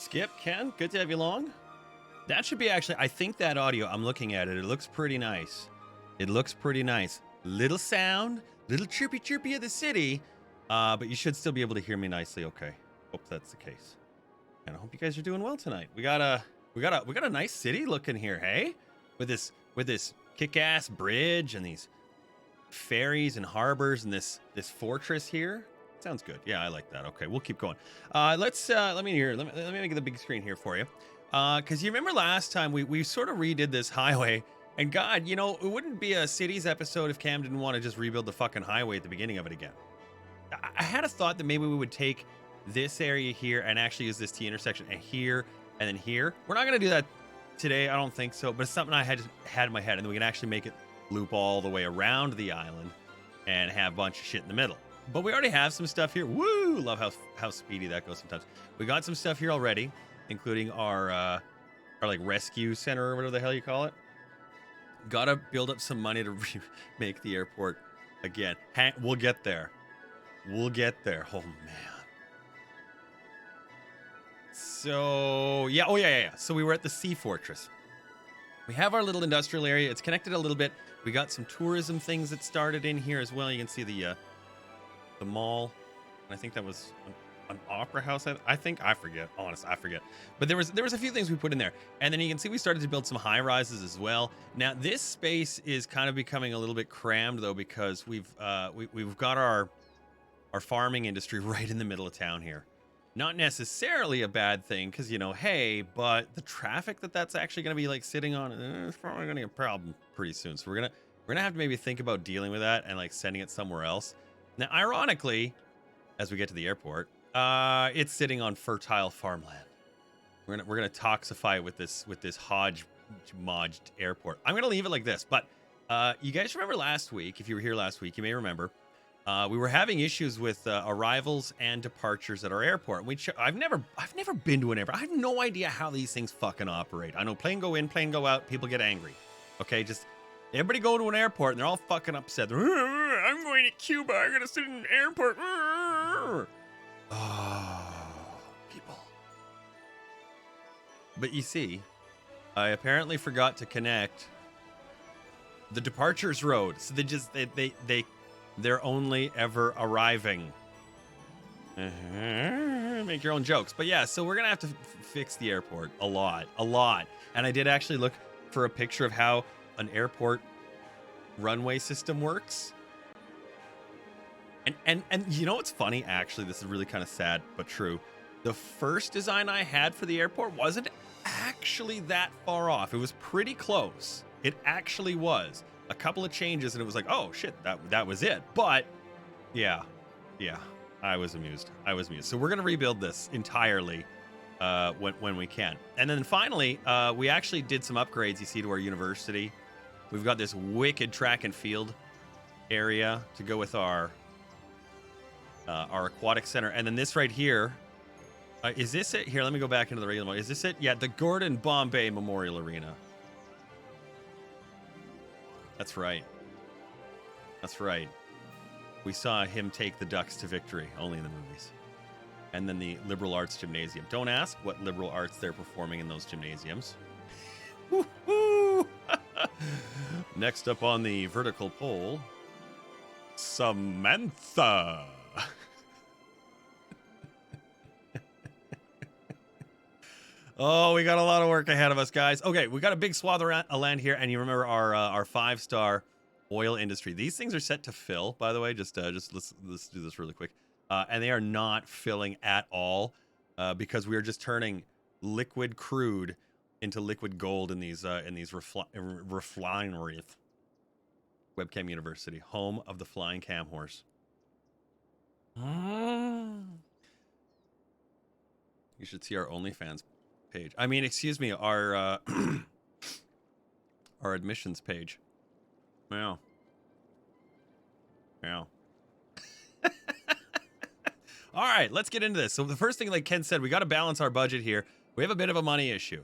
Skip, Ken, good to have you along. That should be actually, I think that audio, I'm looking at it. It looks pretty nice. It looks pretty nice. Little sound, little chirpy of the city, but you should still be able to hear me nicely. Okay, hope that's the case. And I hope you guys are doing well tonight. We got a nice city looking here, hey? With this kick-ass bridge and these ferries and harbors and this fortress here. Sounds good. Yeah, I like that. Okay, we'll keep going. Let me make the big screen here for you. Because you remember last time we sort of redid this highway, and God, you know, it wouldn't be a cities episode if Cam didn't want to just rebuild the fucking highway at the beginning of it again. I had a thought that maybe we would take this area here and actually use this T intersection and here and then here. We're not gonna do that today, I don't think so, but it's something I had in my head, and then we can actually make it loop all the way around the island and have a bunch of shit in the middle. But we already have some stuff here. Woo! Love how speedy that goes sometimes. We got some stuff here already, including our like rescue center or whatever the hell you call it. Gotta build up some money to make the airport again. We'll get there. We'll get there. Oh man. So yeah, yeah. So we were at the Sea Fortress. We have our little industrial area. It's connected a little bit. We got some tourism things that started in here as well. You can see the mall. And I think that was an opera house. I think, I forget. Honestly, I forget. But there was a few things we put in there. And then you can see we started to build some high rises as well. Now this space is kind of becoming a little bit crammed though, because we've got our farming industry right in the middle of town here. Not necessarily a bad thing, because, you know, hey, but the traffic that's actually going to be like sitting on it's probably going to be a problem pretty soon. So we're gonna have to maybe think about dealing with that and like sending it somewhere else. Now, ironically, as we get to the airport, it's sitting on fertile farmland. We're gonna toxify it with this hodgepodge airport. I'm gonna leave it like this. But you guys remember last week? If you were here last week, you may remember. We were having issues with arrivals and departures at our airport. I've never been to an airport. I have no idea how these things fucking operate. I know plane go in, plane go out, people get angry. Okay, just everybody go to an airport and they're all fucking upset. I'm going to Cuba. I'm gonna sit in an airport. Oh, people. But you see, I apparently forgot to connect the departures road. So they're only ever arriving. Make your own jokes. But yeah, so we're going to have to fix the airport a lot. And I did actually look for a picture of how an airport runway system works. And you know what's funny? Actually, this is really kind of sad, but true. The first design I had for the airport wasn't actually that far off. It was pretty close. It actually was. A couple of changes and it was like, oh shit, that was it. But yeah, I was amused. So we're gonna rebuild this entirely when we can. And then finally, we actually did some upgrades, you see, to our university. We've got this wicked track and field area to go with our aquatic center. And then this right here, is this it? Here, let me go back into the regular mode. Is this it? Yeah, the Gordon Bombay Memorial Arena. That's right. We saw him take the Ducks to victory, only in the movies. And then the Liberal Arts Gymnasium. Don't ask what liberal arts they're performing in those gymnasiums. Next up on the vertical pole, Samantha. Oh, we got a lot of work ahead of us, guys. Okay, we got a big swath of land here, and you remember our 5-star oil industry. These things are set to fill, by the way. Just let's do this really quick. And they are not filling at all because we are just turning liquid crude into liquid gold in these refineries. Webcam University, home of the flying cam horse. You should see our OnlyFans page. I mean, excuse me, our our admissions page. Yeah. All right, let's get into this. So the first thing, like Ken said, we got to balance our budget here. We have a bit of a money issue.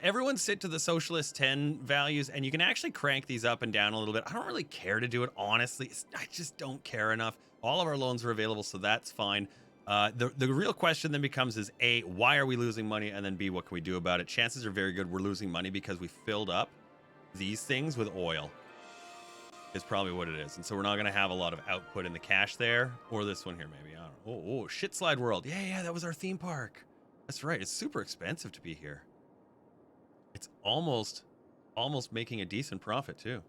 Everyone sit to the Socialist 10 values, and you can actually crank these up and down a little bit. I don't really care to do it, honestly. I just don't care enough. All of our loans are available, so that's fine. The real question then becomes is A, why are we losing money? And then B, what can we do about it? Chances are very good we're losing money because we filled up these things with oil. Is probably what it is. And so we're not going to have a lot of output in the cash there. Or this one here, maybe. I don't know. Oh, Shit Slide World. Yeah, that was our theme park. That's right. It's super expensive to be here. It's almost making a decent profit, too.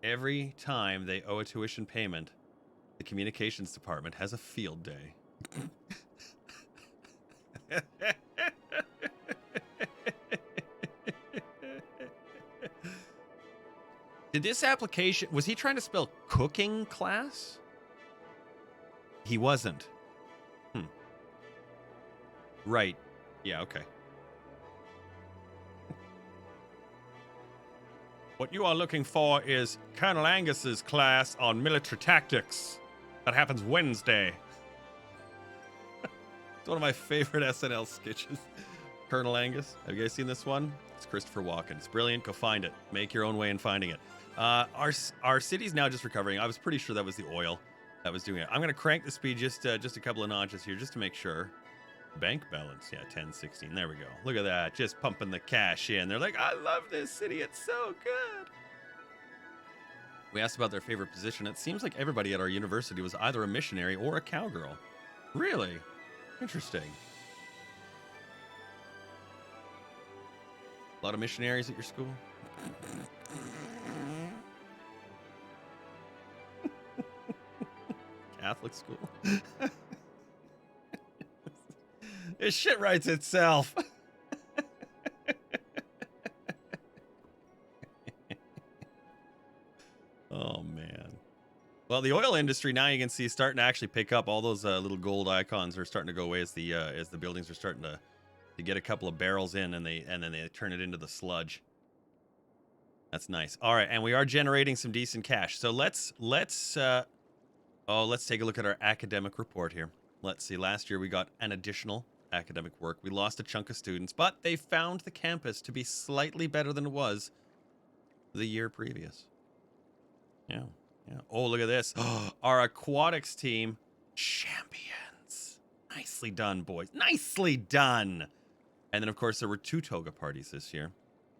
Every time they owe a tuition payment, the communications department has a field day. Did this application... Was he trying to spell cooking class? He wasn't. Right. Yeah, okay. What you are looking for is Colonel Angus's class on military tactics. That happens Wednesday. It's one of my favorite SNL sketches. Colonel Angus. Have you guys seen this one? It's Christopher Walken. It's brilliant. Go find it. Make your own way in finding it. Our city's now just recovering. I was pretty sure that was the oil that was doing it. I'm going to crank the speed just a couple of notches here just to make sure. Bank balance. Yeah, 1016. There we go. Look at that. Just pumping the cash in. They're like, I love this city. It's so good. We asked about their favorite position. It seems like everybody at our university was either a missionary or a cowgirl. Really? Interesting. A lot of missionaries at your school? Catholic school? This shit writes itself. Oh, man. Well, the oil industry now you can see is starting to actually pick up. All those little gold icons are starting to go away as the buildings are starting to get a couple of barrels in, and then they turn it into the sludge. That's nice. All right, and we are generating some decent cash. So let's take a look at our academic report here. Let's see. Last year we got an additional academic work. We lost a chunk of students, but they found the campus to be slightly better than it was the year previous. Yeah. Oh, look at this. Our aquatics team, champions. Nicely done, boys. Nicely done. And then, of course, there were 2 toga parties this year.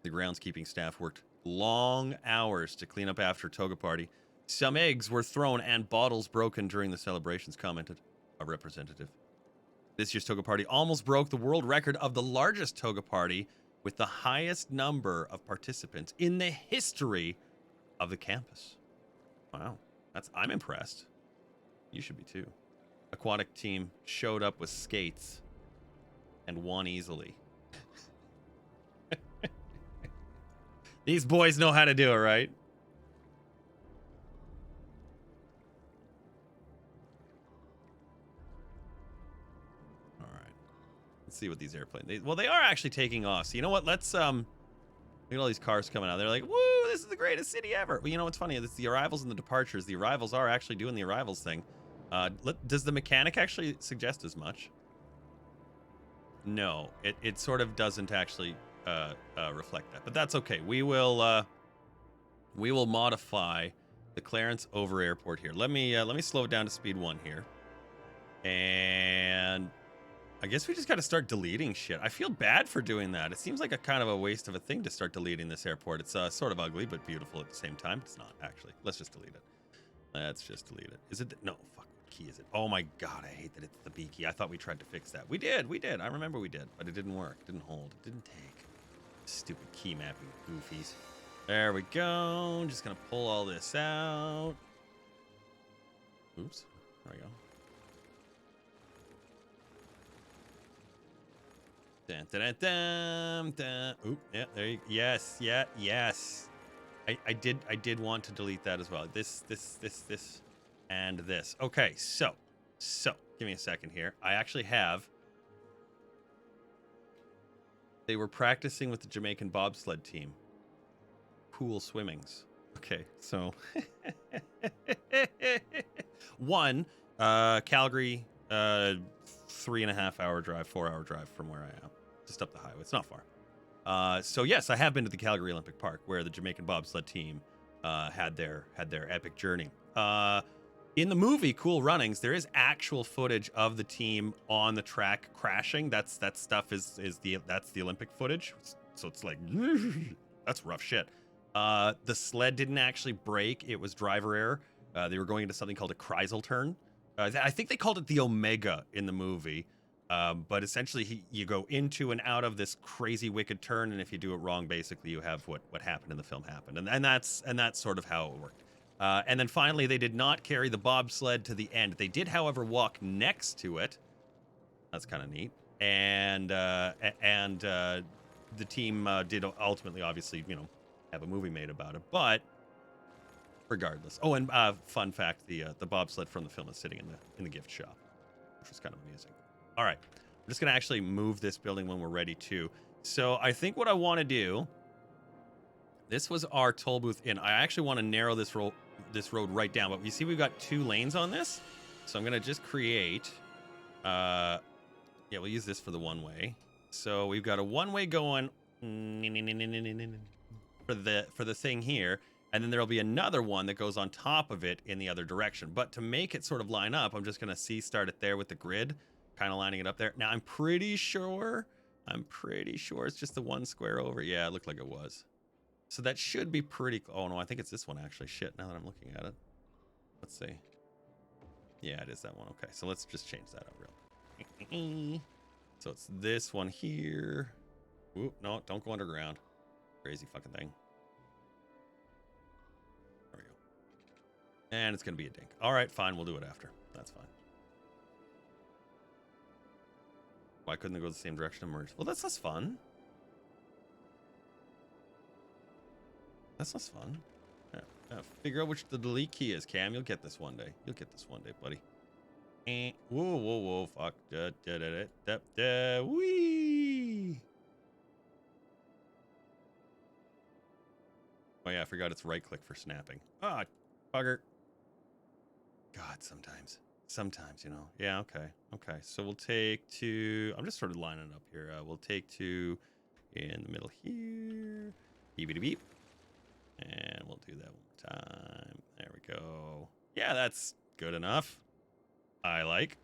The groundskeeping staff worked long hours to clean up after toga party. Some eggs were thrown and bottles broken during the celebrations, commented a representative. This year's toga party almost broke the world record of the largest toga party with the highest number of participants in the history of the campus. Wow. I'm impressed. You should be too. Aquatic team showed up with skates and won easily. These boys know how to do it, right? All right. Let's see what these airplanes... Well, they are actually taking off. So you know what? Let's... Look at all these cars coming out. They're like, woo, this is the greatest city ever. Well, you know what's funny? It's the arrivals and the departures. The arrivals are actually doing the arrivals thing. Does the mechanic actually suggest as much? No, it sort of doesn't actually reflect that, but that's okay. We will modify the Clarence Oveur Airport here. Let me slow it down to speed 1 here, and I guess we just got to start deleting shit. I feel bad for doing that. It seems like a kind of a waste of a thing to start deleting this airport. It's sort of ugly but beautiful at the same time. It's not actually. Let's just delete it. Let's just delete it. Is it? No, fuck. Key is it? Oh my god, I hate that it's the B key. I thought we tried to fix that. We did. I remember we did, but it didn't work. It didn't hold. It didn't take. Stupid key mapping goofies. There we go. Just gonna pull all this out. Oops. There we go. Dun, dun, dun, dun. Oop. Yeah. There you. Yes. Yeah. Yes. I did want to delete that as well. This. And this. Okay, so give me a second here. I actually have. They were practicing with the Jamaican bobsled team. Pool swimmings. Okay, so 1, Calgary, 3.5 hour drive, 4 hour drive from where I am, just up the highway. It's not far. So yes, I have been to the Calgary Olympic Park where the Jamaican bobsled team had their epic journey. In the movie Cool Runnings, there is actual footage of the team on the track crashing. That stuff is that's the Olympic footage. So it's like that's rough shit. The sled didn't actually break. It was driver error. They were going into something called a Kreisel turn. I think they called it the Omega in the movie. But essentially, you go into and out of this crazy wicked turn, and if you do it wrong, basically you have what happened in the film happened, and that's sort of how it worked. And then finally, they did not carry the bobsled to the end. They did, however, walk next to it. That's kind of neat. And the team did ultimately, obviously, have a movie made about it. But regardless, oh, and fun fact: the bobsled from the film is sitting in the gift shop, which was kind of amusing. All right, I'm just gonna actually move this building when we're ready to. So I think what I want to do. This was our toll booth in. I actually want to narrow this road right down, but you see we've got 2 lanes on this, so I'm gonna just create. Yeah, we'll use this for the one-way. So we've got a one-way going for the thing here, and then there'll be another one that goes on top of it in the other direction. But to make it sort of line up, I'm just gonna start it there with the grid. Kind of lining it up there. Now I'm pretty sure it's just the 1 square over. Yeah, it looked like it was. So that should be pretty. Oh no, I think it's this one actually. Shit, now that I'm looking at it. Let's see. Yeah, it is that one. Okay, so let's just change that up real. So it's this one here. Oop, no, don't go underground. Crazy fucking thing. There we go. And it's gonna be a dink. All right, fine, we'll do it after. That's fine. Why couldn't they go the same direction and merge? Well, that's less fun. That's less fun. Yeah, figure out which the delete key is, Cam. You'll get this one day. You'll get this one day, buddy. Whoa, whoa, whoa, fuck. Wee. Oh yeah, I forgot it's right click for snapping. Ah, bugger. God, sometimes. Sometimes, Yeah, okay. Okay, so we'll take 2. I'm just sort of lining it up here. We'll take 2 in the middle here. Beep, beep. And we'll do that one more time. There we go. Yeah, that's good enough. I like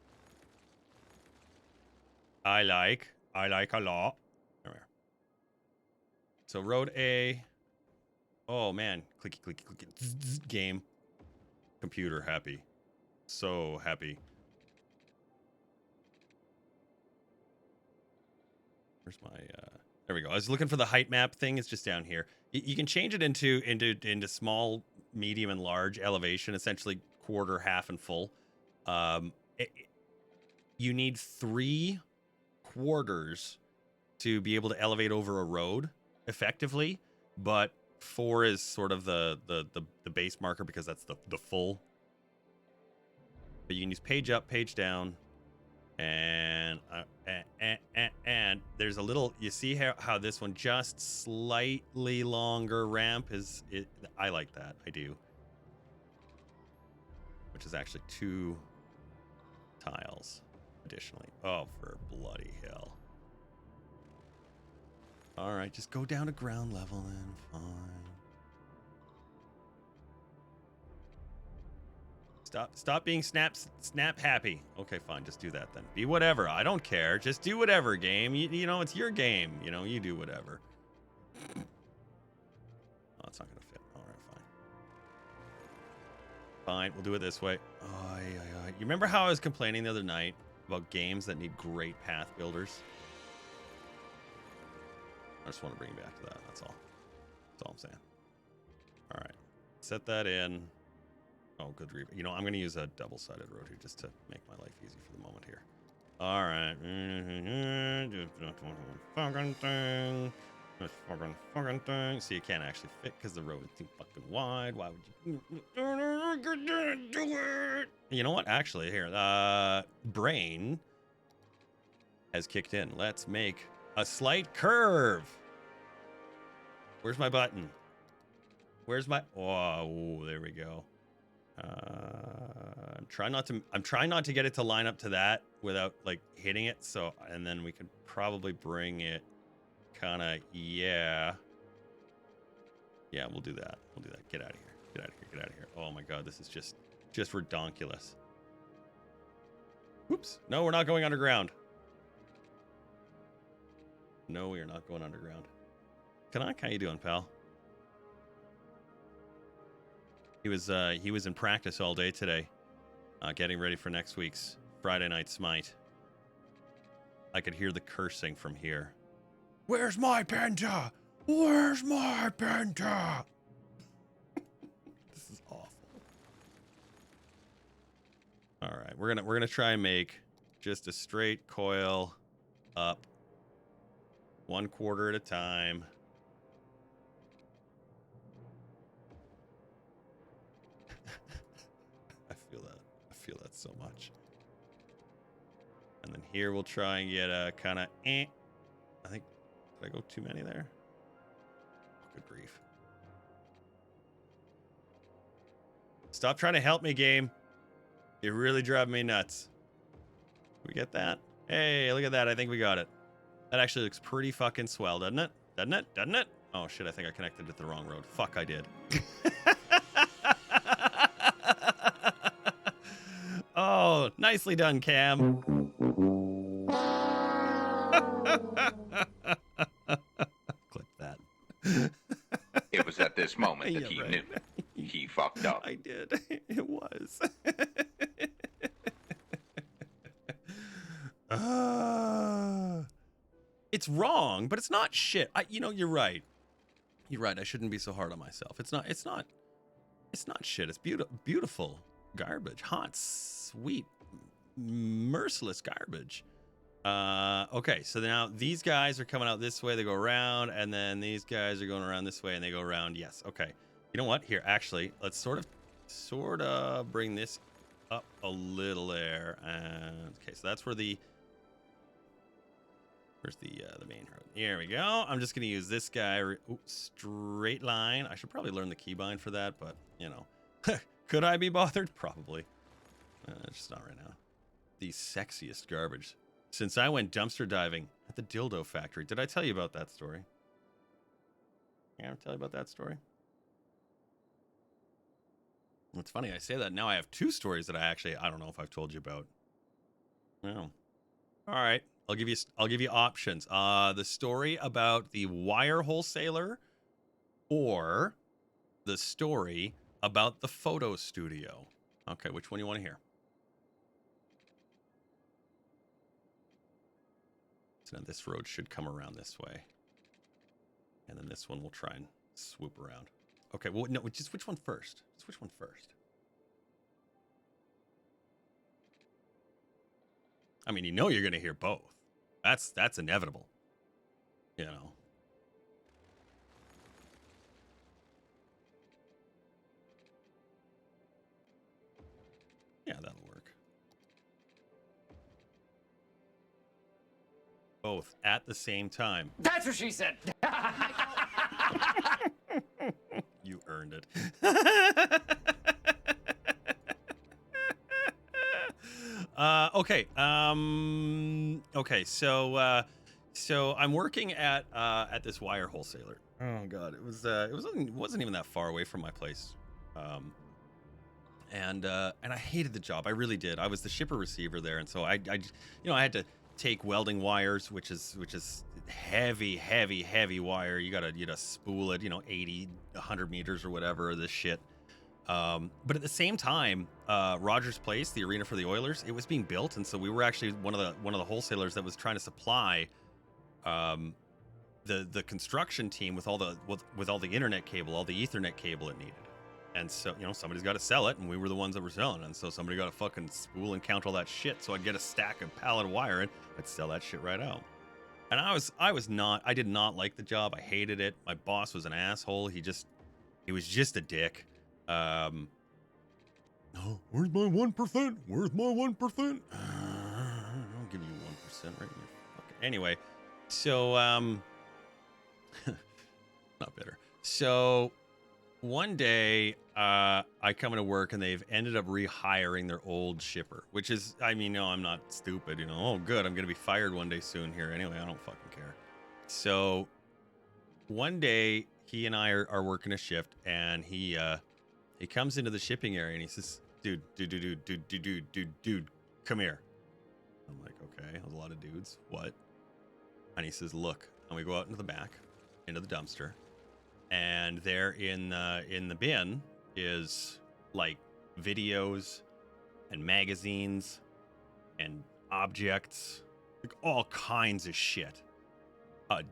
a lot. There we are. So road A. Oh man, clicky, clicky, clicky. Zzz, game. Computer happy. So happy. Where's my there we go. I was looking for the height map thing. It's just down here. You can change it into small, medium, and large elevation, essentially quarter, half, and full. You need 3 quarters to be able to elevate over a road effectively, but 4 is sort of the base marker because that's the full. But you can use page up, page down, and there's a little. You see how this one just slightly longer ramp is. I like that. I do. Which is actually 2 tiles additionally. Oh, for bloody hell! All right, just go down to ground level then. Fine. Stop being snap happy. Okay, fine. Just do that then. Be whatever. I don't care. Just do whatever, game. You know, it's your game. You do whatever. Oh, it's not going to fit. All right, fine. Fine, we'll do it this way. Oh, yeah. You remember how I was complaining the other night about games that need great path builders? I just want to bring you back to that. That's all. That's all I'm saying. All right. Set that in. Oh, good grief. I'm going to use a double-sided road here just to make my life easy for the moment here. All right. Fucking thing. This fucking thing. See, you can't actually fit because the road is too fucking wide. Why would you do it? You know what? Actually, here. Brain has kicked in. Let's make a slight curve. Where's my button? Where's my... Oh, there we go. I'm trying not to get it to line up to that without like hitting it. So, and then we could probably bring it kind of, yeah, we'll do that. Get out of here. Oh my God, this is just Just redonkulous. Oops. No, we're not going underground. No, we are not going underground. Canuck, how you doing, pal? He was in practice all day today, getting ready for next week's Friday Night Smite. I could hear the cursing from here. Where's my penta? Where's my penta? This is awful. All right, we're gonna try and make just a straight coil up, 1/4 at a time. I feel that so much. And then here we'll try and get a kind of I think, did I go too many there? Oh, good grief. Stop trying to help me, game. You're really driving me nuts. We get that? Hey, look at that. I think we got it. That actually looks pretty fucking swell, doesn't it? Doesn't it? Doesn't it? Oh, shit. I think I connected it to the wrong road. Fuck, I did. Oh, nicely done, Cam. Clip that. It was at this moment that he knew. He fucked up. I did. It was. It's wrong, but it's not shit. You're right. You're right. I shouldn't be so hard on myself. It's not shit. It's beautiful garbage. Hot, sweet, merciless garbage. Okay, so now these guys are coming out this way. They go around, and then these guys are going around this way, and they go around. Yes. Okay. You know what? Here, actually, let's sort of bring this up a little there. And okay, so that's where where's the main road? Here we go. I'm just gonna use this guy. Straight line. I should probably learn the keybind for that, but could I be bothered? Probably. Just not right now. The sexiest garbage. Since I went dumpster diving at the dildo factory. Did I tell you about that story? Yeah, I'll tell you about that story. It's funny I say that. Now I have 2 stories that I don't know if I've told you about. No. All right. I'll give you options. The story about the wire wholesaler or the story about the photo studio. Okay, which one do you want to hear? So now this road should come around this way. And then this one will try and swoop around. Okay, well, no, just which one first? Just which one first? I mean, you're going to hear both. That's inevitable. Yeah, that'll work. Both at the same time. That's what she said. You earned it. Okay. Okay. So I'm working at this wire wholesaler. Oh God, it wasn't even that far away from my place. And I hated the job. I really did. I was the shipper receiver there, and so I had to take welding wires, which is heavy wire. You gotta spool it, 80, 100 meters or whatever, this shit. But at the same time, Rogers Place, the arena for the Oilers, it was being built, and so we were actually one of the wholesalers that was trying to supply the construction team with all the internet cable, all the Ethernet cable it needed. And so, somebody's got to sell it, and we were the ones that were selling. And so somebody got to fucking spool and count all that shit. So I'd get a stack of pallet of wire, and I'd sell that shit right out. And I did not like the job. I hated it. My boss was an asshole. He was just a dick. Oh, where's my 1%? Where's my 1%? I'll give you 1% right here. Okay. Anyway, so, not bitter. So one day, I come into work and they've ended up rehiring their old shipper, which is, no, I'm not stupid, oh, good. I'm going to be fired one day soon here. Anyway, I don't fucking care. So one day he and I are working a shift, and he comes into the shipping area and he says, dude, come here. I'm like, okay, that was a lot of dudes. What? And he says, look. And we go out into the back, into the dumpster, and there in the bin is like videos and magazines and objects, like all kinds of shit.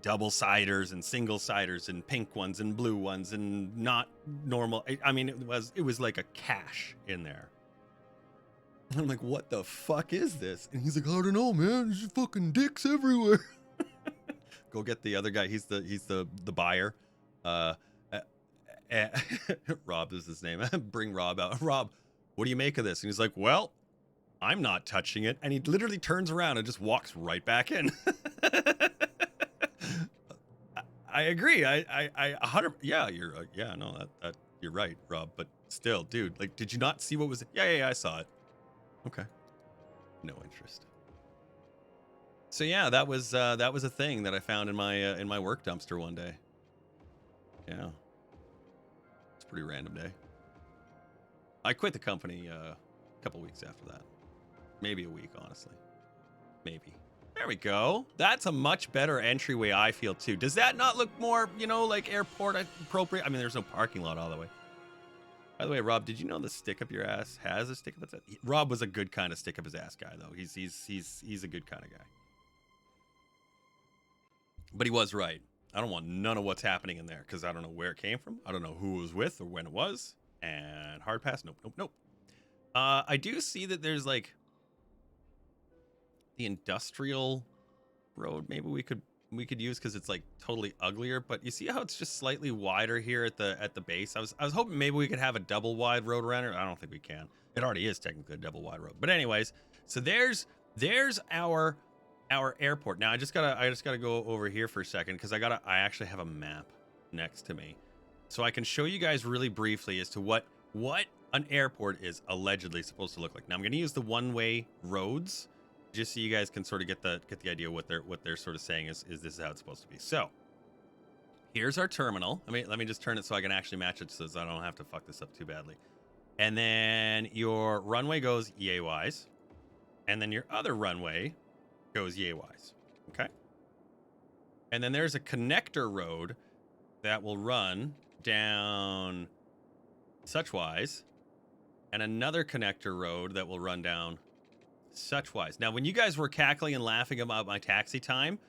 Double-siders and single-siders and pink ones and blue ones and not normal. I mean, it was like a cache in there. And I'm like, what the fuck is this? And he's like, I don't know, man. There's just fucking dicks everywhere. Go get the other guy. He's the buyer. Rob is his name. Bring Rob out. Rob, what do you make of this? And he's like, well, I'm not touching it. And he literally turns around and just walks right back in. I agree. I 100. Yeah, you're right, Rob. But still, dude, like, did you not see what was? Yeah, I saw it. Okay. No interest. So yeah, that was a thing that I found in my work dumpster one day. Yeah. It's a pretty random day. I quit the company a couple weeks after that. Maybe a week, honestly. Maybe. There we go. That's a much better entryway, I feel, too. Does that not look more, like airport appropriate? I mean, there's no parking lot all the way. By the way, Rob, did you know the stick up your ass has a stick up its ass? Rob was a good kind of stick up his ass guy, though. He's a good kind of guy. But he was right. I don't want none of what's happening in there because I don't know where it came from. I don't know who it was with or when it was. And hard pass. Nope. I do see that there's like the industrial road. Maybe we could use because it's like totally uglier. But you see how it's just slightly wider here at the base. I was hoping maybe we could have a double wide road around it. I don't think we can. It already is technically a double wide road. But anyways, so there's our airport. Now I just gotta go over here for a second because I actually have a map next to me, so I can show you guys really briefly as to what an airport is allegedly supposed to look like. Now I'm gonna use the one-way roads just so you guys can sort of get the idea what they're sort of saying is this is how it's supposed to be. So here's our terminal. Let me just turn it so I can actually match it so I don't have to fuck this up too badly. And then your runway goes yay-wise, and then your other runway goes yay-wise, okay? And then there's a connector road that will run down such-wise, and another connector road that will run down such-wise. Now, when you guys were cackling and laughing about my taxi time,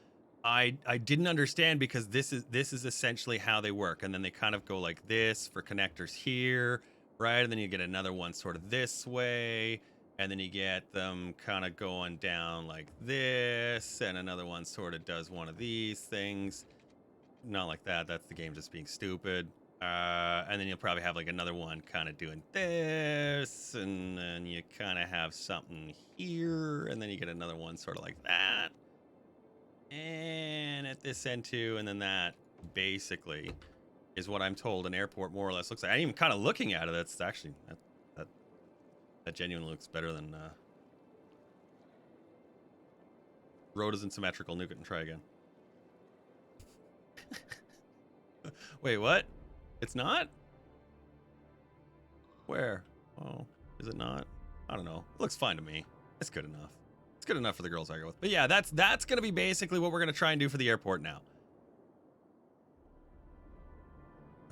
I didn't understand because this is essentially how they work, and then they kind of go like this for connectors here, right? And then you get another one sort of this way. And then you get them kind of going down like this, and another one sort of does one of these things. Not like that. That's the game just being stupid. And then you'll probably have like another one kind of doing this, and then you kind of have something here, and then you get another one sort of like that. And at this end too, and then that basically is what I'm told an airport more or less looks like. I'm even kind of looking at it. That's actually... That genuinely looks better than... Road isn't symmetrical. Nuke it and try again. Wait, what? It's not? Where? Oh, is it not? I don't know. It looks fine to me. It's good enough. It's good enough for the girls I go with. But yeah, that's going to be basically what we're going to try and do for the airport now.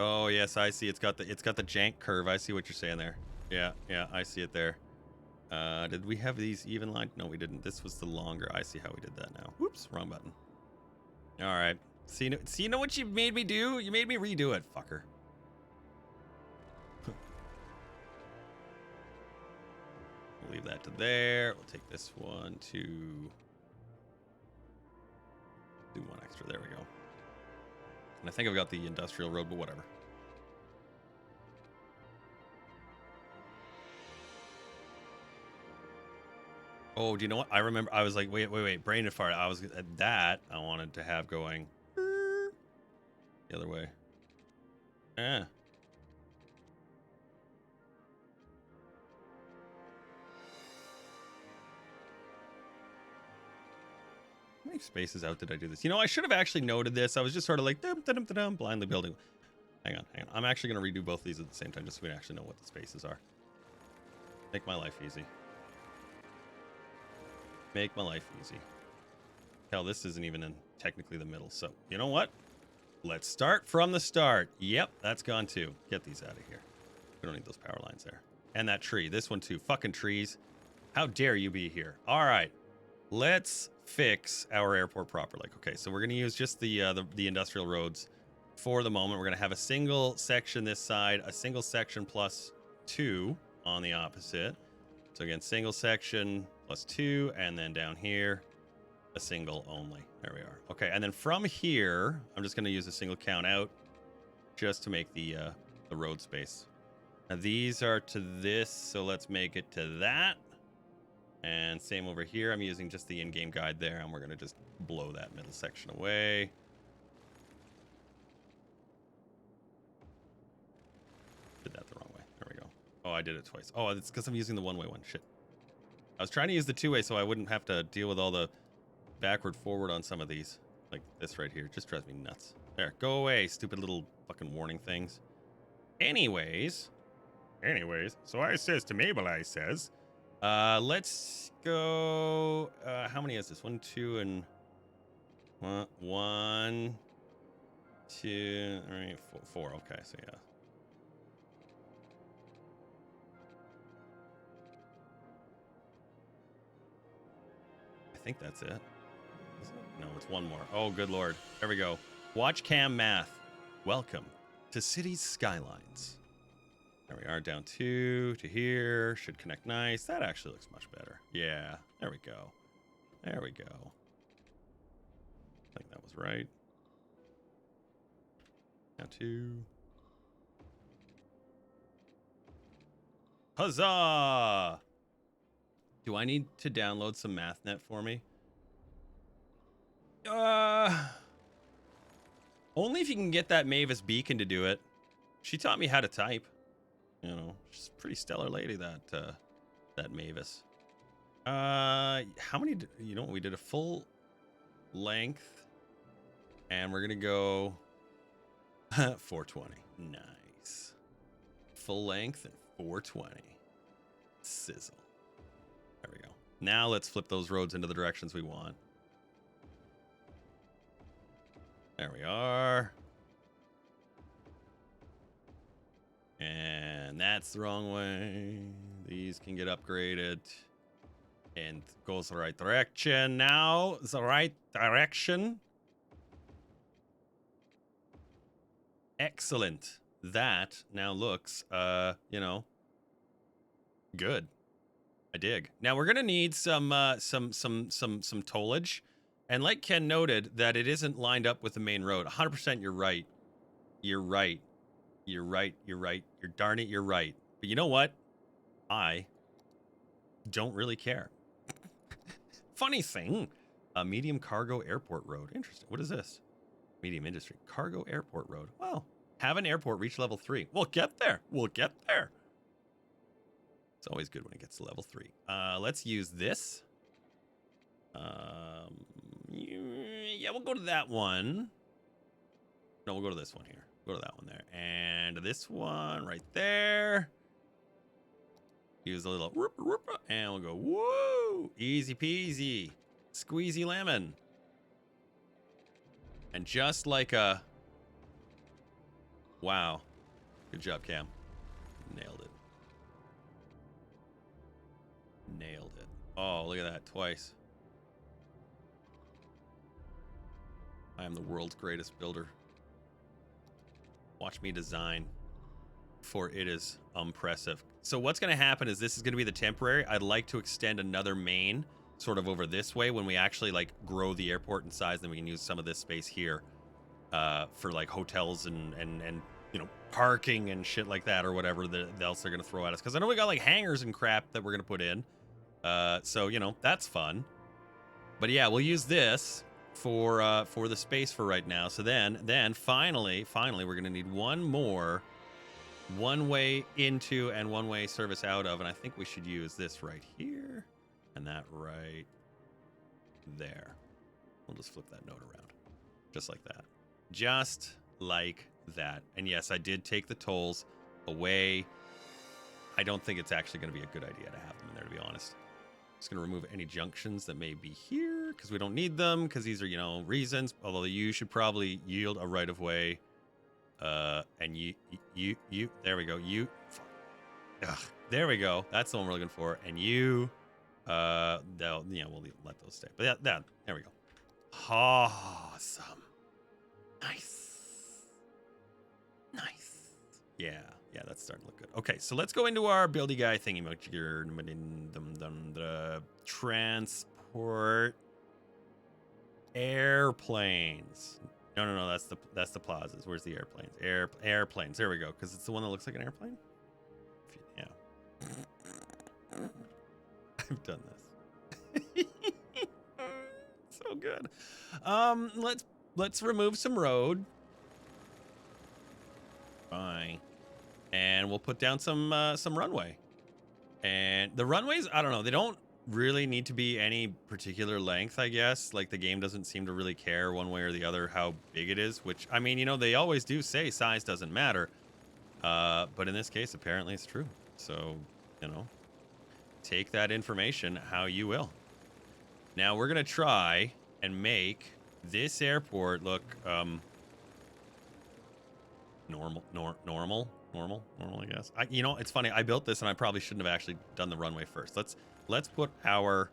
Oh, yes, I see. It's got the jank curve. I see what you're saying there. Yeah, I see it there. Did we have these even lined? No, we didn't. This was the longer. I see how we did that now. Whoops, wrong button. All right. See, you know what you made me do? You made me redo it, fucker. We'll leave that to there. We'll take this one to... do one extra. There we go. And I think I've got the industrial road, but whatever. Oh, do you know what? I remember I was like, wait, brain fart. I was at that. I wanted to have going the other way. Yeah. How many spaces out did I do this? You know, I should have actually noted this. I was just sort of like blindly building. Hang on. I'm actually going to redo both of these at the same time just so we actually know what the spaces are. Make my life easy. Make my life easy. Hell, this isn't even in technically the middle. So, you know what? Let's start from the start. Yep, that's gone too. Get these out of here. We don't need those power lines there. And that tree. This one too. Fucking trees. How dare you be here? All right. Let's fix our airport proper. Like, okay, so we're going to use just the industrial roads for the moment. We're going to have a single section this side, a single section plus 2 on the opposite. So again, single section plus 2, and then down here, a single only. There we are. Okay, and then from here, I'm just going to use a single count out just to make the road space. Now these are to this, so let's make it to that. And same over here. I'm using just the in-game guide there, and we're going to just blow that middle section away. Did that the wrong way. There we go. Oh, I did it twice. Oh, it's because I'm using the one-way one. Shit. I was trying to use the two-way so I wouldn't have to deal with all the backward, forward on some of these. Like this right here. It just drives me nuts. There. Go away, stupid little fucking warning things. Anyways. So I says to Mabel, I says, let's go. How many is this? 1, 2, and 1, 2, 3, 4. Okay, so yeah. I think that's it. Is it? No, it's one more. Oh, good lord. There we go. Watch cam math. Welcome to Cities Skylines. There we are, down 2 to here. Should connect nice. That actually looks much better. Yeah, there we go. There we go. I think that was right. Now 2. Huzzah! Do I need to download some MathNet for me? Only if you can get that Mavis Beacon to do it. She taught me how to type. You know, she's a pretty stellar lady, that Mavis. How many? You know, we did a full length, and we're gonna go 420. Nice. Full length and 420. Sizzle. There we go. Now let's flip those roads into the directions we want. There we are. And that's the wrong way. These can get upgraded. And goes the right direction. Now, the right direction. Excellent. That now looks, you know, good. I dig. Now we're gonna need some tollage. And like Ken noted, that it isn't lined up with the main road. 100% you're right. You're right. You're right. You're right. You're darn it. You're right. But you know what? I don't really care. Funny thing. A medium cargo airport road. Interesting. What is this? Medium industry. Cargo airport road. Well, have an airport reach level 3. We'll get there. We'll get there. It's always good when it gets to level 3. Let's use this. Yeah, we'll go to that one. No, we'll go to this one here. Go to that one there. And this one right there. Use a little whoop, whoop, and we'll go, woo! Easy peasy. Squeezy lemon. And just like a... Wow. Good job, Cam. Nailed it. Nailed it. Oh, look at that. Twice. I am the world's greatest builder. Watch me design, for it is impressive. So what's going to happen is this is going to be the temporary. I'd like to extend another main sort of over this way when we actually like grow the airport in size. Then we can use some of this space here for like hotels and you know, parking and shit like that, or whatever else they're going to throw at us. Because I know we got like hangars and crap that we're going to put in. So, you know, that's fun. But yeah, we'll use this for the space for right now. So then finally we're gonna need one more one-way into and one-way service out of, and I think we should use this right here and that right there. We'll just flip that note around just like that, just like that. And yes, I did take the tolls away I don't think it's actually going to be a good idea to have them in there, to be honest. Just going to remove any junctions that may be here because we don't need them because these are, you know, reasons. Although you should probably yield a right of way. And you, there we go. There we go. That's the one we're looking for. And you, we'll let those stay. But there we go. Awesome. Nice. Yeah, that's starting to look good. Okay, so let's go into our buildy guy thingy. Transport airplanes. No, that's the plazas. Where's the airplanes? Airplanes. There we go. Because it's the one that looks like an airplane. Yeah. I've done this. So good. Let's remove some road. Fine. And we'll put down some runway. And the runways, I don't know, they don't really need to be any particular length, I guess. Like, the game doesn't seem to really care one way or the other how big it is, which, I mean, you know, they always do say size doesn't matter. But in this case, apparently it's true. So, you know, take that information how you will. Now, we're going to try and make this airport look normal, I guess. You know, it's funny. I built this and I probably shouldn't have actually done the runway first. Let's put our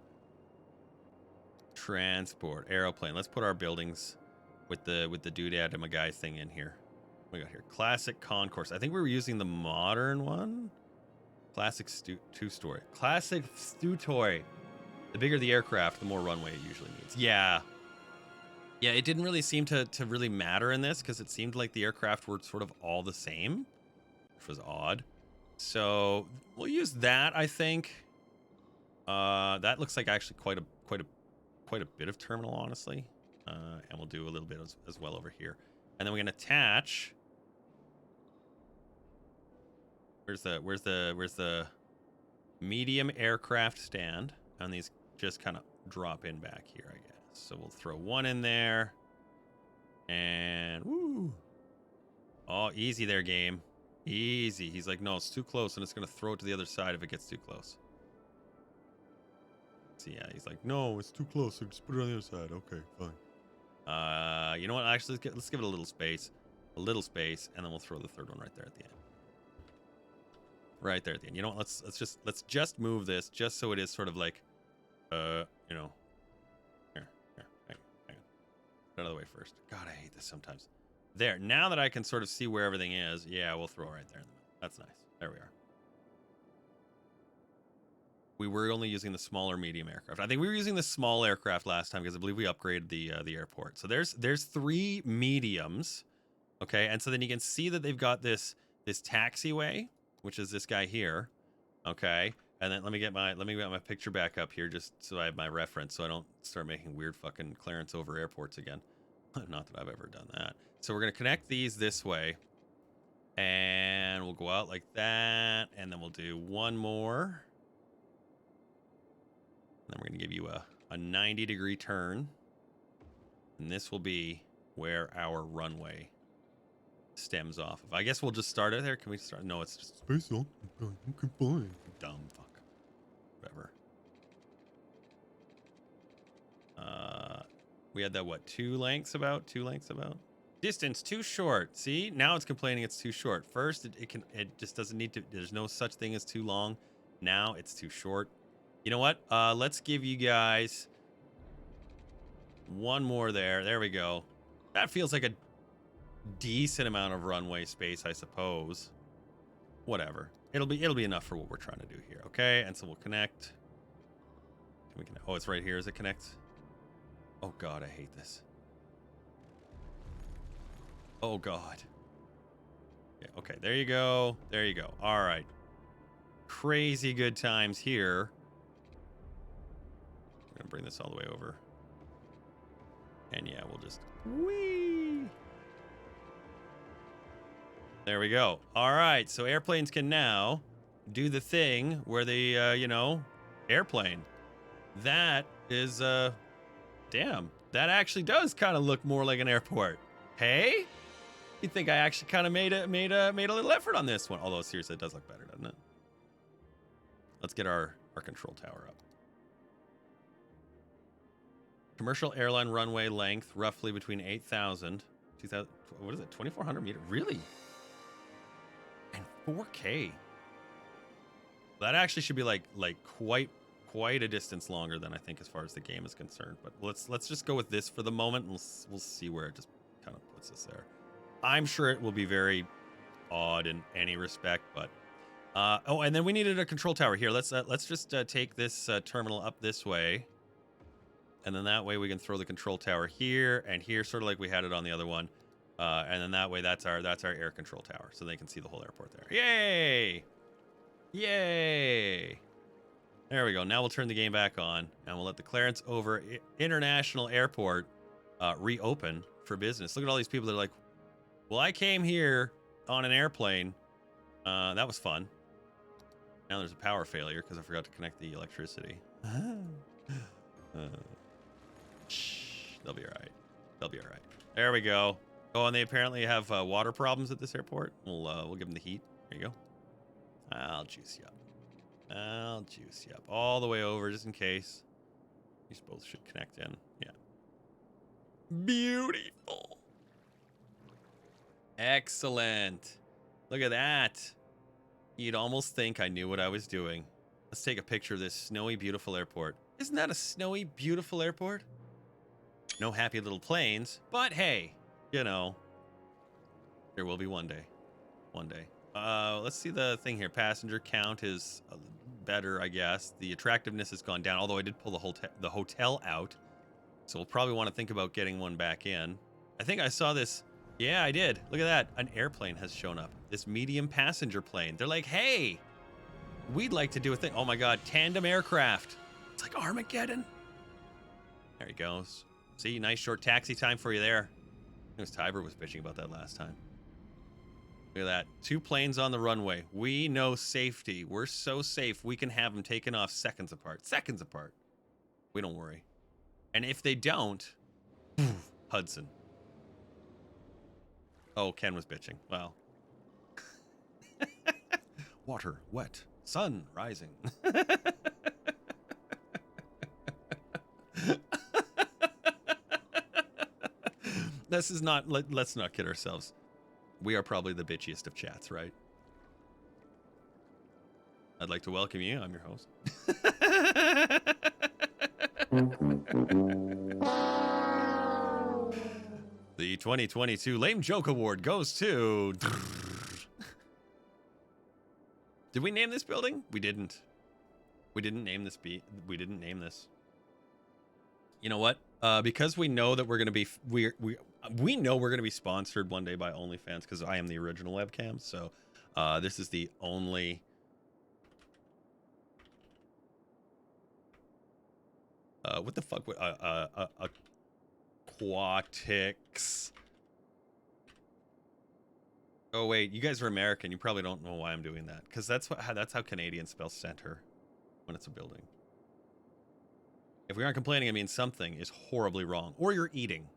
transport aeroplane. Let's put our buildings with the doodad and my guy thing in here. What we got here? Classic concourse. I think we were using the modern one. Classic two-story. Classic stu-toy. The bigger the aircraft, the more runway it usually needs. Yeah, it didn't really seem to really matter in this because it seemed like the aircraft were sort of all the same, which was odd. So we'll use that, I think. That looks like actually quite a bit of terminal, honestly. And we'll do a little bit as well over here. And then we're gonna attach. Where's the medium aircraft stand? And these just kind of drop in back here, I guess. So we'll throw one in there. And woo. Oh, easy there, game. Easy. He's like, no, it's too close, and it's gonna throw it to the other side if it gets too close. So yeah, he's like, no, it's too close, so just put it on the other side. Okay, fine. You know what? Actually, let's give it a little space. And then we'll throw the third one right there at the end. Right there at the end. You know what? Let's just move this just so it is sort of like, you know, here, hang on. Put it out of the way first. God, I hate this sometimes. There. Now that I can sort of see where everything is, yeah, we'll throw it right there in the middle. That's nice. There we are. We were only using the smaller medium aircraft. I think we were using the small aircraft last time because I believe we upgraded the airport. So there's 3 mediums, okay, and so then you can see that they've got this taxiway, which is this guy here, okay, and then let me get my picture back up here just so I have my reference, so I don't start making weird fucking Clarence Oveur airports again. Not that I've ever done that. So we're gonna connect these this way, and we'll go out like that, and then we'll do one more. Then we're going to give you a 90-degree turn. And this will be where our runway stems off of. I guess we'll just start it there. Can we start? No, it's just space on. Okay, fine. Dumb fuck. Whatever. We had that, what, 2 lengths about? Distance too short. See? Now it's complaining it's too short. First, it just doesn't need to. There's no such thing as too long. Now it's too short. You know what? Let's give you guys one more there. There we go. That feels like a decent amount of runway space, I suppose. Whatever. It'll be enough for what we're trying to do here. Okay, and so we'll connect. Can we connect? Oh, it's right here as it connects. Oh God, I hate this. Oh God. Yeah, okay, there you go. There you go. All right. Crazy good times here. We're gonna bring this all the way over. And yeah, we'll just whee. There we go. All right, so airplanes can now do the thing where they, you know, airplane. That is, damn. That actually does kind of look more like an airport. Hey, you think I actually kind of made a little effort on this one? Although seriously, it does look better, doesn't it? Let's get our control tower up. Commercial airline runway length roughly between 8,000, 2,000. What is it? 2,400 meters? Really? And 4K. That actually should be like quite a distance longer than I think as far as the game is concerned. But let's just go with this for the moment, and we'll see where it just kind of puts us there. I'm sure it will be very odd in any respect, but oh, and then we needed a control tower here. Let's just take this terminal up this way, and then that way we can throw the control tower here and here, sort of like we had it on the other one. And then that way that's our air control tower, so they can see the whole airport there. Yay! Yay! There we go. Now we'll turn the game back on, and we'll let the Clarence Oveur International Airport reopen for business. Look at all these people that are like, well, I came here on an airplane. That was fun. Now there's a power failure because I forgot to connect the electricity. Shh, they'll be all right. They'll be all right. There we go. Oh, and they apparently have water problems at this airport. We'll give them the heat. There you go. I'll juice you up. I'll juice you up all the way over just in case. These both should connect in. Yeah. Beautiful. Excellent. Look at that. You'd almost think I knew what I was doing. Let's take a picture of this snowy, beautiful airport. Isn't that a snowy, beautiful airport? No happy little planes, but hey, you know, there will be one day. One day. Let's see the thing here. Passenger count is better, I guess. The attractiveness has gone down, although I did pull the hotel out. So we'll probably want to think about getting one back in. I think I saw this. Yeah, I did. Look at that. An airplane has shown up. This medium passenger plane. They're like, hey, we'd like to do a thing. Oh my God, tandem aircraft. It's like Armageddon. There he goes. See, nice short taxi time for you there. I think Tiber was bitching about that last time. Look at that. 2 planes on the runway. We know safety. We're so safe. We can have them taken off seconds apart. Seconds apart. We don't worry. And if they don't, Hudson. Oh, Ken was bitching. Well. Water, wet, sun rising. This is not, let's not kid ourselves. We are probably the bitchiest of chats, right? I'd like to welcome you. I'm your host. The 2022 Lame Joke Award goes to... Did we name this building? We didn't. We didn't name this. We didn't name this. You know what? Because we know that we're going to be... We know we're going to be sponsored one day by OnlyFans because I am the original webcam. So this is the only... what the fuck? Aquatics. Oh wait, you guys are American. You probably don't know why I'm doing that, because that's how Canadians spell center when it's a building. If we aren't complaining, it means something is horribly wrong, or you're eating,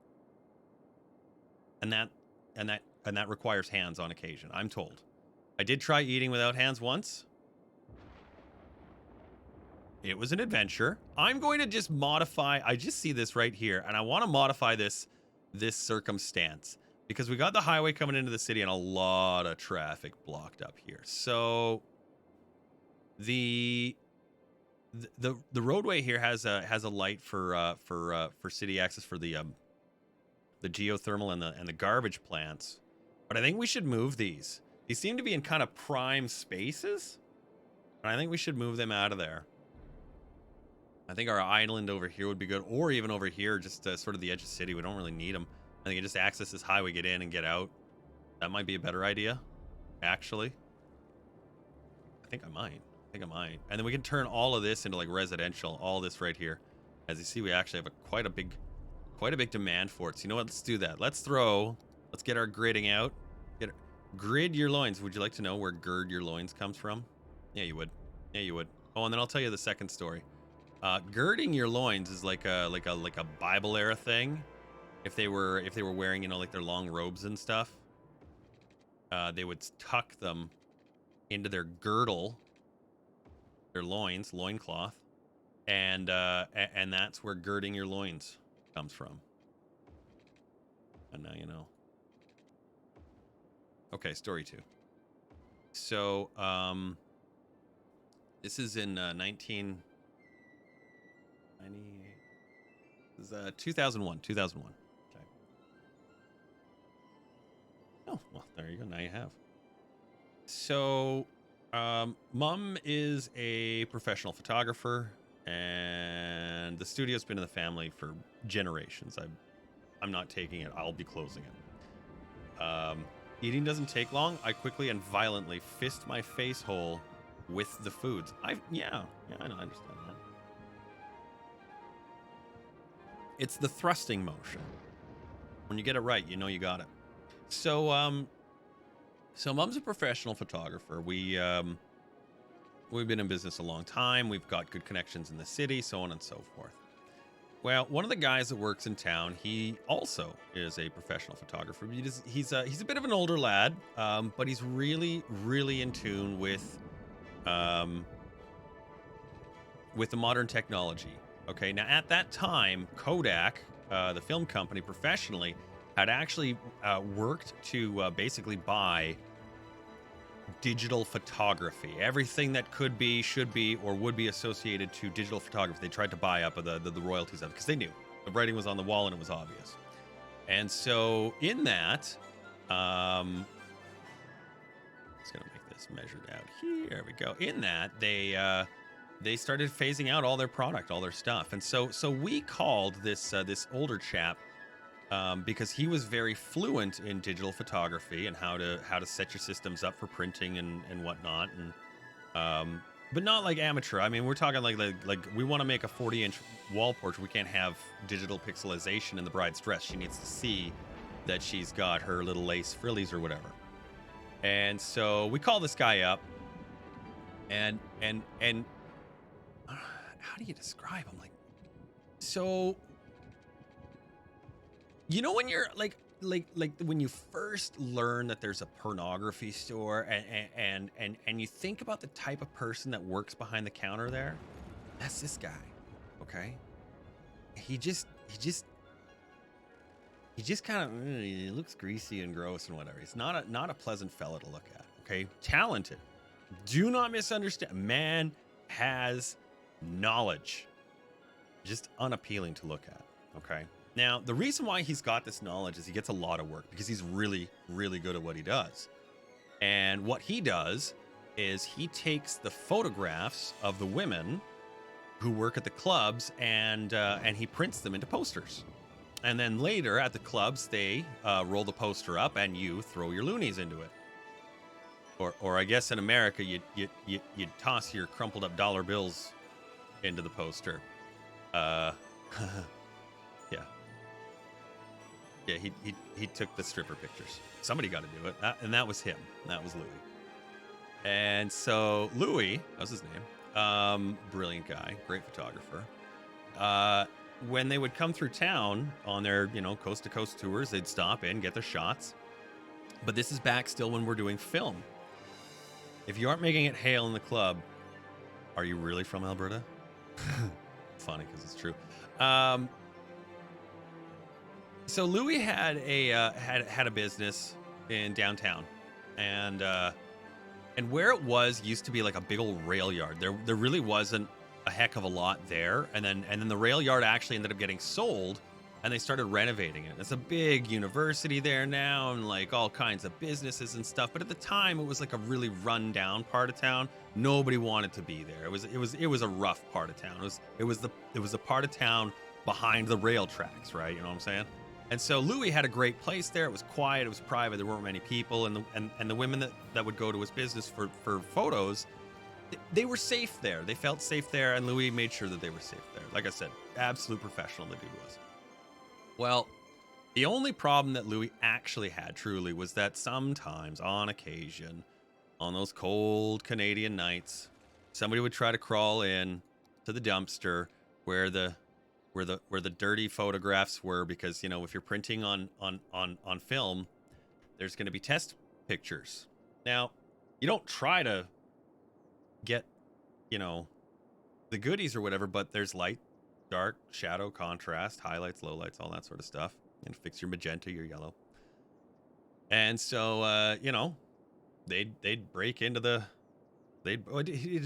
and that requires hands on occasion. I'm told. I did try eating without hands once. It was an adventure. I'm going to just modify. I just see this right here, and I want to modify this circumstance because we got the highway coming into the city and a lot of traffic blocked up here. So the roadway here has a light for city access for the geothermal and the garbage plants. But I think we should move these. These seem to be in kind of prime spaces, and I think we should move them out of there. I think our island over here would be good, or even over here, just sort of the edge of the city. We don't really need them. I think you just access this highway, get in and get out. That might be a better idea, actually. I think I might. And then we can turn all of this into like residential, all this right here. As you see, we actually have quite a big demand for it. So you know what? Let's do that. Let's get our gridding out. Grid your loins. Would you like to know where gird your loins comes from? Yeah, you would. Yeah, you would. Oh, and then I'll tell you the second story. Girding your loins is like a Bible era thing. If they were wearing, you know, like their long robes and stuff, they would tuck them into their girdle, their loincloth, and that's where girding your loins comes from. And now you know. Okay, story 2. So, this is in 1998. This is 2001. 2001. Okay. Oh, well, there you go. Now you have. So, Mom is a professional photographer, and the studio's been in the family for generations. I'm not taking it. I'll be closing it. Eating doesn't take long. I quickly and violently fist my face hole with the foods. Yeah, I know, I understand that. It's the thrusting motion. When you get it right, you know you got it. So, so Mom's a professional photographer. We've been in business a long time. We've got good connections in the city, so on and so forth. Well, one of the guys that works in town, he also is a professional photographer. He's a bit of an older lad, but he's really, really in tune with the modern technology. Okay, now at that time, Kodak, the film company, professionally, had actually worked to basically buy digital photography. Everything that could be, should be, or would be associated to digital photography, they tried to buy up the royalties of it, because they knew the writing was on the wall and it was obvious. And so in that, it's gonna make this measured out here. There we go. In that, they started phasing out all their product, all their stuff. And so we called this older chap, because he was very fluent in digital photography and how to set your systems up for printing and whatnot, and but not like amateur. I mean, we're talking like we want to make a 40-inch wall portrait. We can't have digital pixelization in the bride's dress. She needs to see that she's got her little lace frillies or whatever. And so we call this guy up, and how do you describe him? Like, so. You know, when you're like when you first learn that there's a pornography store, and you think about the type of person that works behind the counter there, that's this guy. Okay, he just kind of he looks greasy and gross and whatever. He's not a pleasant fella to look at. Okay, talented. Do not misunderstand. Man has knowledge. Just unappealing to look at. Okay. Now, the reason why he's got this knowledge is he gets a lot of work because he's really, really good at what he does. And what he does is he takes the photographs of the women who work at the clubs, and he prints them into posters. And then later at the clubs, they roll the poster up and you throw your loonies into it. Or I guess in America, you'd toss your crumpled up dollar bills into the poster. Yeah. Yeah, he took the stripper pictures. Somebody got to do it, and that was him. That was Louis. And so Louis, that was his name. Brilliant guy, great photographer. When they would come through town on their, coast to coast tours, they'd stop in, get their shots. But this is back still when we're doing film. If you aren't making it hail in the club, are you really from Alberta? Funny because it's true. So Louis had a business in downtown, and where it was used to be like a big old rail yard. There really wasn't a heck of a lot there, and then the rail yard actually ended up getting sold, and they started renovating it. It's a big university there now, and like all kinds of businesses and stuff. But at the time, it was like a really run down part of town. Nobody wanted to be there. It was a rough part of town. It was the part of town behind the rail tracks, right? You know what I'm saying? And so Louis had a great place there. It was quiet. It was private. There weren't many people. And the women that would go to his business for photos, they were safe there. They felt safe there. And Louis made sure that they were safe there. Like I said, absolute professional the dude was. Well, the only problem that Louis actually had truly was that sometimes, on occasion, on those cold Canadian nights, somebody would try to crawl in to the dumpster where the dirty photographs were, because if you're printing on film, there's going to be test pictures. Now, you don't try to get you know, the goodies or whatever, but there's light, dark, shadow, contrast, highlights, lowlights, all that sort of stuff. And fix your magenta, your yellow. And so, you know, they'd break into the, they'd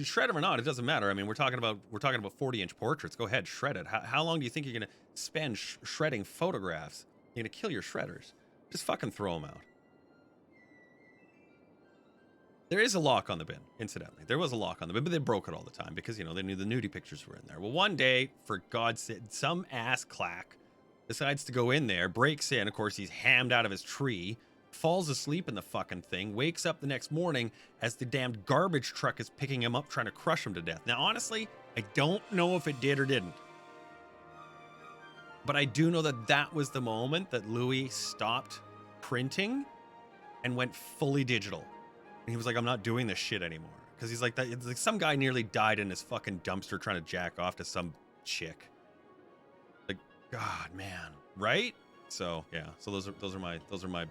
shred them or not, it doesn't matter. I mean, we're talking about 40-inch portraits. Go ahead, shred it. How long do you think you're gonna spend shredding photographs? You're gonna kill your shredders. Just fucking throw them out. There is a lock on the bin, incidentally. There was a lock on the bin, but they broke it all the time because, you know, they knew the nudie pictures were in there. Well, one day, for God's sake, some ass clack decides to go in there, breaks in. Of course, he's hammed out of his tree, falls asleep in the fucking thing, wakes up the next morning as the damned garbage truck is picking him up, trying to crush him to death. Now, honestly, I don't know if it did or didn't. But I do know that that was the moment that Louis stopped printing and went fully digital. And he was like, I'm not doing this shit anymore. Because he's like, it's like some guy nearly died in his fucking dumpster trying to jack off to some chick. Like, God, man. Right? So, yeah. So those are my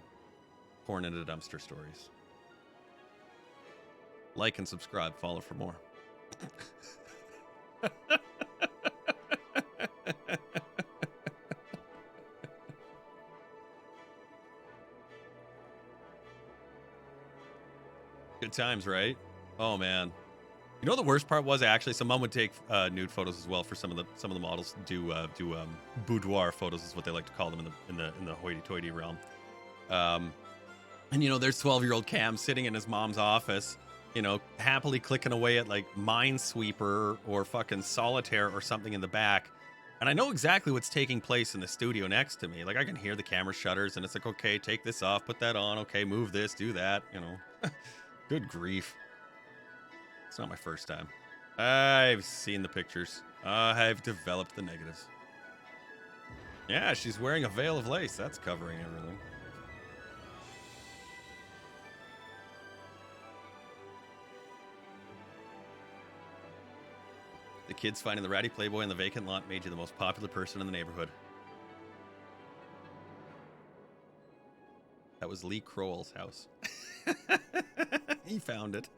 porn in a dumpster stories. Like and subscribe. Follow for more. Good times, right? Oh man, you know the worst part was actually some mom would take nude photos as well for some of the models. Do boudoir photos is what they like to call them in the hoity-toity realm. And you know, there's 12-year-old Cam sitting in his mom's office, you know, happily clicking away at like Minesweeper or fucking Solitaire or something in the back. And I know exactly what's taking place in the studio next to me. Like I can hear the camera shutters and it's like, okay, take this off, put that on. Okay, move this, do that, you know. Good grief. It's not my first time. I've seen the pictures. I've developed the negatives. Yeah, she's wearing a veil of lace. That's covering everything. The kids finding the ratty playboy in the vacant lot made you the most popular person in the neighborhood. That was Lee Crowell's house. He found it.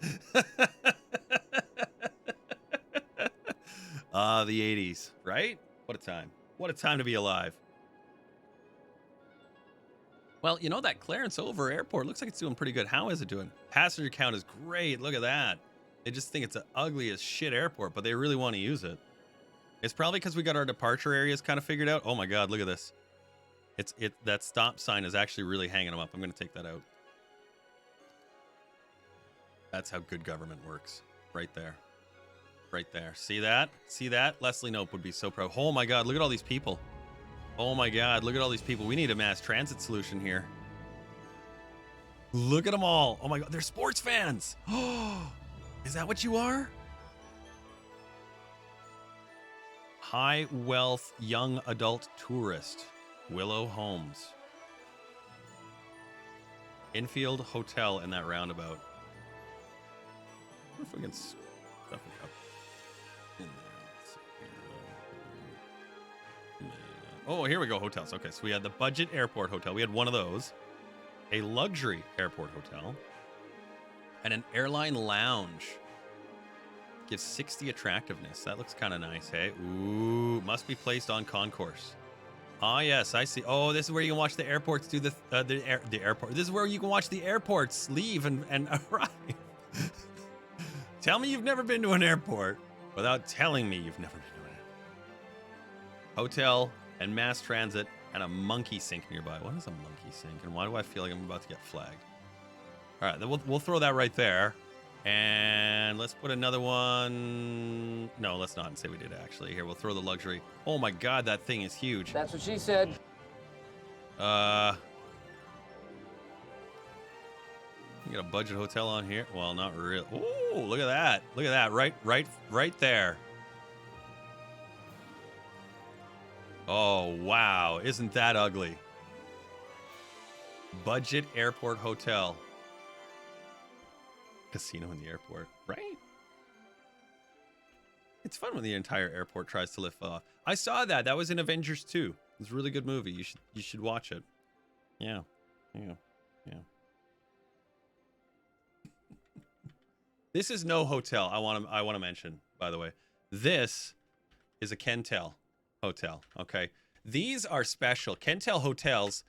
The 80s, right? What a time. What a time to be alive. Well, you know, that Clarence Oveur airport looks like it's doing pretty good. How is it doing? Passenger count is great. Look at that. They just think it's an ugly as shit airport, but they really want to use it. It's probably because we got our departure areas kind of figured out. Oh my God, look at this. That stop sign is actually really hanging them up. I'm going to take that out. That's how good government works. Right there. Right there. See that? See that? Leslie Knope would be so proud. Oh my God, look at all these people. Oh my God, look at all these people. We need a mass transit solution here. Look at them all. Oh my God, they're sports fans. Oh, is that what you are? High wealth young adult tourist. Willow Homes. Infield Hotel in that roundabout. I wonder if we can stuff it up in there. Oh, here we go. Hotels. Okay, so we had the budget airport hotel. We had one of those. A luxury airport hotel. And an airline lounge. Gives 60 attractiveness. That looks kind of nice, hey? Ooh, must be placed on concourse. Oh, yes, I see. Oh, this is where you can watch the airports do the airport. This is where you can watch the airports leave and arrive. Tell me you've never been to an airport without telling me you've never been to an airport. Hotel and mass transit and a monkey sink nearby. What is a monkey sink? And why do I feel like I'm about to get flagged? All right, then we'll throw that right there. And let's put another one. No, let's not say we did actually. Here, we'll throw the luxury. Oh my God, that thing is huge. That's what she said. You got a budget hotel on here? Well, not really. Oh, look at that. Look at that. Right there. Oh, wow. Isn't that ugly? Budget airport hotel. Casino in the airport, right? It's fun when the entire airport tries to lift off. I saw that. That was in Avengers 2. It's a really good movie. You should watch it. Yeah. This is no hotel. I want to mention, by the way. This is a Kentel hotel. Okay, these are special. Kentel hotels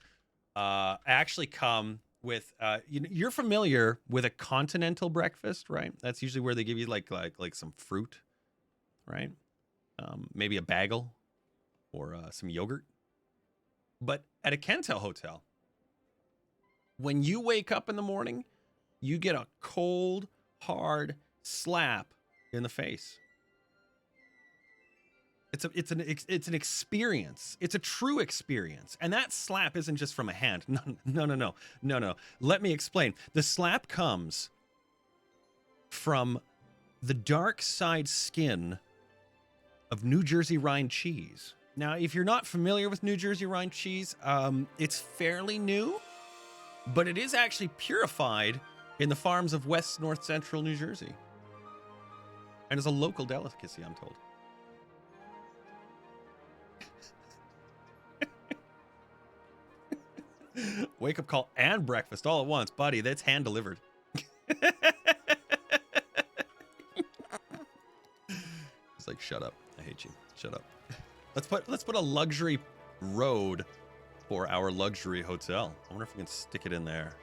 actually come with you're familiar with a continental breakfast, right? That's usually where they give you like some fruit, right? Maybe a bagel or some yogurt. But at a Kentel hotel, when you wake up in the morning, you get a cold, hard slap in the face. It's an experience. It's a true experience. And that slap isn't just from a hand. No. Let me explain. The slap comes from the dark side skin of New Jersey rind cheese. Now, if you're not familiar with New Jersey rind cheese, it's fairly new, but it is actually purified in the farms of West North Central New Jersey. And is a local delicacy, I'm told. Wake up call and breakfast all at once, buddy. That's hand delivered. It's like, shut up. I hate you. Shut up. Let's put a luxury road for our luxury hotel. I wonder if we can stick it in there.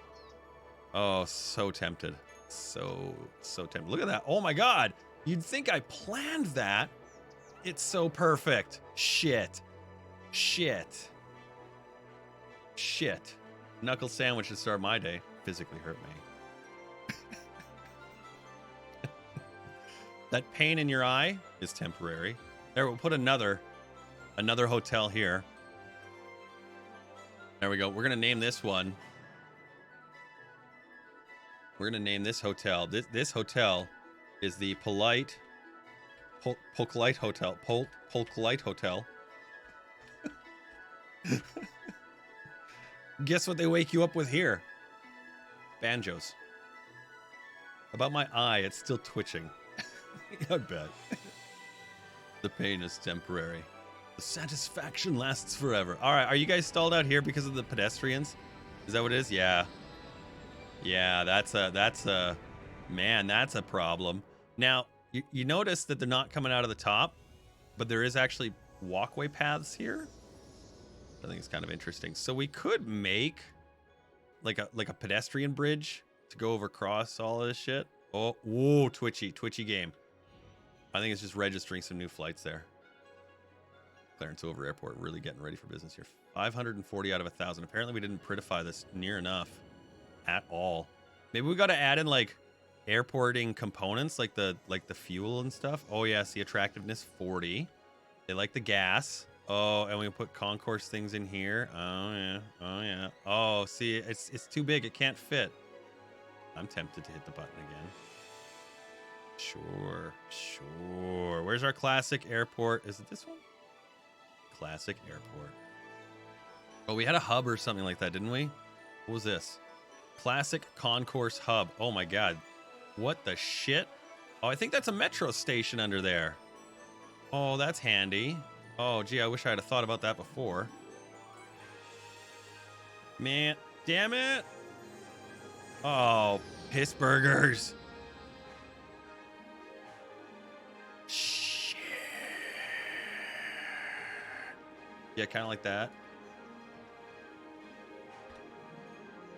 Oh, so tempted. So tempted. Look at that. Oh my God. You'd think I planned that. It's so perfect. Shit. Knuckle sandwich to start my day. Physically hurt me. That pain in your eye is temporary. There, we'll put another hotel here. There we go. We're gonna name this one. We're gonna name this hotel. This hotel is the Polite Hotel. Polite Hotel. Guess what they wake you up with here? Banjos. About my eye, it's still twitching. I bet. The pain is temporary. The satisfaction lasts forever. All right, are you guys stalled out here because of the pedestrians? Is that what it is? Yeah. Yeah, that's a problem. Now, you notice that they're not coming out of the top, but there is actually walkway paths here. I think it's kind of interesting. So we could make like a pedestrian bridge to go across all of this shit. Oh, whoa, twitchy game. I think it's just registering some new flights there. Clarence Oveur Airport, really getting ready for business here. 540 out of 1,000. Apparently we didn't prettify this near enough at all. Maybe we got to add in like airporting components, like the fuel and stuff. Oh yeah, see, attractiveness 40. They like the gas. Oh, and we can put concourse things in here. Oh yeah. Oh, see, it's too big. It can't fit. I'm tempted to hit the button again. Sure. Where's our classic airport? Is it this one? Classic airport. Oh, we had a hub or something like that, didn't we? What was this? Classic concourse hub. Oh my God. What the shit? Oh, I think that's a metro station under there. Oh, that's handy. Oh, gee, I wish I had thought about that before. Man, damn it. Oh, piss burgers. Shit. Yeah, kind of like that.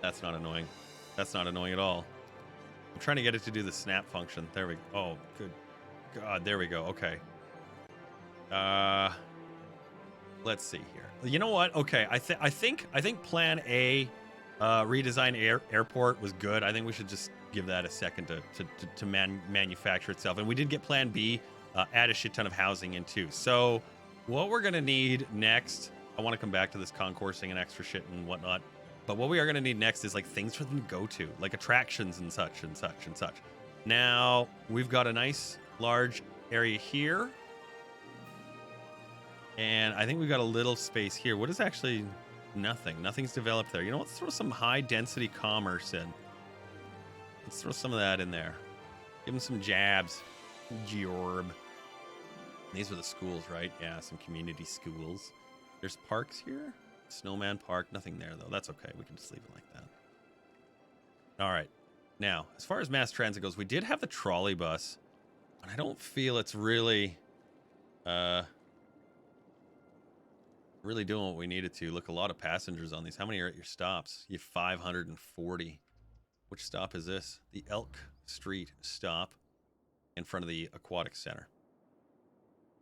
That's not annoying. That's not annoying at all. I'm trying to get it to do the snap function. There we go. Oh, good God. There we go. Okay. Let's see here. You know what? Okay, I think Plan A, redesign airport was good. I think we should just give that a second to manufacture itself. And we did get Plan B, add a shit ton of housing in too. So what we're gonna need next, I want to come back to this concoursing and extra shit and whatnot. But what we are gonna need next is like things for them to go to, like attractions and such and such and such. Now we've got a nice large area here. And I think we've got a little space here. What is actually nothing? Nothing's developed there. You know, let's throw some high density commerce in. Let's throw some of that in there. Give them some jabs. Jorb. These were the schools, right? Yeah, some community schools. There's parks here. Snowman Park. Nothing there, though. That's okay. We can just leave it like that. All right. Now, as far as mass transit goes, we did have the trolley bus, but I don't feel it's really, really doing what we needed to. Look, a lot of passengers on these. How many are at your stops? You have 540. Which stop is this? The Elk Street stop in front of the Aquatic Center.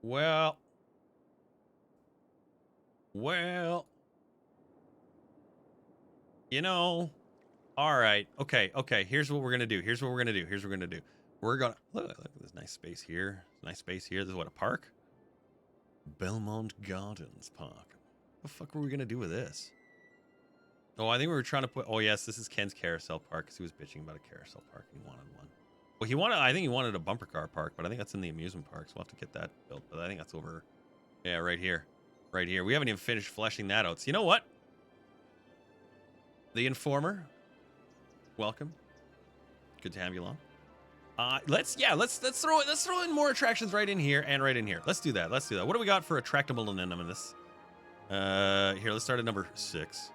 Well, you know, all right, okay, here's what we're gonna do. We're gonna, look at this nice space here. Nice space here. This is what, a park? Belmont Gardens Park. What the fuck were we gonna do with this? Oh, I think we were trying to put, oh yes, this is Ken's carousel park, because he was bitching about a carousel park and he wanted one. Well, I think he wanted a bumper car park, but I think that's in the amusement park, so we'll have to get that built. But I think that's over, yeah, right here. Right here. We haven't even finished fleshing that out. So you know what? The Informer. Welcome. Good to have you along. Let's throw in more attractions right in here and right in here. Let's do that. What do we got for attractable anonymous? Here, let's start at number 6.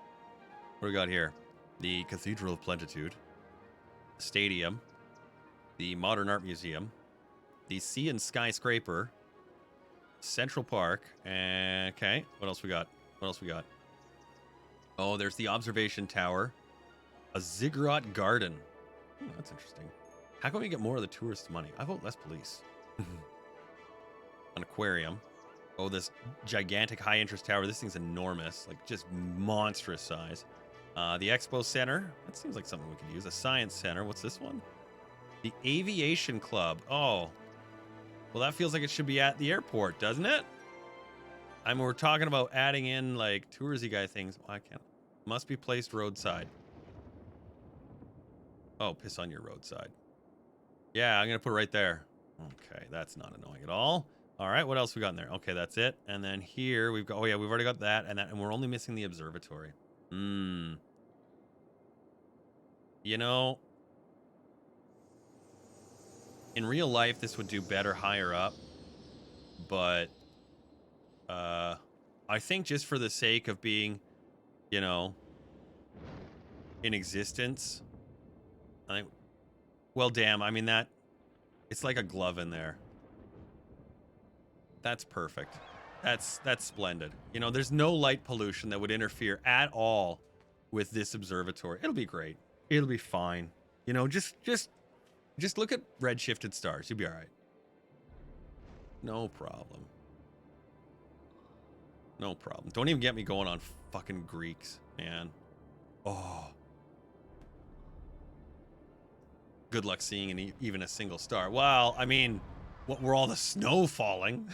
What do we got here? The Cathedral of Plentitude, Stadium, the Modern Art Museum, the Sea and Skyscraper, Central Park, and okay, what else we got? Oh, there's the Observation Tower, a Ziggurat Garden. Oh, that's interesting. How can we get more of the tourists' money? I vote less police. An aquarium. Oh, this gigantic high-interest tower. This thing's enormous, like just monstrous size. The Expo Center. That seems like something we could use. A Science Center. What's this one? The Aviation Club. Oh, well, that feels like it should be at the airport, doesn't it? I mean, we're talking about adding in, like, touristy guy things. Well, I can't. Must be placed roadside. Oh, piss on your roadside. Yeah, I'm going to put it right there. Okay, that's not annoying at all. All right, what else we got in there? Okay, that's it. And then here we've got, oh yeah, we've already got that, and we're only missing the observatory. You know, in real life, this would do better higher up, but I think just for the sake of being, you know, in existence, I think, well, damn, I mean, that, it's like a glove in there. That's perfect. That's splendid. You know, there's no light pollution that would interfere at all with this observatory. It'll be great. It'll be fine. You know, just look at red-shifted stars. You'll be all right. No problem. No problem. Don't even get me going on fucking Greeks, man. Oh. Good luck seeing even a single star. Well, I mean, what were all the snow falling?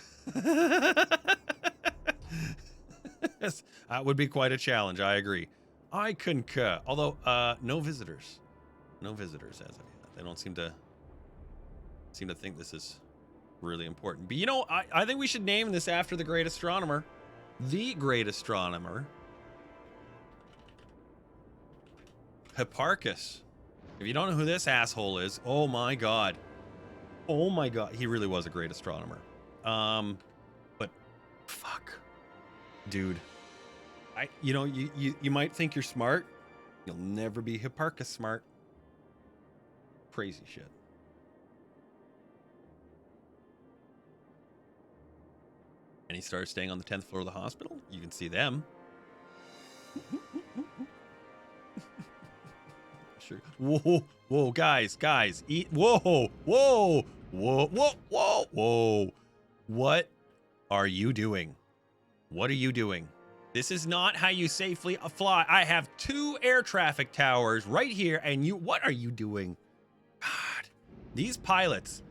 That would be quite a challenge. I agree. I concur. Although, no visitors. No visitors as of yet. They don't seem to think this is really important. But you know, I think we should name this after the great astronomer. The great astronomer. Hipparchus. If you don't know who this asshole is, oh my god. Oh my god, he really was a great astronomer. But fuck. Dude. You know, you might think you're smart. You'll never be Hipparchus smart. Crazy shit. And he started staying on the 10th floor of the hospital. You can see them. Sure. Whoa, guys, eat. Whoa. What are you doing? What are you doing? This is not how you safely fly. I have 2 air traffic towers right here, and what are you doing? God, these pilots,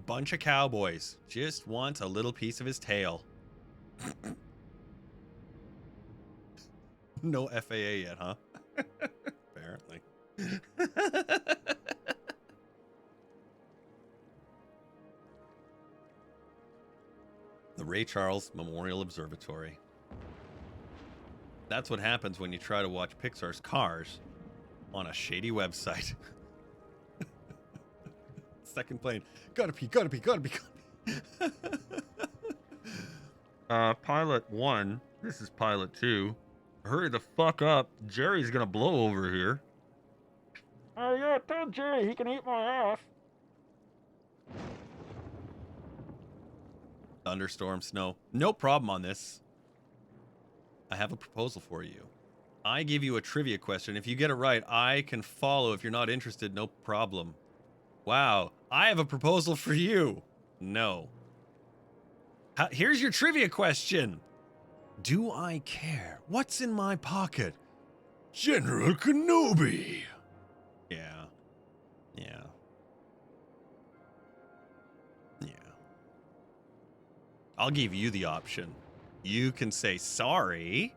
bunch of cowboys, just want a little piece of his tail. No FAA yet, huh? Apparently. The Ray Charles Memorial Observatory. That's what happens when you try to watch Pixar's Cars on a shady website. Second plane. Gotta pee. Pilot 1. This is Pilot 2. Hurry the fuck up. Jerry's gonna blow over here. Oh yeah, tell Jerry he can eat my ass. Thunderstorm, snow. No problem on this. I have a proposal for you. I give you a trivia question. If you get it right, I can follow. If you're not interested, no problem. Wow. I have a proposal for you. No. Here's your trivia question. Do I care? What's in my pocket? General Kenobi. Yeah. Yeah. Yeah. I'll give you the option. You can say sorry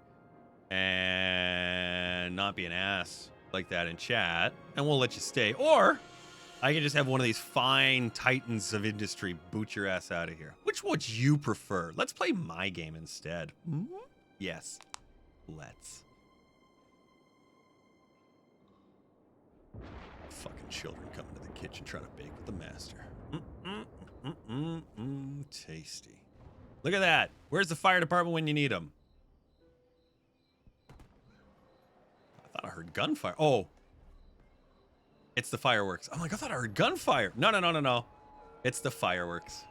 and not be an ass like that in chat, and we'll let you stay. Or I can just have one of these fine titans of industry boot your ass out of here. Which would you prefer? Let's play my game instead. Mm-hmm. Yes. Let's. Fucking children coming to the kitchen trying to bake with the master. Tasty. Look at that. Where's the fire department when you need them? I thought I heard gunfire. Oh. It's the fireworks. I'm like, I thought I heard gunfire. No. It's the fireworks.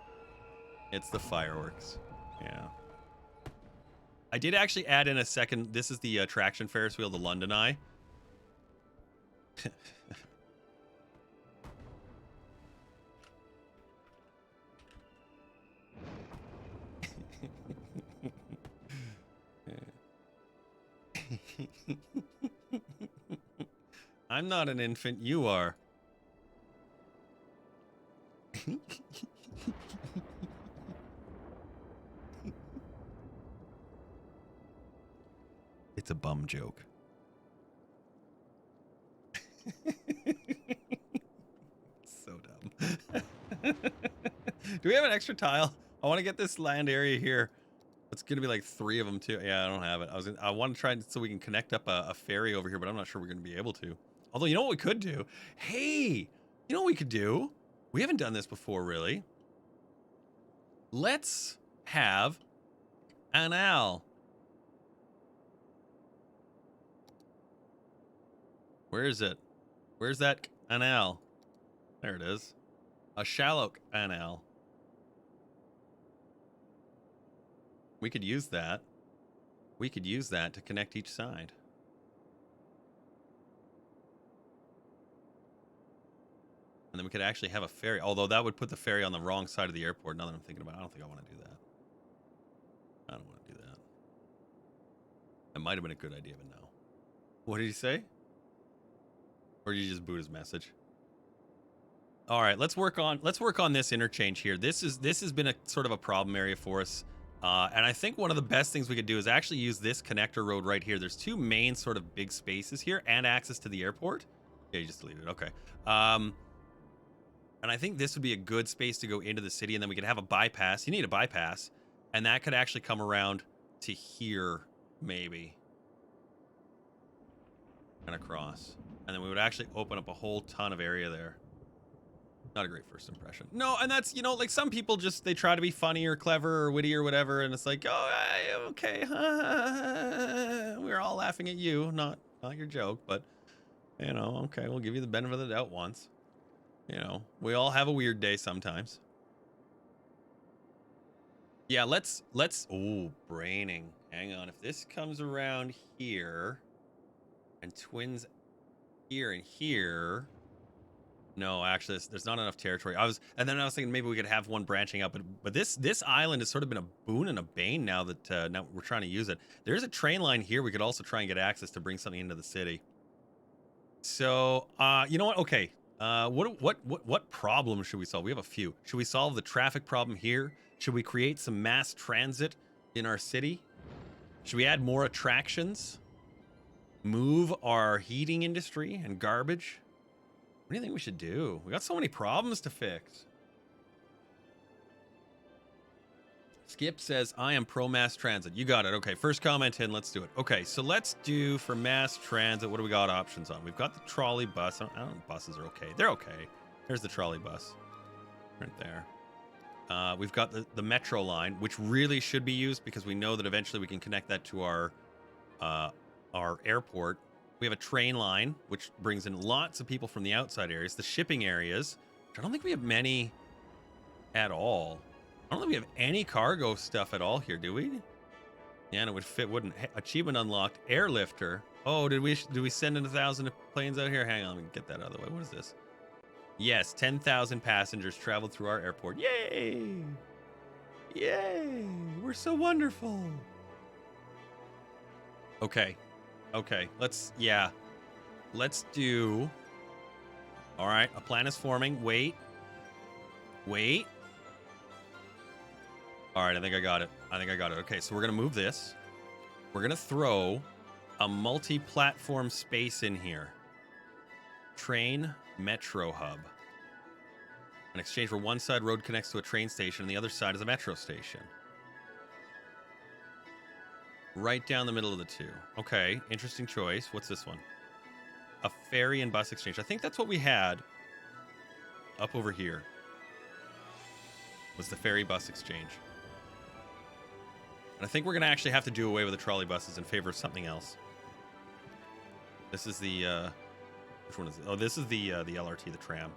It's the fireworks. Yeah. I did actually add in a second. This is the traction Ferris wheel, the London Eye. I'm not an infant, you are. It's a bum joke. So dumb. Do we have an extra tile? I want to get this land area here. It's gonna be like 3 of them too. Yeah, I don't have it. I want to try so we can connect up a ferry over here, but I'm not sure we're gonna be able to. Although, you know what we could do? Hey, you know what we could do? We haven't done this before, really. Let's have an owl. Where is it? Where's that canal? There it is. A shallow canal. We could use that. We could use that to connect each side. And then we could actually have a ferry. Although that would put the ferry on the wrong side of the airport. Now that I'm thinking about it, I don't think I want to do that. I don't want to do that. It might have been a good idea, but no. What did he say? Or did you just boot his message? All right, let's work on this interchange here. This has been a sort of a problem area for us. And I think one of the best things we could do is actually use this connector road right here. There's 2 main sort of big spaces here and access to the airport. Yeah, you just deleted it. Okay. And I think this would be a good space to go into the city, and then we could have a bypass. You need a bypass, and that could actually come around to here, maybe. And across. And then we would actually open up a whole ton of area there. Not a great first impression. No, and that's, you know, like some people just, they try to be funny or clever or witty or whatever, and it's like, oh, okay, we're all laughing at you, not your joke, but, you know, okay, we'll give you the benefit of the doubt once. You know, we all have a weird day sometimes. Yeah, let's, oh, braining. Hang on, if this comes around here and twins here and here... No, actually, there's not enough territory. And then I was thinking maybe we could have one branching out, but this island has sort of been a boon and a bane now that now we're trying to use it. There's a train line here. We could also try and get access to bring something into the city. So, you know what? Okay, what problem should we solve? We have a few. Should we solve the traffic problem here? Should we create some mass transit in our city? Should we add more attractions? Move our heating industry and garbage? What do you think we should do? We got so many problems to fix. Skip says, I am pro mass transit. You got it. Okay, first comment in. Let's do it. Okay, so let's do for mass transit. What do we got options on? We've got the trolley bus. I don't know, buses are okay. They're okay. There's the trolley bus right there. We've got the metro line, which really should be used because we know that eventually we can connect that to our airport. We have a train line, which brings in lots of people from the outside areas. The shipping areas, which I don't think we have many at all. I don't think we have any cargo stuff at all here, do we? Yeah, and it would fit, wouldn't. Achievement unlocked. Airlifter. Oh, did we send in 1,000 planes out here? Hang on, let me get that out of the way. What is this? Yes, 10,000 passengers traveled through our airport. Yay! Yay! We're so wonderful. Okay. Okay, let's do... All right, a plan is forming. Wait. All right, I think I got it. Okay, so we're going to move this. We're going to throw a multi-platform space in here. Train metro hub. In exchange for one side, road connects to a train station, and the other side is a metro station. Right down the middle of the two. Okay, interesting choice. What's this one? A ferry and bus exchange. I think that's what we had up over here. Was the ferry bus exchange. And I think we're going to actually have to do away with the trolley buses in favor of something else. This is the... which one is it? Oh, this is the LRT, the tram.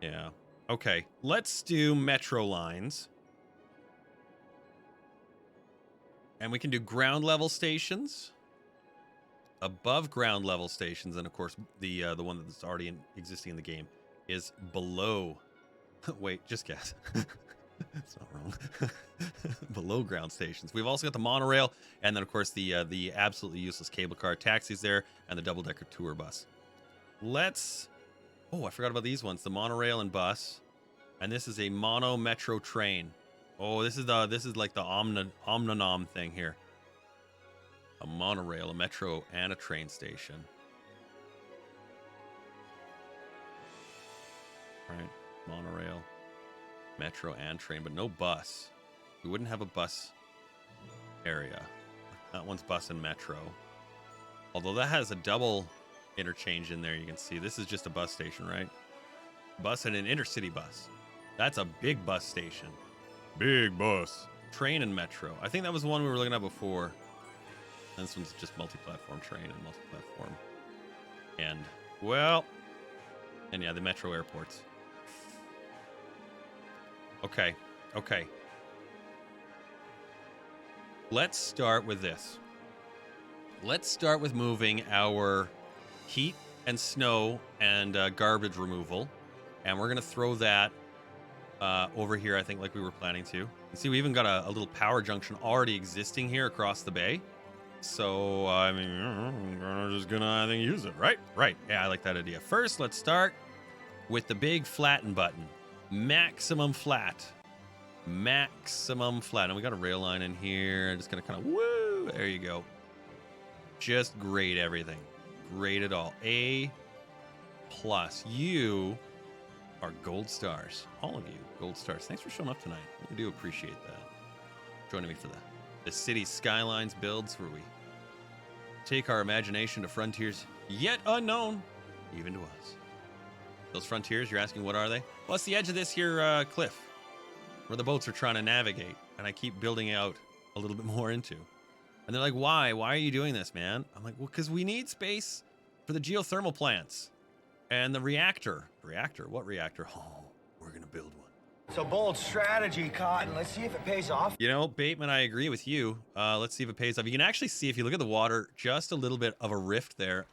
Yeah. Okay, let's do metro lines. And we can do ground level stations, above ground level stations, and of course the one that's already existing in the game is below. Wait, just guess. It's not wrong. Below ground stations. We've also got the monorail, and then of course the absolutely useless cable car taxis there, and the double-decker tour bus. Let's. Oh, I forgot about these ones. The monorail and bus, and this is a mono metro train. Oh, this is like the Omninom thing here. A monorail, a metro, and a train station. Right, monorail, metro, and train, but no bus. We wouldn't have a bus area. That one's bus and metro. Although that has a double interchange in there, you can see. This is just a bus station, right? Bus and an intercity bus. That's a big bus station. Big bus. Train and metro. I think that was the one we were looking at before. And this one's just multi-platform train and multi-platform. And, well... And yeah, the metro airports. Okay. Okay. Let's start with this. Let's start with moving our heat and snow and garbage removal. And we're going to throw that over here, I think, like we were planning to. And see, we even got a little power junction already existing here across the bay. So, I mean, I'm just gonna, I think, use it, right? Right. Yeah, I like that idea. First, let's start with the big flatten button. Maximum flat. Maximum flat. And we got a rail line in here. I'm just gonna kind of, woo, there you go. Just grade everything. Grade it all. A+. You are gold stars. All of you, gold stars. Thanks for showing up tonight. We do appreciate that. Joining me for the city skylines builds where we take our imagination to frontiers yet unknown, even to us. Those frontiers, you're asking, what are they? Well, it's the edge of this here cliff where the boats are trying to navigate, and I keep building out a little bit more into. And they're like, why? Why are you doing this, man? I'm like, well, because we need space for the geothermal plants and the reactor. Reactor? What reactor? Oh, we're going to build one. So bold strategy, Cotton. Let's see if it pays off. You know, Bateman, I agree with you. Let's see if it pays off. You can actually see, if you look at the water, just a little bit of a rift there.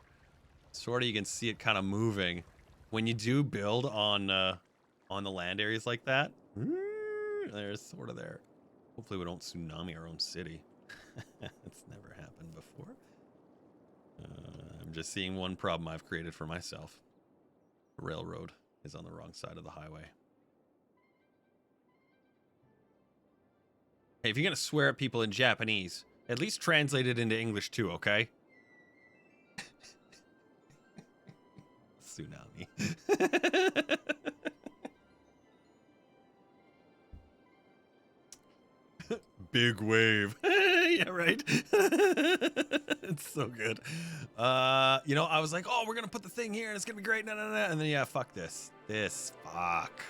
Sort of, you can see it kind of moving. When you do build on the land areas like that, there's sort of there. Hopefully we don't tsunami our own city. It's never happened before. I'm just seeing one problem I've created for myself. The railroad is on the wrong side of the highway. Hey, if you're going to swear at people in Japanese, at least translate it into English too, okay? Tsunami. Big wave. Yeah, right? It's so good. You know, I was like, oh, we're going to put the thing here and it's going to be great. No. And then, yeah, fuck this. Fuck.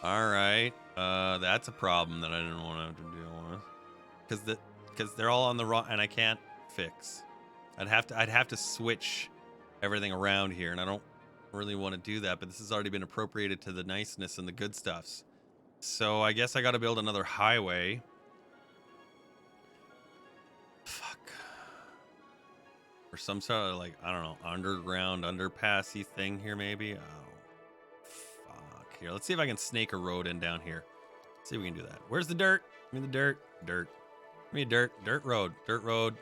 All right. That's a problem that I didn't want to have to deal with. Because they're all on the wrong, and I can't fix. I'd have to switch everything around here, and I don't really want to do that, but this has already been appropriated to the niceness and the good stuffs. So I guess I got to build another highway. Fuck. Or some sort of, like, I don't know, underground, underpassy thing here, maybe? Oh, fuck. Here, let's see if I can snake a road in down here. Let's see if we can do that. Where's the dirt? Give me the dirt. Dirt. Give me a dirt. Dirt road. Dirt road.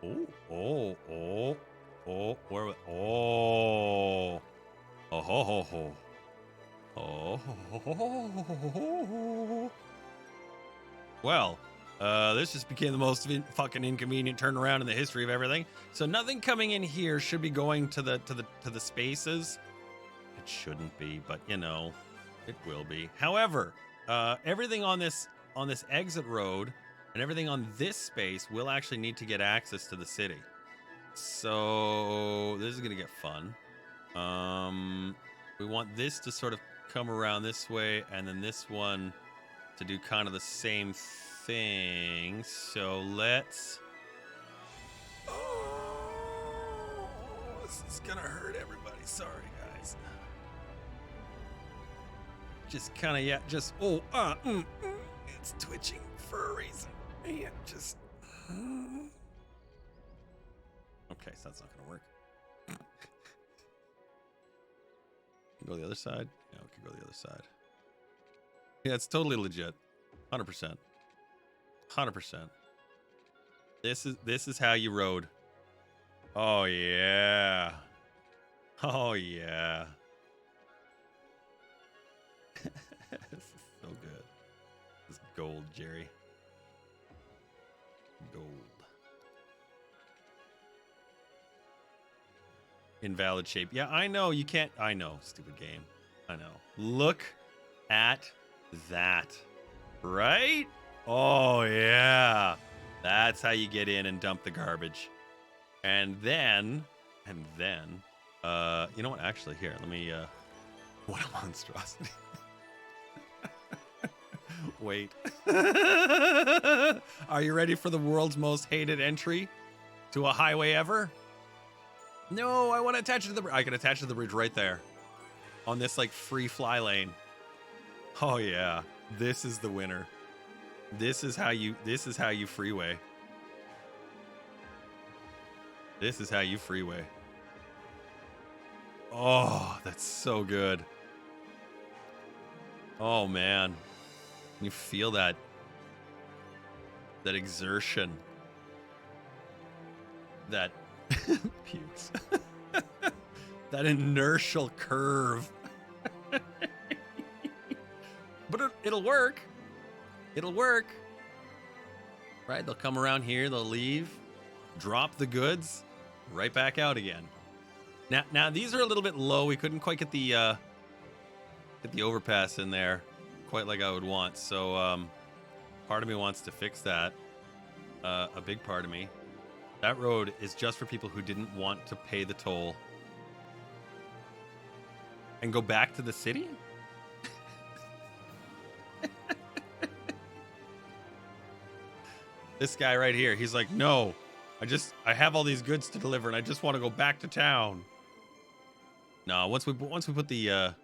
Oh, oh, oh, oh. Where? Oh. Oh, ho, ho, ho. Oh, ho, ho, ho, ho, ho. Well, this just became the most fucking inconvenient turnaround in the history of everything. So nothing coming in here should be going to the spaces. It shouldn't be, but you know, it will be. However, everything on this exit road and everything on this space will actually need to get access to the city. So this is gonna get fun. We want this to sort of come around this way, and then this one to do kind of the same thing. So let's... Oh, this is gonna hurt everybody. Sorry, guys. Just kind of, yeah, just, oh, it's twitching for a reason. Yeah, just... Okay, so that's not gonna work. Go the other side? Yeah, we can go the other side. Yeah, it's totally legit. 100%. 100%. This is how you rode. Oh yeah. Oh yeah. This is so good. This is gold, Jerry. Gold. Invalid shape. Yeah, I know. You can't. I know. Stupid game. I know. Look at that. Right? Oh, yeah. That's how you get in and dump the garbage. And then, you know what? Actually, here, let me, what a monstrosity. Wait. Are you ready for the world's most hated entry to a highway ever? No, I want to attach it to the bridge. I can attach it to the bridge right there on this like free fly lane. Oh yeah, this is the winner. This is how you freeway. This is how you freeway. Oh, that's so good. Oh man, you feel that exertion, that pukes. That inertial curve. But it'll work. It'll work. Right? They'll come around here, they'll leave, drop the goods, right back out again. Now these are a little bit low. We couldn't quite get the overpass in there quite like I would want. So part of me wants to fix that. A big part of me. That road is just for people who didn't want to pay the toll and go back to the city? This guy right here, he's like, no, I have all these goods to deliver and I just want to go back to town. No, once we put the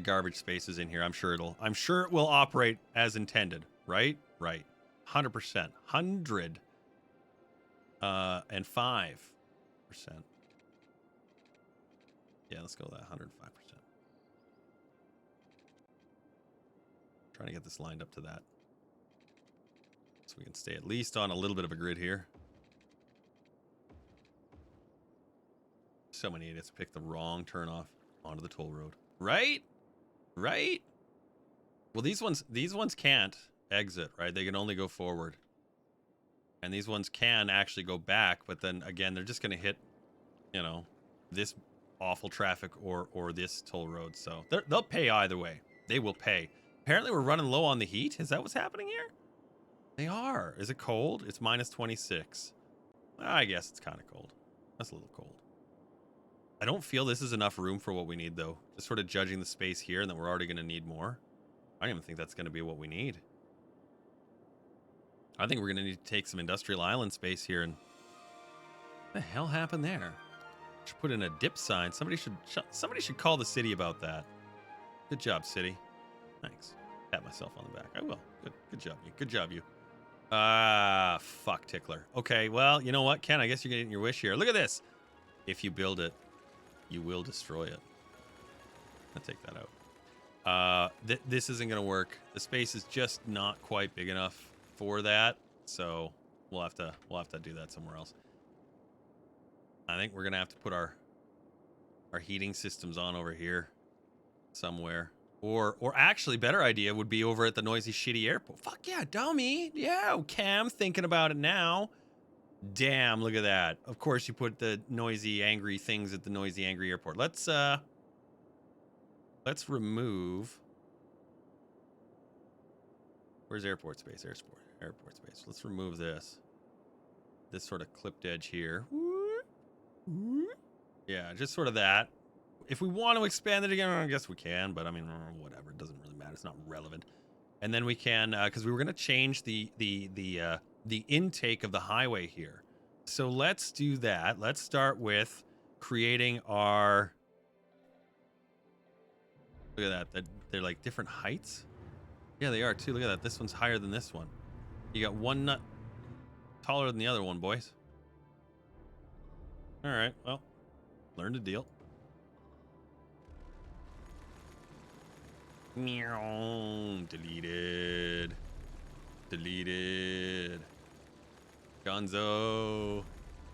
garbage spaces in here, I'm sure it will operate as intended, right? Right. 100%. 100. And 5%. Yeah, let's go with that. 105%. Trying to get this lined up to that, so we can stay at least on a little bit of a grid here. So many idiots pick the wrong turn off onto the toll road. Right? Right? Well, these ones can't exit, right? They can only go forward. And these ones can actually go back, but then again, they're just going to hit, you know, this awful traffic or this toll road. So they'll pay either way. They will pay. Apparently, we're running low on the heat. Is that what's happening here? They are. Is it cold? It's minus 26. I guess it's kind of cold. That's a little cold. I don't feel this is enough room for what we need, though. Just sort of judging the space here, and then we're already going to need more. I don't even think that's going to be what we need. I think we're going to need to take some industrial island space here and What the hell happened there? Should put in a dip sign. Somebody should call the city about that. Good job, city. Thanks. Pat myself on the back. I will. Good job, you. Good job, you. Ah, fuck, Tickler. Okay, well, you know what, Ken? I guess you're getting your wish here. Look at this. If you build it, you will destroy it. I'll take that out. This isn't going to work. The space is just not quite big enough for that, so we'll have to do that somewhere else. I think we're going to have to put our heating systems on over here somewhere. Or actually, better idea would be over at the noisy, shitty airport. Fuck yeah, dummy. Yeah, Cam, thinking about it now. Damn, look at that. Of course you put the noisy, angry things at the noisy, angry airport. Let's remove... Where's airport space? Airport space. Let's remove this. This sort of clipped edge here. Yeah, just sort of that. If we want to expand it again, I guess we can, but I mean, whatever. It doesn't really matter. It's not relevant. And then we can, because we were going to change the intake of the highway here. So let's do that. Let's start with creating our... Look at that. They're like different heights. Yeah, they are too. Look at that. This one's higher than this one. You got one nut taller than the other one, boys. All right. Well, learn to deal. Meow. Deleted. Gonzo.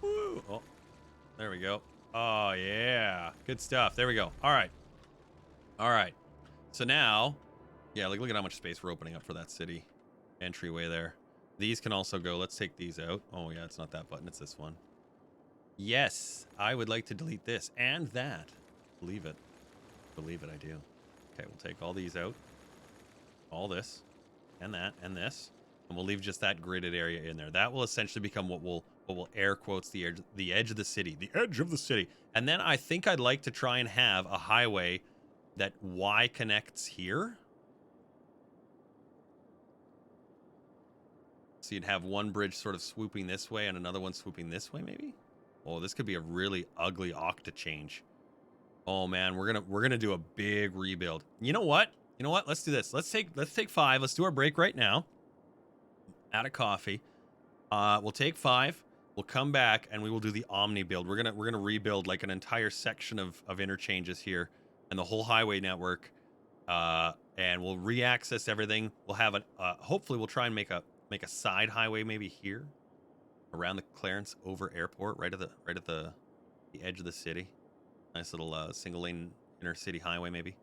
Woo. Oh, there we go. Oh, yeah. Good stuff. There we go. All right. So now, yeah, look at how much space we're opening up for that city entryway there. These can also go. Let's take these out. Oh, yeah, it's not that button. It's this one. Yes, I would like to delete this and that. Believe it. Believe it, I do. Okay, we'll take all these out. All this and that and this. And we'll leave just that gridded area in there. That will essentially become what will air quotes the edge of the city. The edge of the city. And then I think I'd like to try and have a highway that Y connects here. So you'd have one bridge sort of swooping this way and another one swooping this way, maybe? Oh, this could be a really ugly octa-change. Oh man, we're gonna do a big rebuild. You know what? Let's do this. Let's take 5. Let's do our break right now. Add a coffee. We'll take 5. We'll come back and we will do the Omni build. We're gonna rebuild like an entire section of interchanges here and the whole highway network. And we'll re-access everything. We'll have hopefully we'll try and make a side highway maybe here around the Clarence Oveur airport, right at the edge of the city. Nice little single lane inner city highway maybe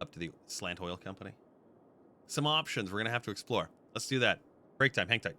up to the Slant Oil Company. Some options we're gonna have to explore. Let's do that. Break time. Hang tight.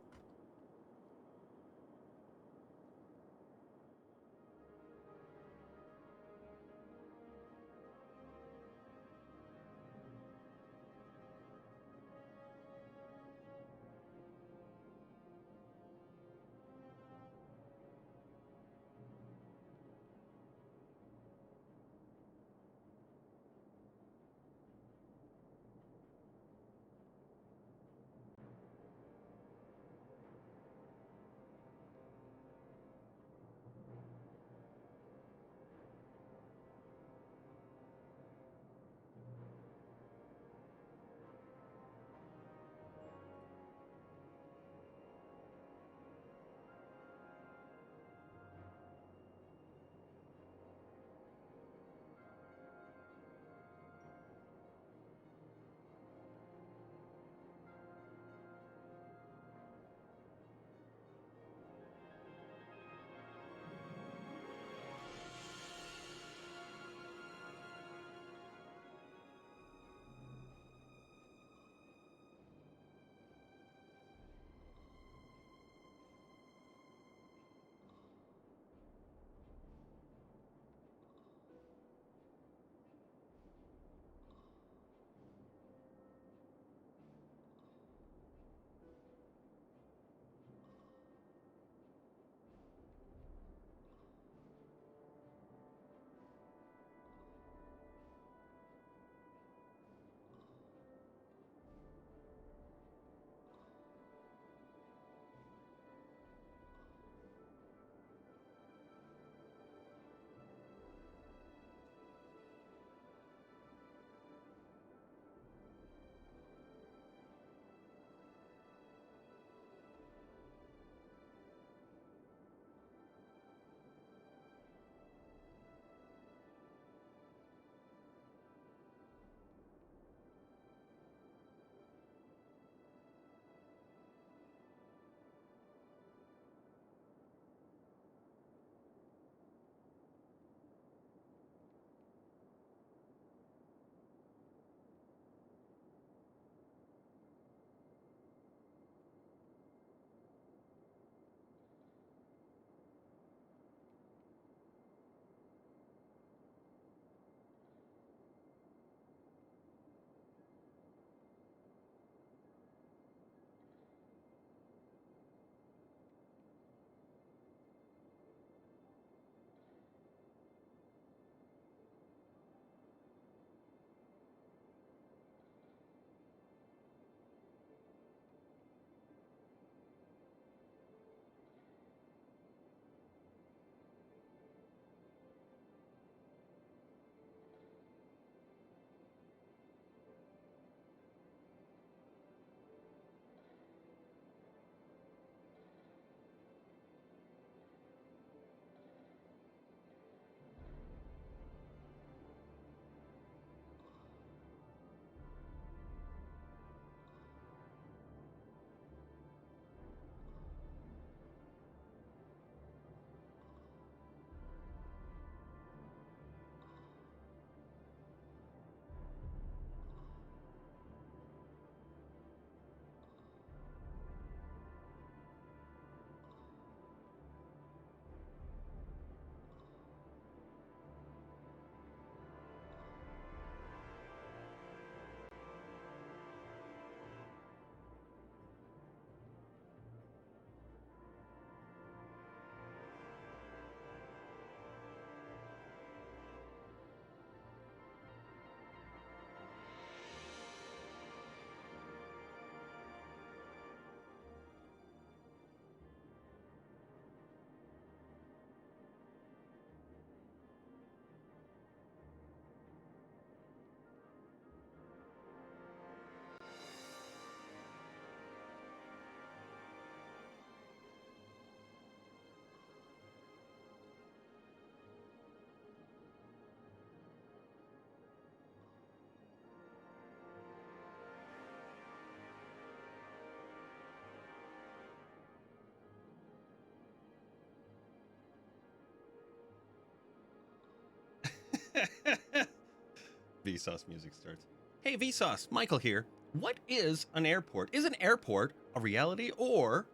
Vsauce music starts. Hey Vsauce, Michael here. What is an airport? Is an airport a reality or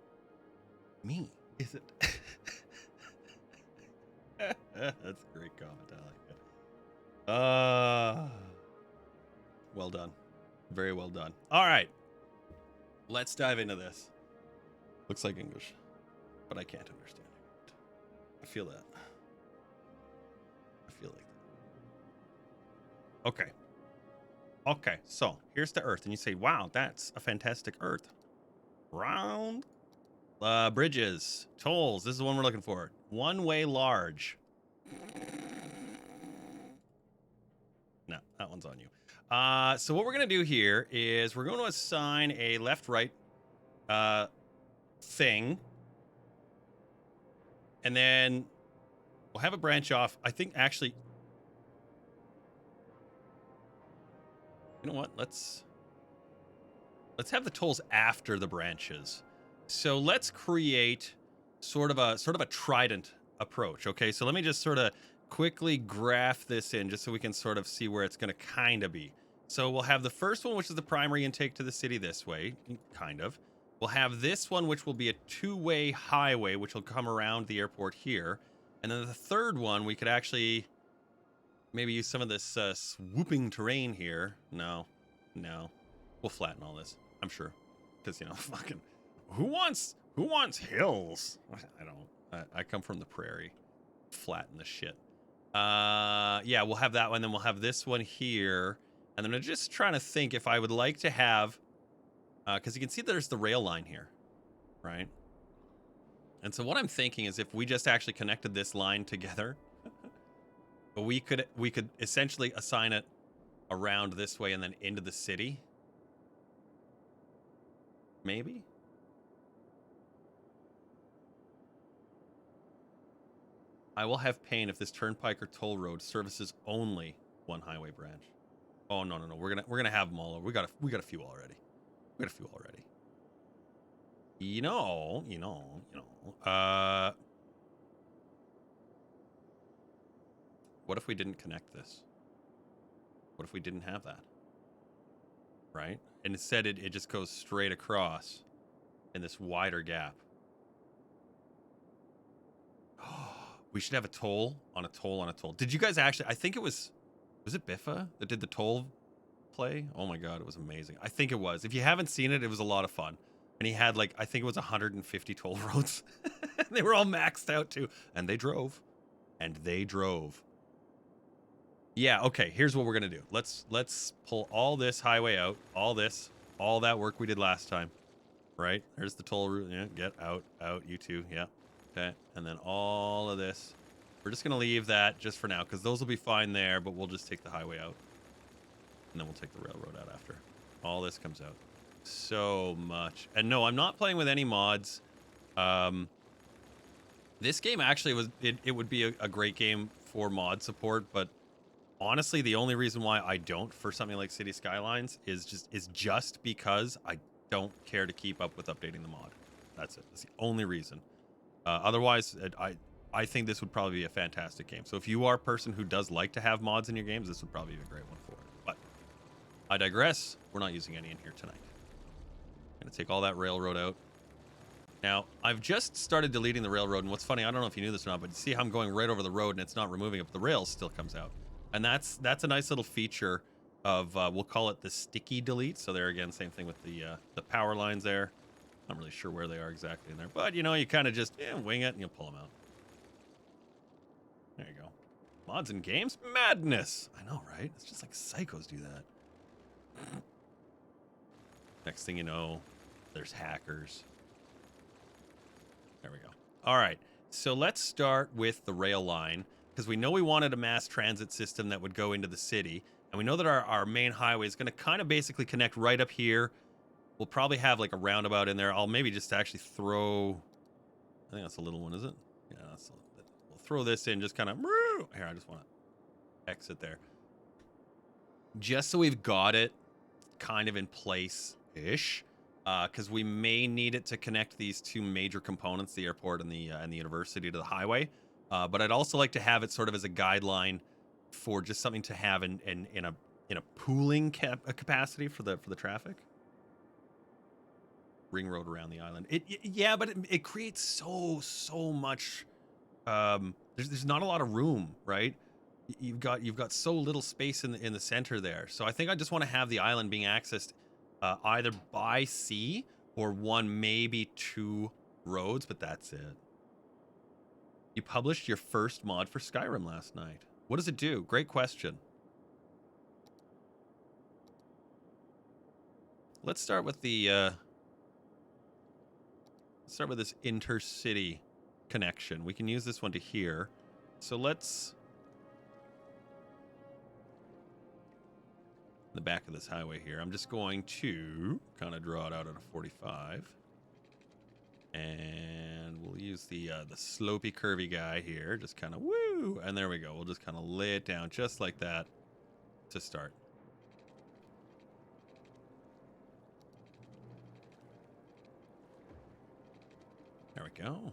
me? Is it? That's a great comment. I like it. Well done. Very well done. All right. Let's dive into this. Looks like English, but I can't understand it. I feel that. I feel like that. Okay. Okay, so here's the Earth, and you say, wow, that's a fantastic Earth. Round. Bridges. Tolls. This is the one we're looking for. One-way large. No, that one's on you. So what we're going to do here is we're going to assign a left-right thing. And then we'll have a branch off. I think, actually... You know what? Let's have the tolls after the branches. So let's create sort of a trident approach. Okay, so let me just sort of quickly graph this in just so we can sort of see where it's going to kind of be. So we'll have the first one, which is the primary intake to the city this way, kind of. We'll have this one, which will be a two-way highway, which will come around the airport here. And then the third one, we could actually maybe use some of this swooping terrain here. No. We'll flatten all this, I'm sure. Because, you know, fucking... Who wants hills? I don't. I come from the prairie. Flatten the shit. Yeah, we'll have that one. Then we'll have this one here. And then I'm just trying to think if I would like to have... Because you can see there's the rail line here. Right? And so what I'm thinking is if we just actually connected this line together... we could essentially assign it around this way and then into the city. Maybe? I will have pain if this turnpike or toll road services only one highway branch. Oh no. We're gonna have them all over. We got a few already. You know. What if we didn't connect this? What if we didn't have that? Right? And instead it just goes straight across in this wider gap. We should have a toll on a toll on a toll. Did you guys actually... I think it was it Biffa that did the toll play? Oh my god, it was amazing. I think it was. If you haven't seen it, it was a lot of fun. And he had like, I think it was 150 toll roads. They were all maxed out too. And they drove. Yeah, okay, here's what we're gonna do. Let's pull all this highway out. All that work we did last time. Right? There's the toll route. Yeah, get out, you two. Yeah. Okay, and then all of this. We're just going to leave that just for now, because those will be fine there, but we'll just take the highway out. And then we'll take the railroad out after. All this comes out. So much. And no, I'm not playing with any mods. This game actually it would be a great game for mod support, but honestly, the only reason why I don't for something like City Skylines is just because I don't care to keep up with updating the mod. That's it. That's the only reason. Otherwise, I think this would probably be a fantastic game. So if you are a person who does like to have mods in your games, this would probably be a great one for it. But I digress. We're not using any in here tonight. I'm going to take all that railroad out. Now, I've just started deleting the railroad, and what's funny, I don't know if you knew this or not, but you see how I'm going right over the road and it's not removing it, but the rail still comes out. And that's a nice little feature of, we'll call it the sticky delete. So there again, same thing with the power lines there. I'm not really sure where they are exactly in there, but you know, you kind of just wing it and you'll pull them out. There you go. Mods in games? Madness! I know, right? It's just like psychos do that. Next thing you know, there's hackers. There we go. All right, so let's start with the rail line, because we know we wanted a mass transit system that would go into the city, and we know that our main highway is going to kind of basically connect right up here. We'll probably have like a roundabout in there. I'll maybe just actually throw... I think that's a little one, is it? Yeah, that's a little bit. We'll throw this in just kind of... Here, I just want to exit there. Just so we've got it kind of in place-ish. Because we may need it to connect these two major components, the airport and the university, to the highway. But I'd also like to have it sort of as a guideline for just something to have in a pooling capacity for the traffic. Ring road around the island. Yeah, but it creates so much. There's not a lot of room, right? You've got so little space in the center there. So I think I just want to have the island being accessed either by sea or one, maybe two roads, but that's it. You published your first mod for Skyrim last night. What does it do? Great question. Let's start with the let's start with this intercity connection. We can use this one to here. So let's the back of this highway here. I'm just going to kind of draw it out at a 45. And we'll use the slopey curvy guy here. Just kind of woo. And there we go. We'll just kind of lay it down just like that to start. There we go.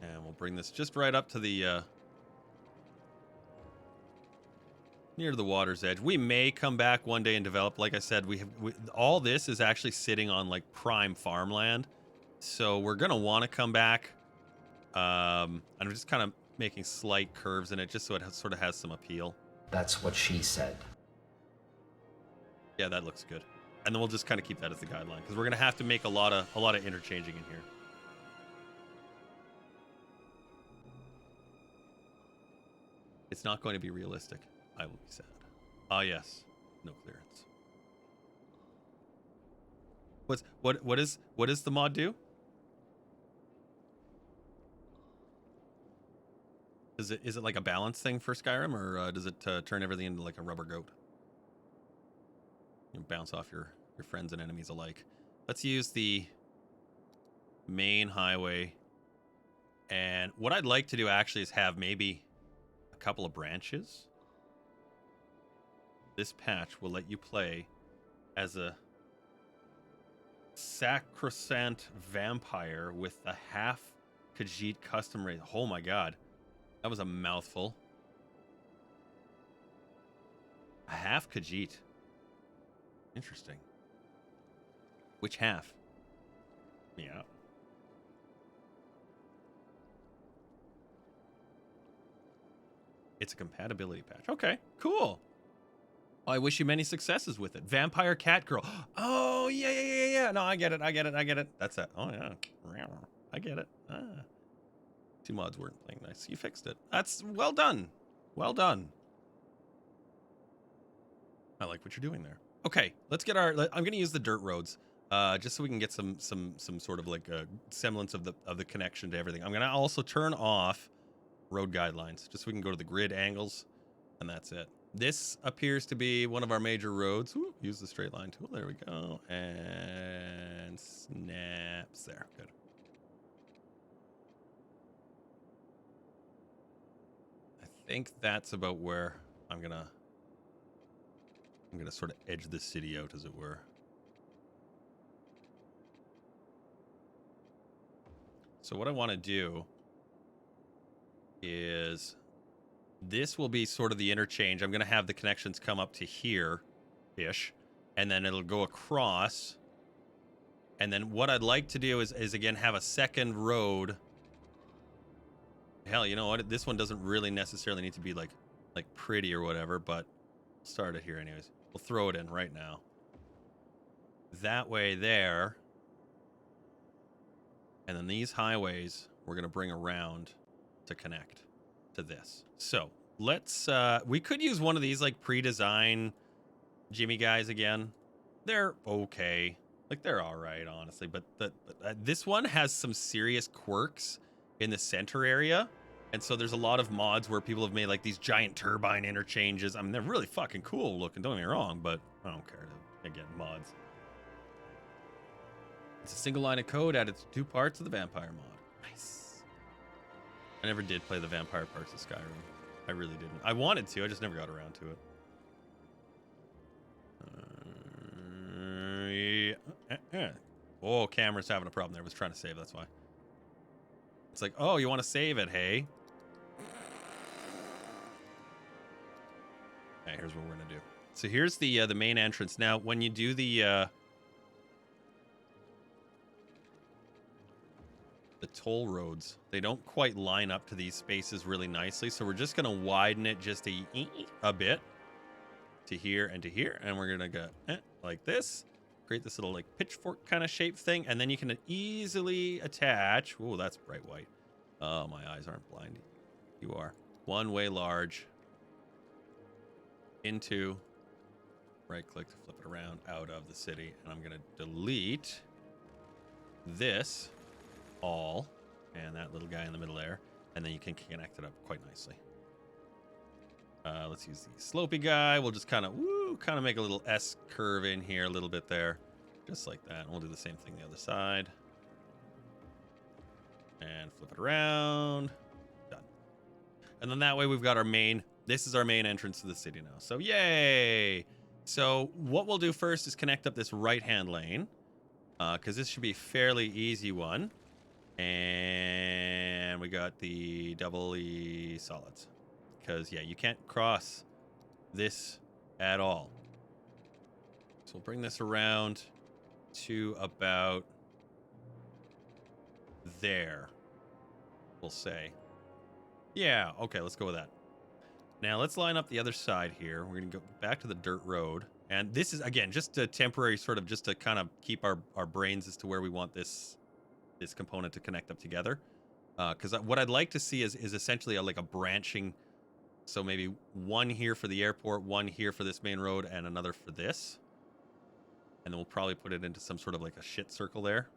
And we'll bring this just right up to the near the water's edge. We may come back one day and develop. Like I said, all this is actually sitting on like prime farmland, so we're gonna want to come back. And I'm just kind of making slight curves in it, just so it sort of has some appeal. That's what she said. Yeah, that looks good. And then we'll just kind of keep that as the guideline, because we're gonna have to make a lot of interchanging in here. It's not going to be realistic. I will be sad. Ah, yes. No clearance. What does the mod do? Is it like a balance thing for Skyrim, or does it turn everything into like a rubber goat? You know, bounce off your friends and enemies alike. Let's use the main highway. And what I'd like to do actually is have maybe a couple of branches. This patch will let you play as a sacrosanct vampire with a half Khajiit custom rate. Oh my god. That was a mouthful. A half Khajiit. Interesting. Which half? Yeah. It's a compatibility patch. Okay, cool. Well, I wish you many successes with it. Vampire Cat Girl. Oh, yeah. No, I get it. That's it. Oh, yeah. I get it. Ah. Two mods weren't playing nice. You fixed it. That's well done. Well done. I like what you're doing there. Okay, let's get our... I'm going to use the dirt roads, just so we can get some sort of like a semblance of the connection to everything. I'm going to also turn off road guidelines, just so we can go to the grid angles, and that's it. This appears to be one of our major roads. Ooh, use the straight line tool. There we go. And snaps there. Good. I think that's about where I'm gonna sort of edge the city out, as it were. So what I want to do is this will be sort of the interchange. I'm going to have the connections come up to here-ish, and then it'll go across. And then what I'd like to do is again, have a second road. Hell, you know what? This one doesn't really necessarily need to be like pretty or whatever, but I'll start it here anyways. We'll throw it in right now. That way there. And then these highways, we're going to bring around to connect to this. So let's we could use one of these like pre-design Jimmy guys again. They're okay, like they're all right, honestly, but this one has some serious quirks in the center area, and so there's a lot of mods where people have made like these giant turbine interchanges. I mean, they're really fucking cool looking, don't get me wrong, but I don't care. Again, mods. It's a single line of code added to 2 parts of the vampire mod. Nice. I never did play the vampire parts of Skyrim. I really didn't. I wanted to, I just never got around to it. Yeah. Oh, camera's having a problem there. I was trying to save, that's why. It's like, oh, you want to save it, hey? Okay, here's what we're gonna do. So here's the main entrance. Now, when you do the toll roads, they don't quite line up to these spaces really nicely. So we're just gonna widen it just a bit to here and to here, and we're gonna go like this. Create this little like pitchfork kind of shape thing, and then you can easily attach. Oh, that's bright white. Oh, my eyes aren't blind. You are. One way large into right click to flip it around out of the city, and I'm gonna delete this all and that little guy in the middle there, and then you can connect it up quite nicely. Let's use the slopey guy. We'll just kind of make a little S curve in here a little bit there, just like that. And we'll do the same thing the other side. And flip it around. Done. And then that way we've got our main, this is our main entrance to the city now. So yay! So what we'll do first is connect up this right-hand lane, because this should be a fairly easy one. And we got the double E solids. Because, yeah, you can't cross this at all. So we'll bring this around to about there, we'll say. Yeah, okay, let's go with that. Now, let's line up the other side here. We're going to go back to the dirt road. And this is, again, just a temporary sort of, just to kind of keep our brains as to where we want this component to connect up together. Because what I'd like to see is essentially like a branching. So maybe one here for the airport, one here for this main road, and another for this. And then we'll probably put it into some sort of like a shit circle there.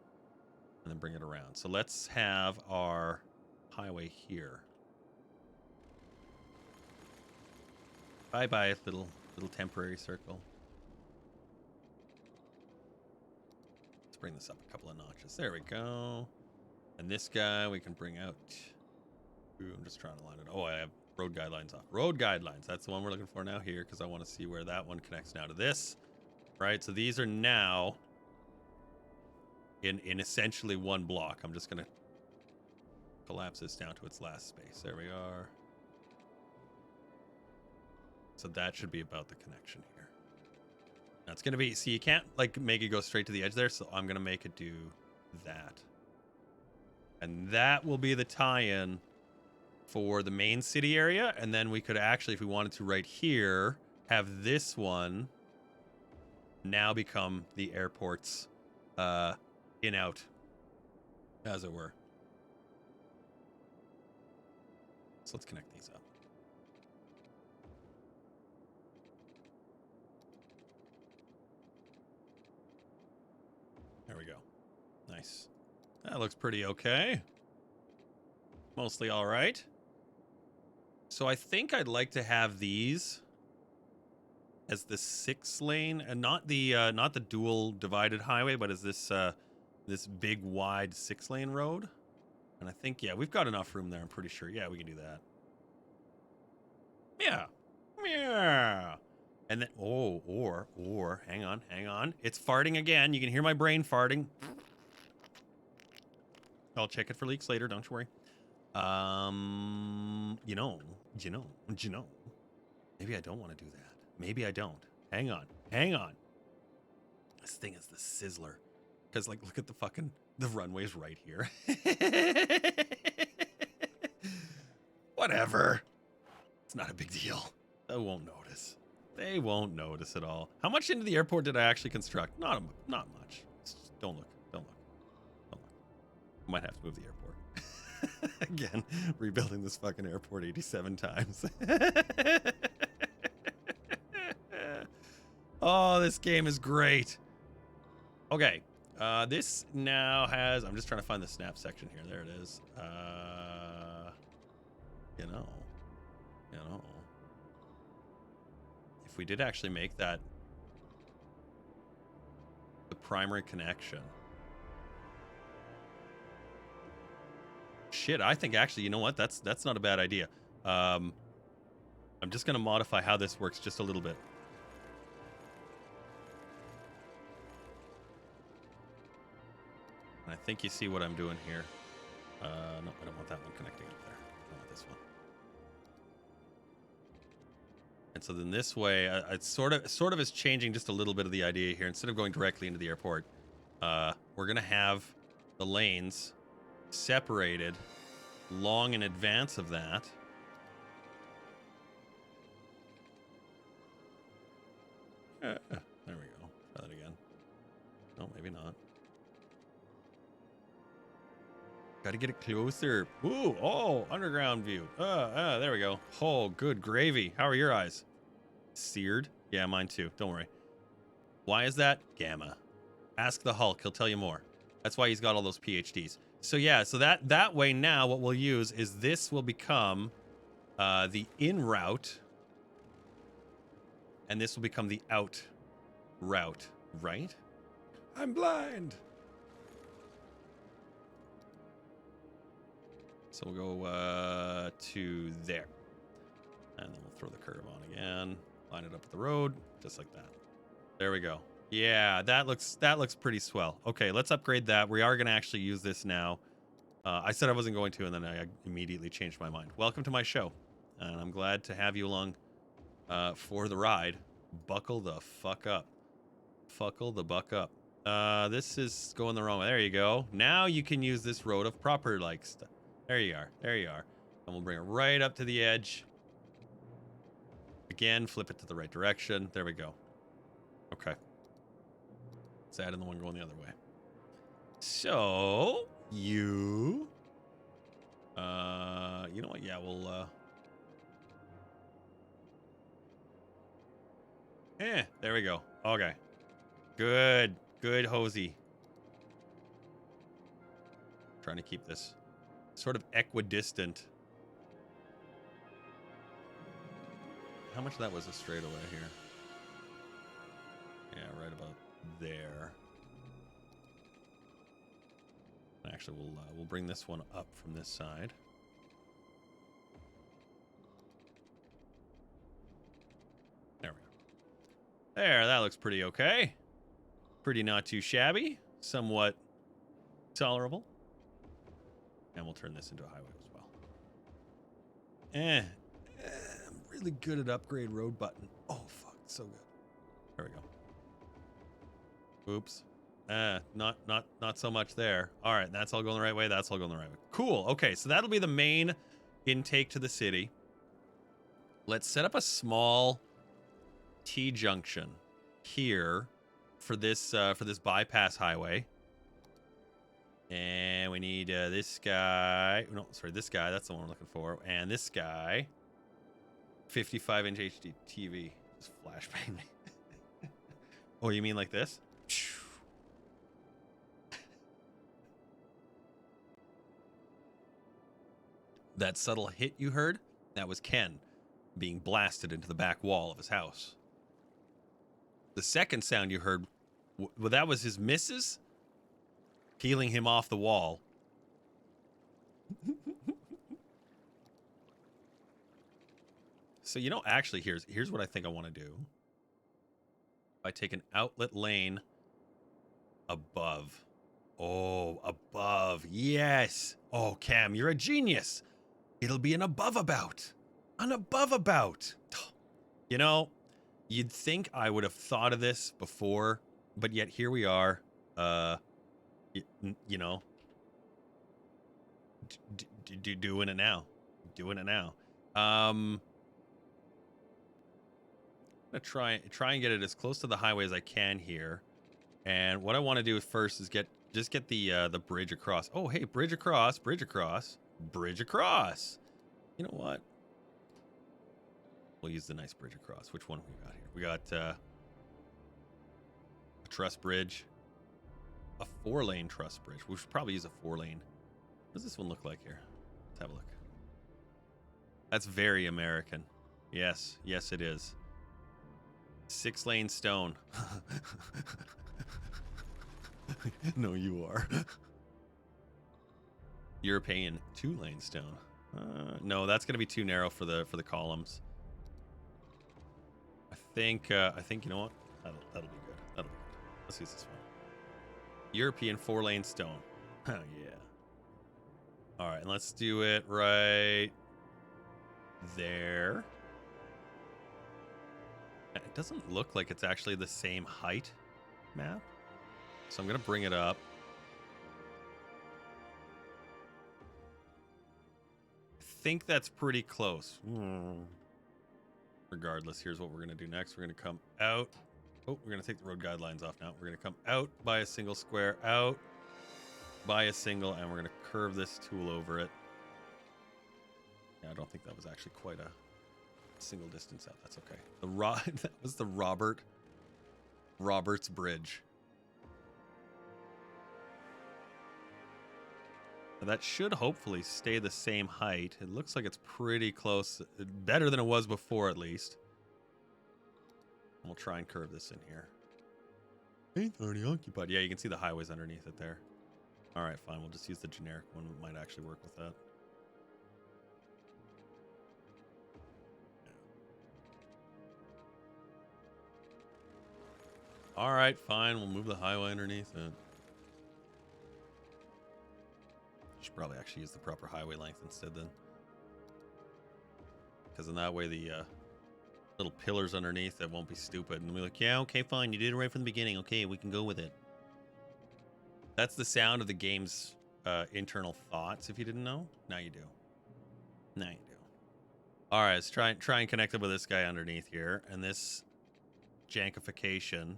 And then bring it around. So let's have our highway here. Bye-bye, little temporary circle. Let's bring this up a couple of notches. There we go. And this guy we can bring out. Ooh, I'm just trying to line it. Oh, I have road guidelines off. Road guidelines. That's the one we're looking for now here, because I want to see where that one connects now to this. Right, so these are now in essentially one block. I'm just going to collapse this down to its last space. There we are. So that should be about the connection here. That's going to be, see, you can't like make it go straight to the edge there, so I'm going to make it do that. And that will be the tie-in for the main city area. And then we could actually, if we wanted to right here, have this one now become the airport's in-out, as it were. So let's connect these up. There we go. Nice. That looks pretty okay. Mostly all right. So I think I'd like to have these as the 6-lane, and not the dual divided highway, but as this this big wide 6-lane road. And I think, yeah, we've got enough room there, I'm pretty sure. Yeah, we can do that. Yeah. Yeah. And then or hang on. It's farting again. You can hear my brain farting. I'll check it for leaks later, don't you worry. You know. Maybe I don't want to do that. Maybe I don't. Hang on. This thing is the sizzler. Because, like, look at the runway's right here. Whatever. It's not a big deal. They won't notice. They won't notice at all. How much into the airport did I actually construct? Not much. Just don't look. I might have to move the airport. Again, rebuilding this fucking airport 87 times. Oh, this game is great. Okay. This now has... I'm just trying to find the snap section here. There it is. You know. If we did actually make that the primary connection... Shit, I think actually, you know what? That's not a bad idea. I'm just going to modify how this works just a little bit. And I think you see what I'm doing here. No, I don't want that one connecting up there. I want this one. And right, so then this way, it's sort of is changing just a little bit of the idea here. Instead of going directly into the airport, we're gonna have the lanes separated long in advance of that. There we go. Try that again. No, maybe not. Gotta get it closer. Ooh, oh, underground view. There we go. Oh, good gravy. How are your eyes? Seared? Yeah, mine too. Don't worry. Why is that? Gamma. Ask the Hulk. He'll tell you more. That's why he's got all those PhDs. So yeah, so that way now what we'll use is this will become the in route. And this will become the out route, right? I'm blind. So we'll go to there. And then we'll throw the curve on again. Line it up with the road, just like that. There we go. Yeah, that looks pretty swell. Okay, let's upgrade that. We are going to actually use this now. I said I wasn't going to, and then I immediately changed my mind. Welcome to my show. And I'm glad to have you along for the ride. Buckle the fuck up. Buckle the buck up. This is going the wrong way. There you go. Now you can use this road of proper like stuff. There you are. There you are. And we'll bring it right up to the edge. Again, flip it to the right direction. There we go. Okay. Let's add in the one going the other way. So, you know what? Yeah, we'll, there we go. Okay. Good. Good, Hosey. Trying to keep this sort of equidistant. How much of that was a straightaway here? Yeah, right about there. Actually, we'll bring this one up from this side. There we go. There, that looks pretty okay. Pretty not too shabby. Somewhat tolerable. And we'll turn this into a highway as well. I'm really good at upgrade road button. Oh, fuck. So good. There we go. Oops. Not so much there. All right, that's all going the right way. That's all going the right way. Cool. Okay, so that'll be the main intake to the city. Let's set up a small T-junction here for this bypass highway. And we need this guy. No, sorry, this guy. That's the one we're looking for. And this guy. 55-inch HD TV. Just flashbang me. Oh, you mean like this? That subtle hit you heard? That was Ken being blasted into the back wall of his house. The second sound you heard, well, that was his missus peeling him off the wall. So, you know, actually, here's what I think I want to do. I take an outlet lane above. Oh, above. Yes. Oh, Cam, you're a genius. It'll be an above about. An above about. You know, you'd think I would have thought of this before, but yet here we are. You know, doing it now. Doing it now. I'm gonna try and get it as close to the highway as I can here. And what I want to do first is just get the bridge across. Oh, hey, bridge across, bridge across, bridge across. You know what? We'll use the nice bridge across. Which one we got here? We got a truss bridge, a 4-lane truss bridge. We should probably use a 4-lane. What does this one look like here? Let's have a look. That's very American. Yes, yes, it is. 6-lane stone. No, you are. European 2-lane stone. No, that's gonna be too narrow for the columns. I think you know what? That'll be good. That'll be good. Let's use this one. European 4-lane stone. Oh yeah. All right, and let's do it right there. It doesn't look like it's actually the same height map. So I'm going to bring it up. I think that's pretty close. Regardless, here's what we're going to do next. We're going to come out. Oh, we're going to take the road guidelines off now. We're going to come out by a single square, out by a single, and we're going to curve this tool over it. Yeah, I don't think that was actually quite a single distance out. That's okay. That was the Roberts Bridge. Now that should hopefully stay the same height. It looks like it's pretty close, better than it was before at least. We'll try and curve this in here. It's already occupied. Yeah, you can see the highways underneath it there. All right, fine. We'll just use the generic one. It might actually work with that. All right, fine. We'll move the highway underneath it. Should probably actually use the proper highway length instead then. Because in that way, the little pillars underneath it won't be stupid. And we're like, yeah, okay, fine. You did it right from the beginning. Okay, we can go with it. That's the sound of the game's internal thoughts, if you didn't know. Now you do. Now you do. All right, let's try and connect it with this guy underneath here. And this jankification.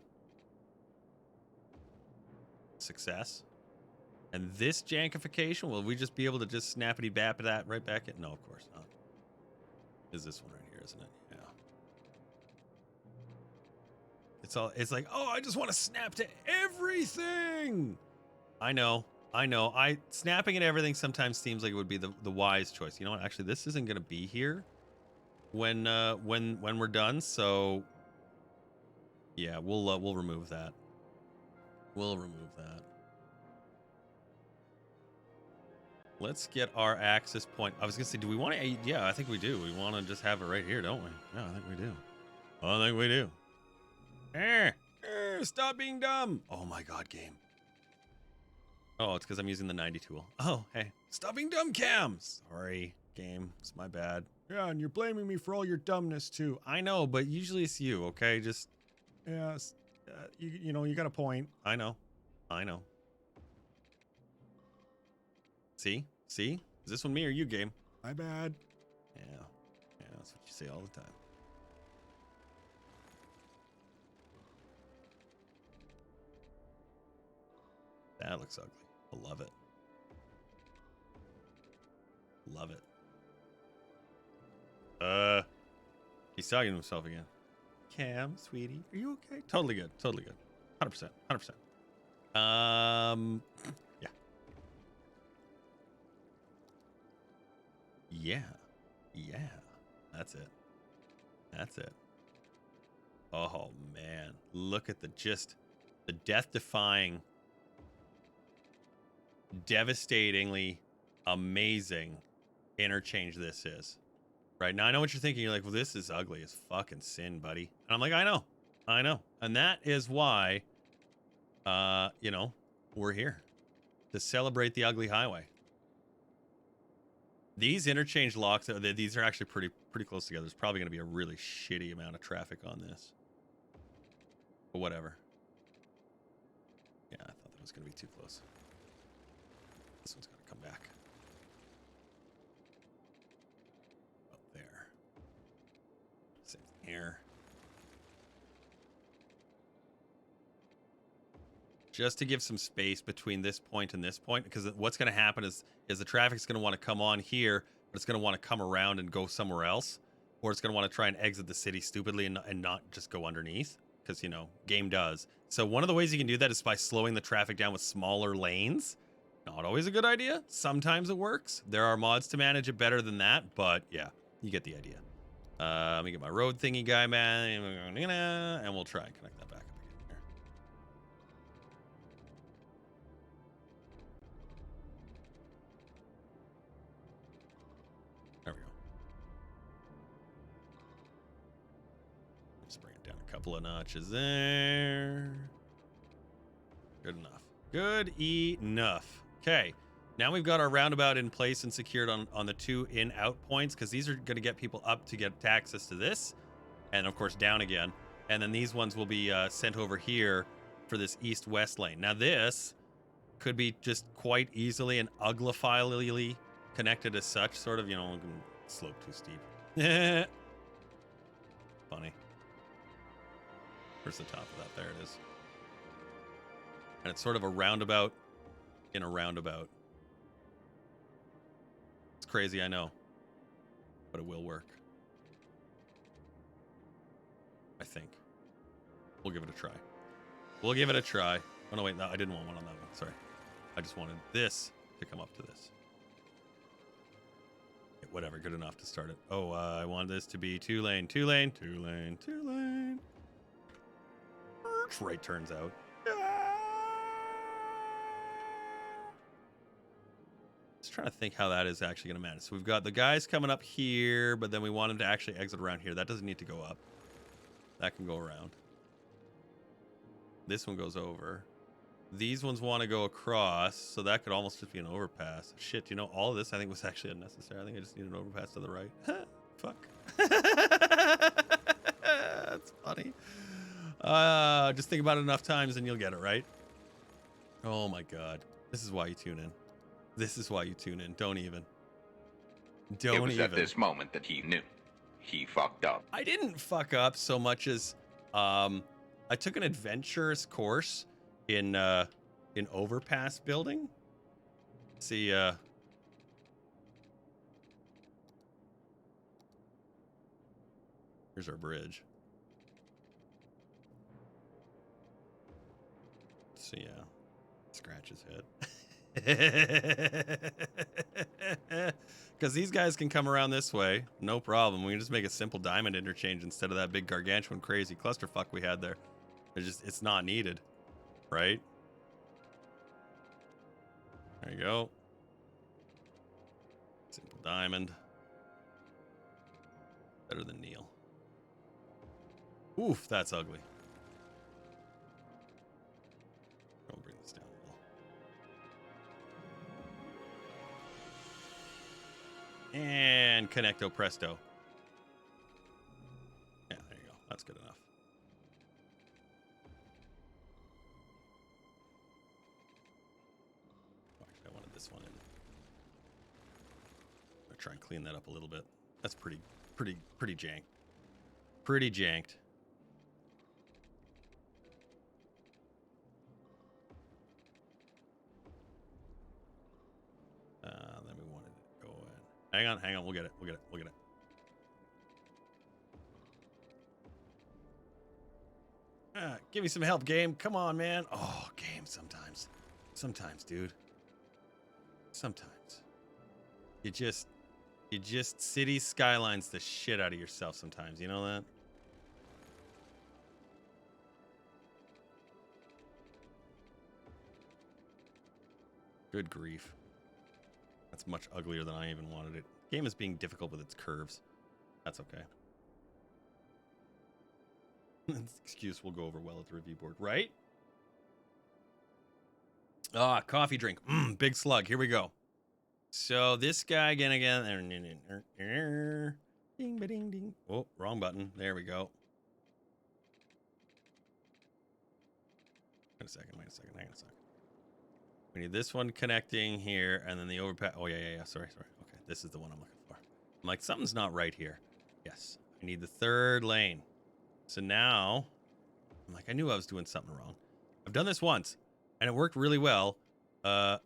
Success. And this jankification, will we just be able to just snappity bap that right back in? No, of course not. Is this one right here, isn't it? Yeah. It's like, oh, I just want to snap to everything. I know. Snapping at everything sometimes seems like it would be the wise choice. You know what? Actually, this isn't going to be here when we're done. So yeah, we'll remove that. We'll remove that. Let's get our axis point. I was going to say, do we want to... Yeah, I think we do. We want to just have it right here, don't we? Yeah, I think we do. I think we do. Stop being dumb. Oh my God, game. Oh, it's because I'm using the 90 tool. Oh, hey. Stop being dumb, Cam. Sorry, game. It's my bad. Yeah, and you're blaming me for all your dumbness, too. I know, but usually it's you, okay? Just... Yeah, you know, you got a point. I know. See? Is this one me or you, game? My bad. Yeah, that's what you say all the time. That looks ugly. I love it. Love it. He's talking to himself again. Cam, sweetie, are you okay? Totally good. 100%. Yeah. That's it. Oh man, look at the death-defying, devastatingly amazing interchange this is. Right now, I know what you're thinking. You're like, well, this is ugly as fucking sin, buddy. And I'm like, I know. And that is why, we're here to celebrate the ugly highway. These interchange locks, these are actually pretty close together. There's probably going to be a really shitty amount of traffic on this. But whatever. Yeah, I thought that was going to be too close. This one's got to come back. Up there. Same thing here. Just to give some space between this point and this point, because what's going to happen is the traffic's going to want to come on here, but it's going to want to come around and go somewhere else, or it's going to want to try and exit the city stupidly and not just go underneath, because, game does. So one of the ways you can do that is by slowing the traffic down with smaller lanes. Not always a good idea. Sometimes it works. There are mods to manage it better than that, but yeah, you get the idea. Let me get my road thingy guy, man, and we'll try and connect that back up again here. There we go. Just bring it down a couple of notches there. Good enough. Okay. Now we've got our roundabout in place and secured on the two in-out points, because these are going to get people up to get access to this, and of course down again. And then these ones will be sent over here for this east-west lane. Now this could be just quite easily and uglifyly connected as such, sort of, you know, slope too steep. Funny. Where's the top of that? There it is. And it's sort of a roundabout in a roundabout. It's crazy, I know. But it will work. I think. We'll give it a try. We'll give it a try. Oh, no, wait. No, I didn't want one on that one. Sorry. I just wanted this to come up to this. Okay, whatever. Good enough to start it. Oh, I want this to be 2-lane, 2-lane, 2-lane, 2-lane. Right turns out. Just trying to think how that is actually going to matter. So we've got the guys coming up here, but then we want them to actually exit around here. That doesn't need to go up. That can go around. This one goes over. These ones want to go across, so that could almost just be an overpass. Shit, you know, all of this I think was actually unnecessary. I think I just need an overpass to the right. Fuck. That's funny. Just think about it enough times and you'll get it, right? Oh my god. This is why you tune in. This is why you tune in. Don't even. Don't even. It was at this moment that he knew. He fucked up. I didn't fuck up so much as I took an adventurous course in overpass building. See, here's our bridge. So yeah, scratch his head. Because these guys can come around this way, no problem. We can just make a simple diamond interchange instead of that big gargantuan crazy clusterfuck we had there. It's not needed, right? There you go. Simple diamond. Better than Neil. Oof, that's ugly. I'll bring this down a little. And connecto presto. Yeah, there you go. That's good enough. Actually, I wanted this one in. I'm gonna try and clean that up a little bit. That's pretty jank. Pretty janked. Then we wanted to go in. Hang on. We'll get it. Give me some help, game. Come on, man. Oh, game sometimes. Sometimes, dude. Sometimes. You just city skylines the shit out of yourself sometimes. You know that? Good grief. That's much uglier than I even wanted it. Game is being difficult with its curves. That's okay. Excuse will go over well at the review board, right? Ah, coffee drink. Big slug. Here we go. So this guy again. Ding, ba-ding, ding. Oh, wrong button. There we go. Wait a second. Hang on a second. We need this one connecting here, and then the overpass. Oh, yeah. Sorry. Okay, this is the one I'm looking for. I'm like, something's not right here. Yes, I need the third lane. So now, I'm like, I knew I was doing something wrong. I've done this once, and it worked really well. You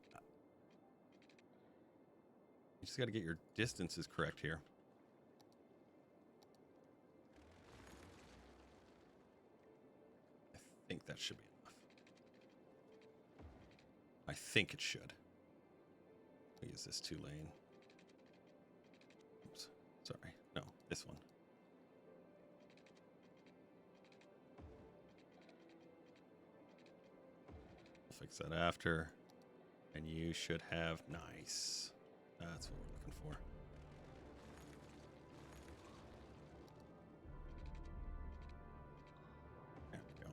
just got to get your distances correct here. I think that should be enough. I think it should. We use this 2-lane. Oops. Sorry. No, this one. We'll fix that after. And you should have nice. That's what we're looking for. There we go.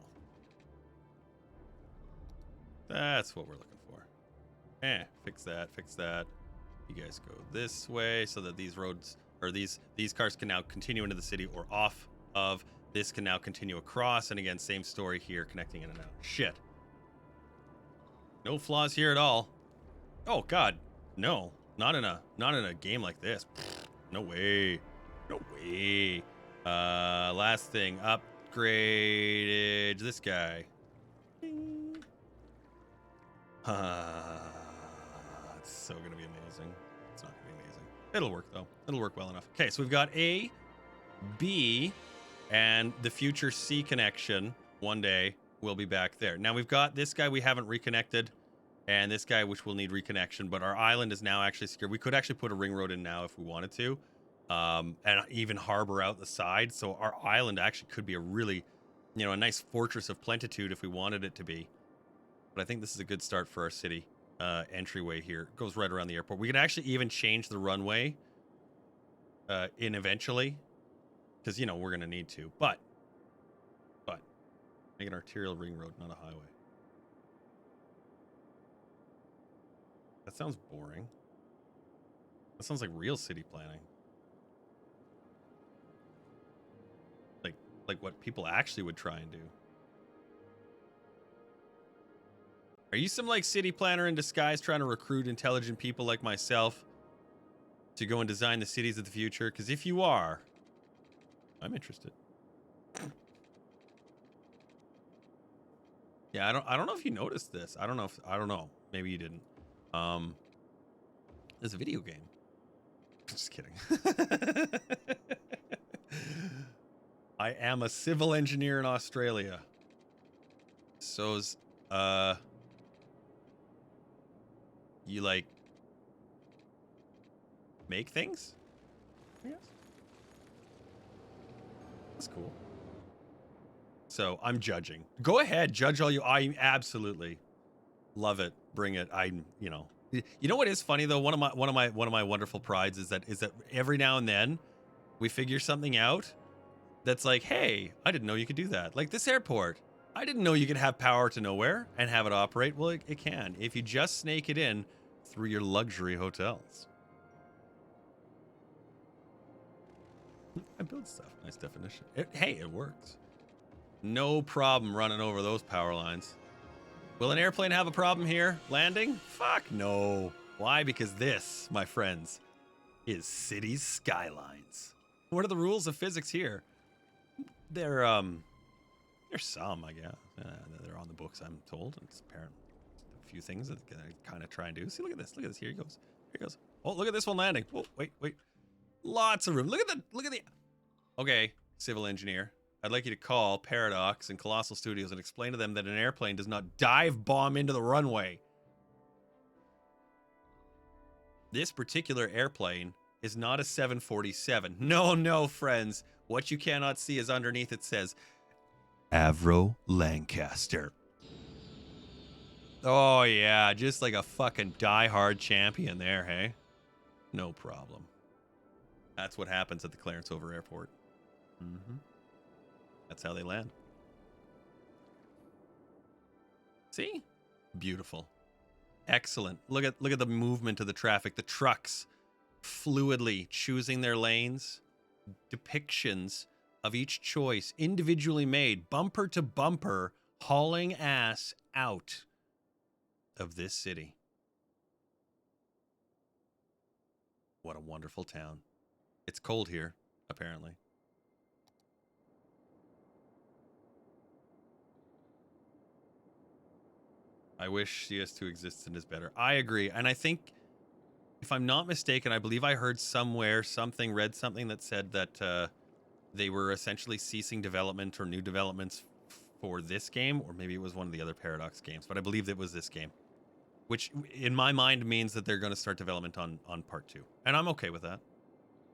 That's what we're looking for. Fix that. You guys go this way so that these roads or these cars can now continue into the city or off of This can now continue across, and again, same story here, connecting in and out. Shit. No flaws here at all. Oh God, no, not in a game like this. No way, no way. Last thing, upgraded this guy. Ding. It's so gonna be amazing. It's not gonna be amazing. It'll work though. It'll work well enough. Okay, so we've got A, B, and the future C connection one day will be back there. Now we've got this guy we haven't reconnected, and this guy which will need reconnection, but our island is now actually secure. We could actually put a ring road in now if we wanted to, and even harbor out the side. So our island actually could be a really, a nice fortress of plenitude if we wanted it to be. But I think this is a good start for our city entryway here. It goes right around the airport. We can actually even change the runway in eventually, because we're gonna need to. But make an arterial ring road, not a highway. That sounds boring. That sounds like real city planning. Like what people actually would try and do. Are you some like city planner in disguise trying to recruit intelligent people like myself to go and design the cities of the future? Because if you are, I'm interested. Yeah, I don't know if you noticed this. I don't know. Maybe you didn't. There's a video game. Just kidding. I am a civil engineer in Australia. So's you like make things? I guess. That's cool. So I'm judging. Go ahead, judge all you. I absolutely love it. Bring it. You know what is funny though? One of my wonderful prides is that every now and then we figure something out that's like, hey, I didn't know you could do that. Like this airport. I didn't know you could have power to nowhere and have it operate. Well, it can if you just snake it in through your luxury hotels. I build stuff. Nice definition. Hey, it works. No problem running over those power lines. Will an airplane have a problem here landing? Fuck no. Why? Because this, my friends, is cities skylines. What are the rules of physics here? They're some, I guess. They're on the books, I'm told. It's apparent. A few things that I kind of try and do. See, look at this. Look at this. Here he goes. Here he goes. Oh, look at this one landing. Oh, wait. Lots of room. Look at the. Okay, civil engineer. I'd like you to call Paradox and Colossal Studios and explain to them that an airplane does not dive bomb into the runway. This particular airplane is not a 747. No, friends. What you cannot see is underneath it says Avro Lancaster. Oh, yeah. Just like a fucking diehard champion there, hey? No problem. That's what happens at the Clarence Oveur Airport. Mm-hmm. That's how they land. See? Beautiful. Excellent. Look at the movement of the traffic. The trucks fluidly choosing their lanes. Depictions of each choice individually made, bumper to bumper, hauling ass out of this city. What a wonderful town. It's cold here, apparently. I wish CS2 exists and is better. I agree. And I think, if I'm not mistaken, I believe I heard somewhere read something that said that they were essentially ceasing development or new developments for this game, or maybe it was one of the other Paradox games, but I believe it was this game, which in my mind means that they're going to start development on part 2. And I'm okay with that.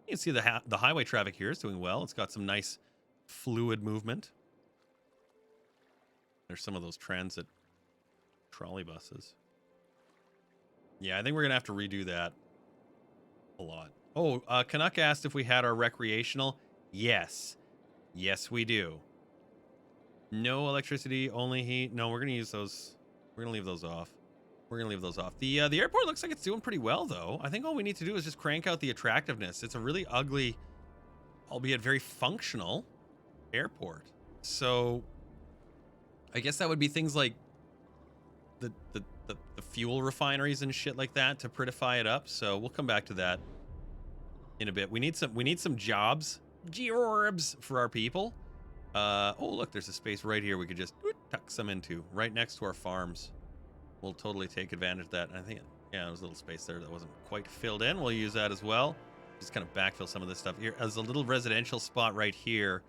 You can see the highway traffic here is doing well. It's got some nice fluid movement. There's some of those transit trolley buses. Yeah, I think we're gonna have to redo that a lot. Oh, Canuck asked if we had our recreational. Yes, we do. No electricity, only heat. No, we're gonna use those. We're gonna leave those off. The airport looks like it's doing pretty well though. I think all we need to do is just crank out the attractiveness. It's a really ugly, albeit very functional airport. So I guess that would be things like the fuel refineries and shit like that to prettify it up. So we'll come back to that in a bit. We need some jobs for our people. Oh look, there's a space right here we could just tuck some into right next to our farms. We'll totally take advantage of that. And I think, yeah, there was a little space there that wasn't quite filled in. We'll use that as well. Just kind of backfill some of this stuff here. As a little residential spot right here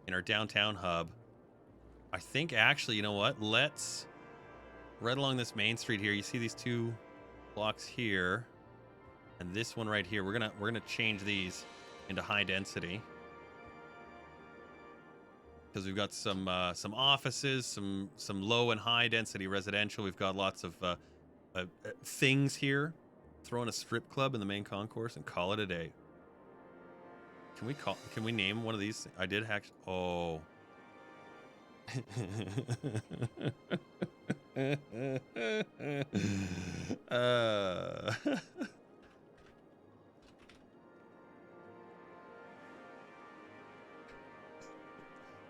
in our downtown hub. I think actually, you know what? Let's right along this main street here. You see these two blocks here, and this one right here. We're gonna change these into high density because we've got some offices, some low and high density residential. We've got lots of things here. Throw in a strip club in the main concourse and call it a day. Can we name one of these? I did actually. Oh.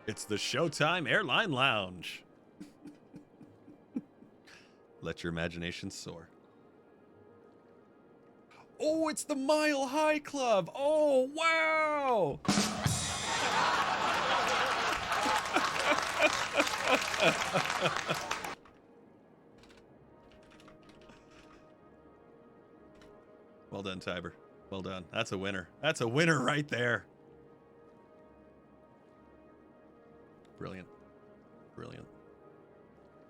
It's the Showtime Airline Lounge. Let your imagination soar. Oh, it's the Mile High Club. Oh, wow. Well done, Tiber. Well done. That's a winner. That's a winner right there. Brilliant. Brilliant.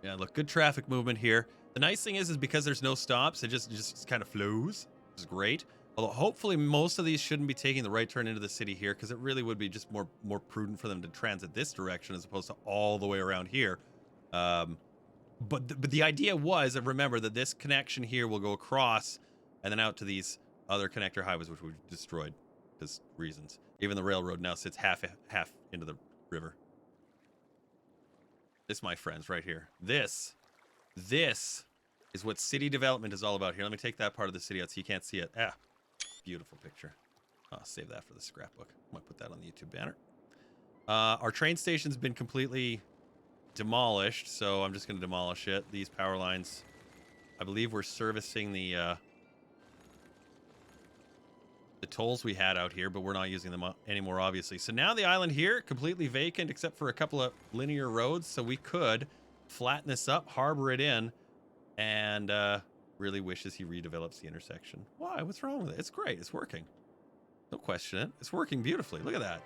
Yeah, look, good traffic movement here. The nice thing is because there's no stops, it just kind of flows, which is great. Although hopefully most of these shouldn't be taking the right turn into the city here, because it really would be just more prudent for them to transit this direction as opposed to all the way around here. But the idea was, and remember that this connection here will go across and then out to these other connector highways, which we've destroyed because reasons. Even the railroad now sits half into the river. This, my friends, right here. This is what city development is all about. Here, let me take that part of the city out so you can't see it. Ah, beautiful picture. I'll save that for the scrapbook. I might put that on the YouTube banner. Our train station's been completely demolished, so I'm just going to demolish it. These power lines, I believe we're servicing the tolls we had out here, but we're not using them anymore, obviously. So now the island here, completely vacant except for a couple of linear roads, so we could flatten this up, harbor it in, and really wishes he redevelops the intersection. Why? What's wrong with it? It's great. It's working. Don't question it. It's working beautifully. Look at that.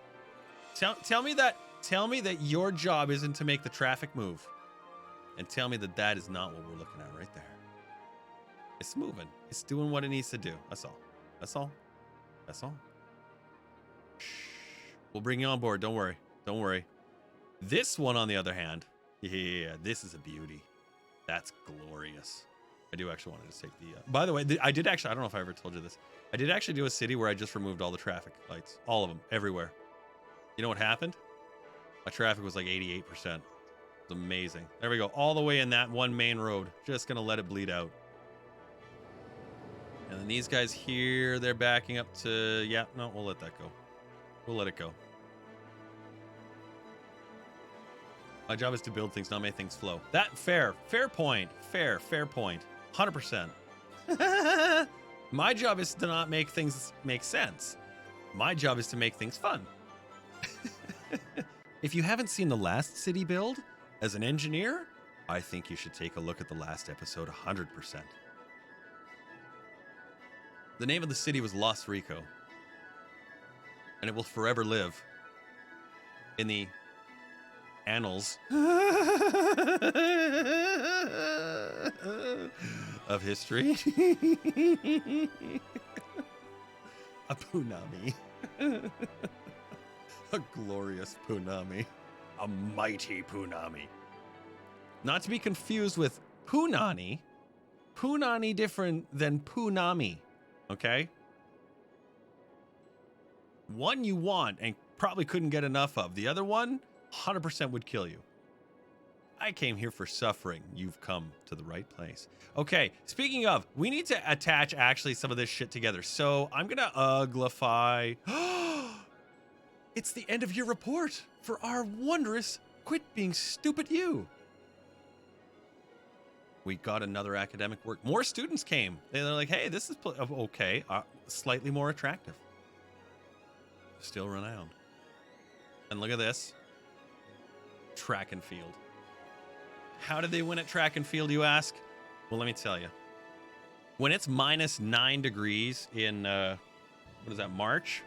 Tell me that your job isn't to make the traffic move. And tell me that that is not what we're looking at right there. It's moving. It's doing what it needs to do. That's all. That's all. That's all. Shh. We'll bring you on board. Don't worry. Don't worry. This one, on the other hand, yeah, this is a beauty. That's glorious. I do actually want to take the... by the way, I did actually... I don't know if I ever told you this. I did actually do a city where I just removed all the traffic lights. All of them. Everywhere. You know what happened? My traffic was like 88%. It was amazing. There we go. All the way in that one main road. Just going to let it bleed out. And then these guys here, they're backing up to... yeah, no, we'll let that go. We'll let it go. My job is to build things, not make things flow. That, fair point. Fair point. 100%. My job is to not make things make sense. My job is to make things fun. If you haven't seen the last city build, as an engineer, I think you should take a look at the last episode 100%. The name of the city was Los Rico. And it will forever live in the annals of history. A punami. A glorious punami. A mighty punami. Not to be confused with punani. Punani different than punami. Okay? One you want and probably couldn't get enough of. The other one, 100% would kill you. I came here for suffering. You've come to the right place. Okay, speaking of, we need to attach actually some of this shit together. So I'm going to uglify. It's the end of your report for our wondrous Quit Being Stupid You. We got another academic work. More students came. They're like, hey, this is okay. Slightly more attractive. Still renowned. And look at this. Track and field. How did they win at track and field, you ask? Well, let me tell you. When it's minus 9 degrees in, what is that, March?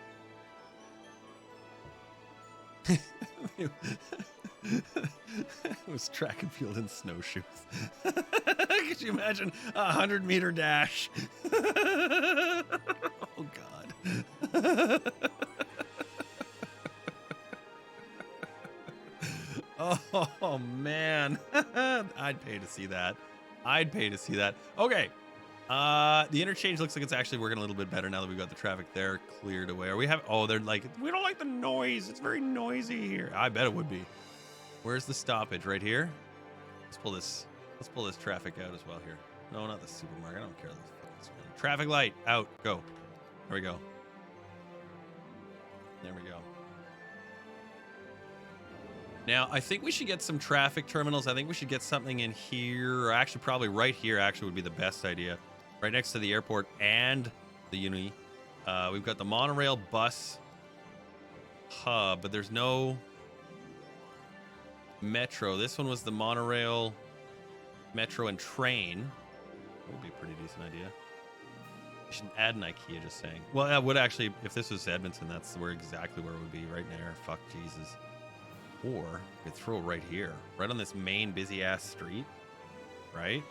It was track and field in snowshoes. Could you imagine a 100-meter dash? Oh, God. Oh, man. I'd pay to see that. I'd pay to see that. Okay. The interchange looks like it's actually working a little bit better now that we've got the traffic there cleared away. Or we have, oh, they're like, we don't like the noise. It's very noisy here. I bet it would be. Where's the stoppage? Right here? Let's pull this traffic out as well here. No, not the supermarket. I don't care. Traffic light out. Go. There we go. There we go. Now, I think we should get some traffic terminals. I think we should get something in here. Or actually, probably right here actually would be the best idea. Right next to the airport and the uni. We've got the monorail bus hub, but there's no metro. This one was the monorail, metro, and train. That would be a pretty decent idea. We should add an IKEA, just saying. Well, that would actually, if this was Edmonton, that's exactly where it would be, right there. Fuck Jesus. Or we could throw it right here, right on this main busy-ass street, right?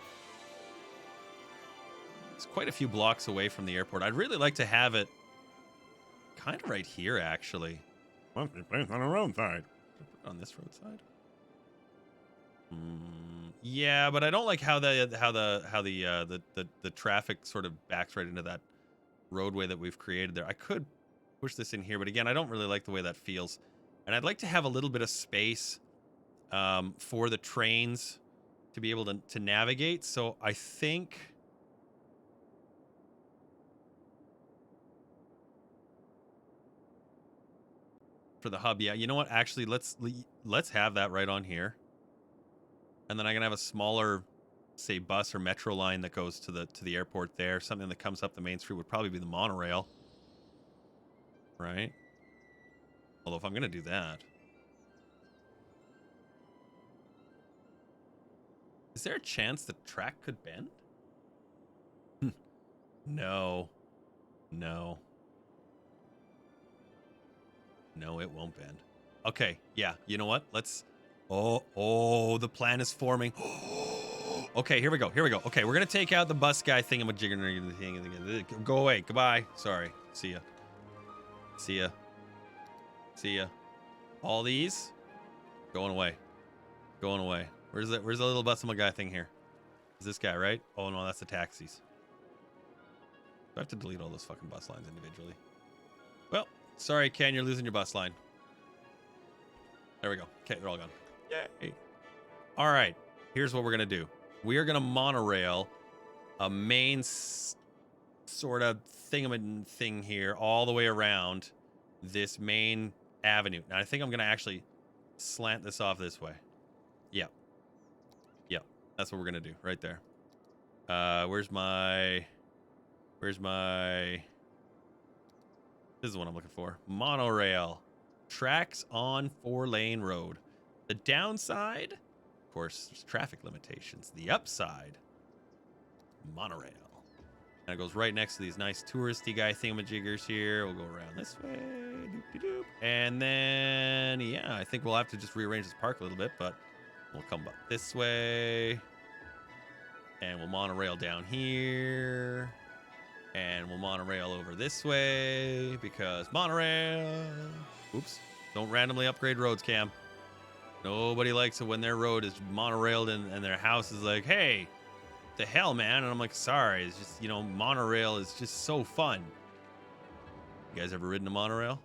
It's quite a few blocks away from the airport. I'd really like to have it kind of right here, actually. Must be placed on the roadside. On this roadside? Yeah, but I don't like how the traffic sort of backs right into that roadway that we've created there. I could push this in here, but again, I don't really like the way that feels. And I'd like to have a little bit of space for the trains to be able to navigate. So I think for the hub, yeah. You know what? Actually, let's have that right on here. And then I can have a smaller, say, bus or metro line that goes to the airport there. Something that comes up the main street would probably be the monorail, right? Although if I'm gonna do that, is there a chance the track could bend? No, no, no, it won't bend. Okay, yeah. You know what? Let's. Oh, the plan is forming. Okay, here we go. Here we go. Okay, we're gonna take out the bus guy thingamajigger. Go away. Goodbye. Sorry. See ya. See ya. See ya. All these going away. Going away. Where's the little busable guy thing here? Is this guy, right? Oh no, that's the taxis. Do I have to delete all those fucking bus lines individually? Well, sorry, Ken, you're losing your bus line. There we go. Okay, they're all gone. Yay. All right, here's what we're gonna do. We are gonna monorail a main sort of thing here all the way around this main avenue. Now I think I'm gonna actually slant this off this way. Yep. Yep. That's what we're gonna do right there. Where's my this is what I'm looking for. Monorail. Tracks on 4-lane road. The downside, of course, there's traffic limitations. The upside, monorail. And it goes right next to these nice touristy guy thingamajiggers here. We'll go around this way. Doop-de-doop. And then, yeah, I think we'll have to just rearrange this park a little bit, but we'll come up this way. And we'll monorail down here. And we'll monorail over this way because monorail. Oops. Don't randomly upgrade roads, Cam. Nobody likes it when their road is monorailed and their house is like, hey, the hell, man? And I'm like, sorry. It's just, you know, monorail is just so fun. You guys ever ridden a monorail?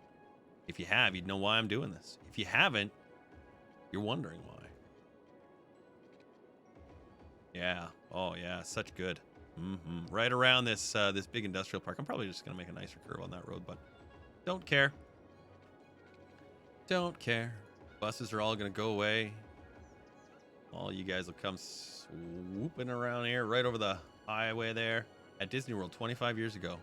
If you have, you'd know why I'm doing this. If you haven't, you're wondering why. Yeah. Oh, yeah. Such good. Right around this this big industrial park. I'm probably just going to make a nicer curve on that road, but don't care. Don't care. Buses are all gonna go away. All you guys will come swooping around here, right over the highway there at Disney World 25 years ago.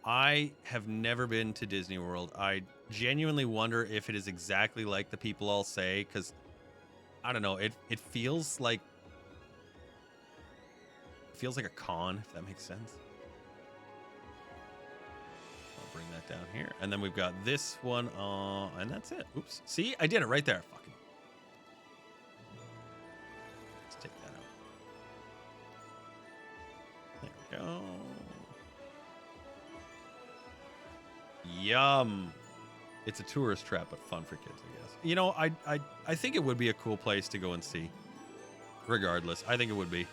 I have never been to Disney World. I genuinely wonder if it is exactly like the people all say, because I don't know. It feels like a con, if that makes sense. I'll bring that down here, and then we've got this one, and that's it. Oops. See, I did it right there. Fucking. Let's take that out. There we go. Yum. It's a tourist trap, but fun for kids, I guess. You know, I think it would be a cool place to go and see. Regardless, I think it would be.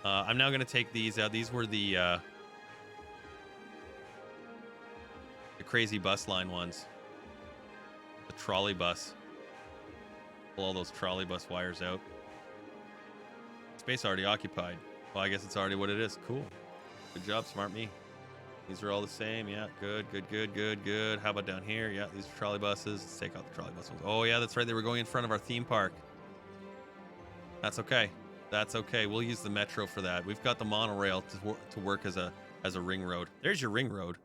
I'm now going to take these out. These were the crazy bus line ones. The trolley bus. Pull all those trolley bus wires out. Space already occupied. Well, I guess it's already what it is. Cool. Good job, smart me. These are all the same. Yeah, good. How about down here? Yeah, these are trolley buses. Let's take out the trolley bus ones. Oh, yeah, that's right. They were going in front of our theme park. That's okay. That's okay. We'll use the metro for that. We've got the monorail to work as a ring road. There's your ring road.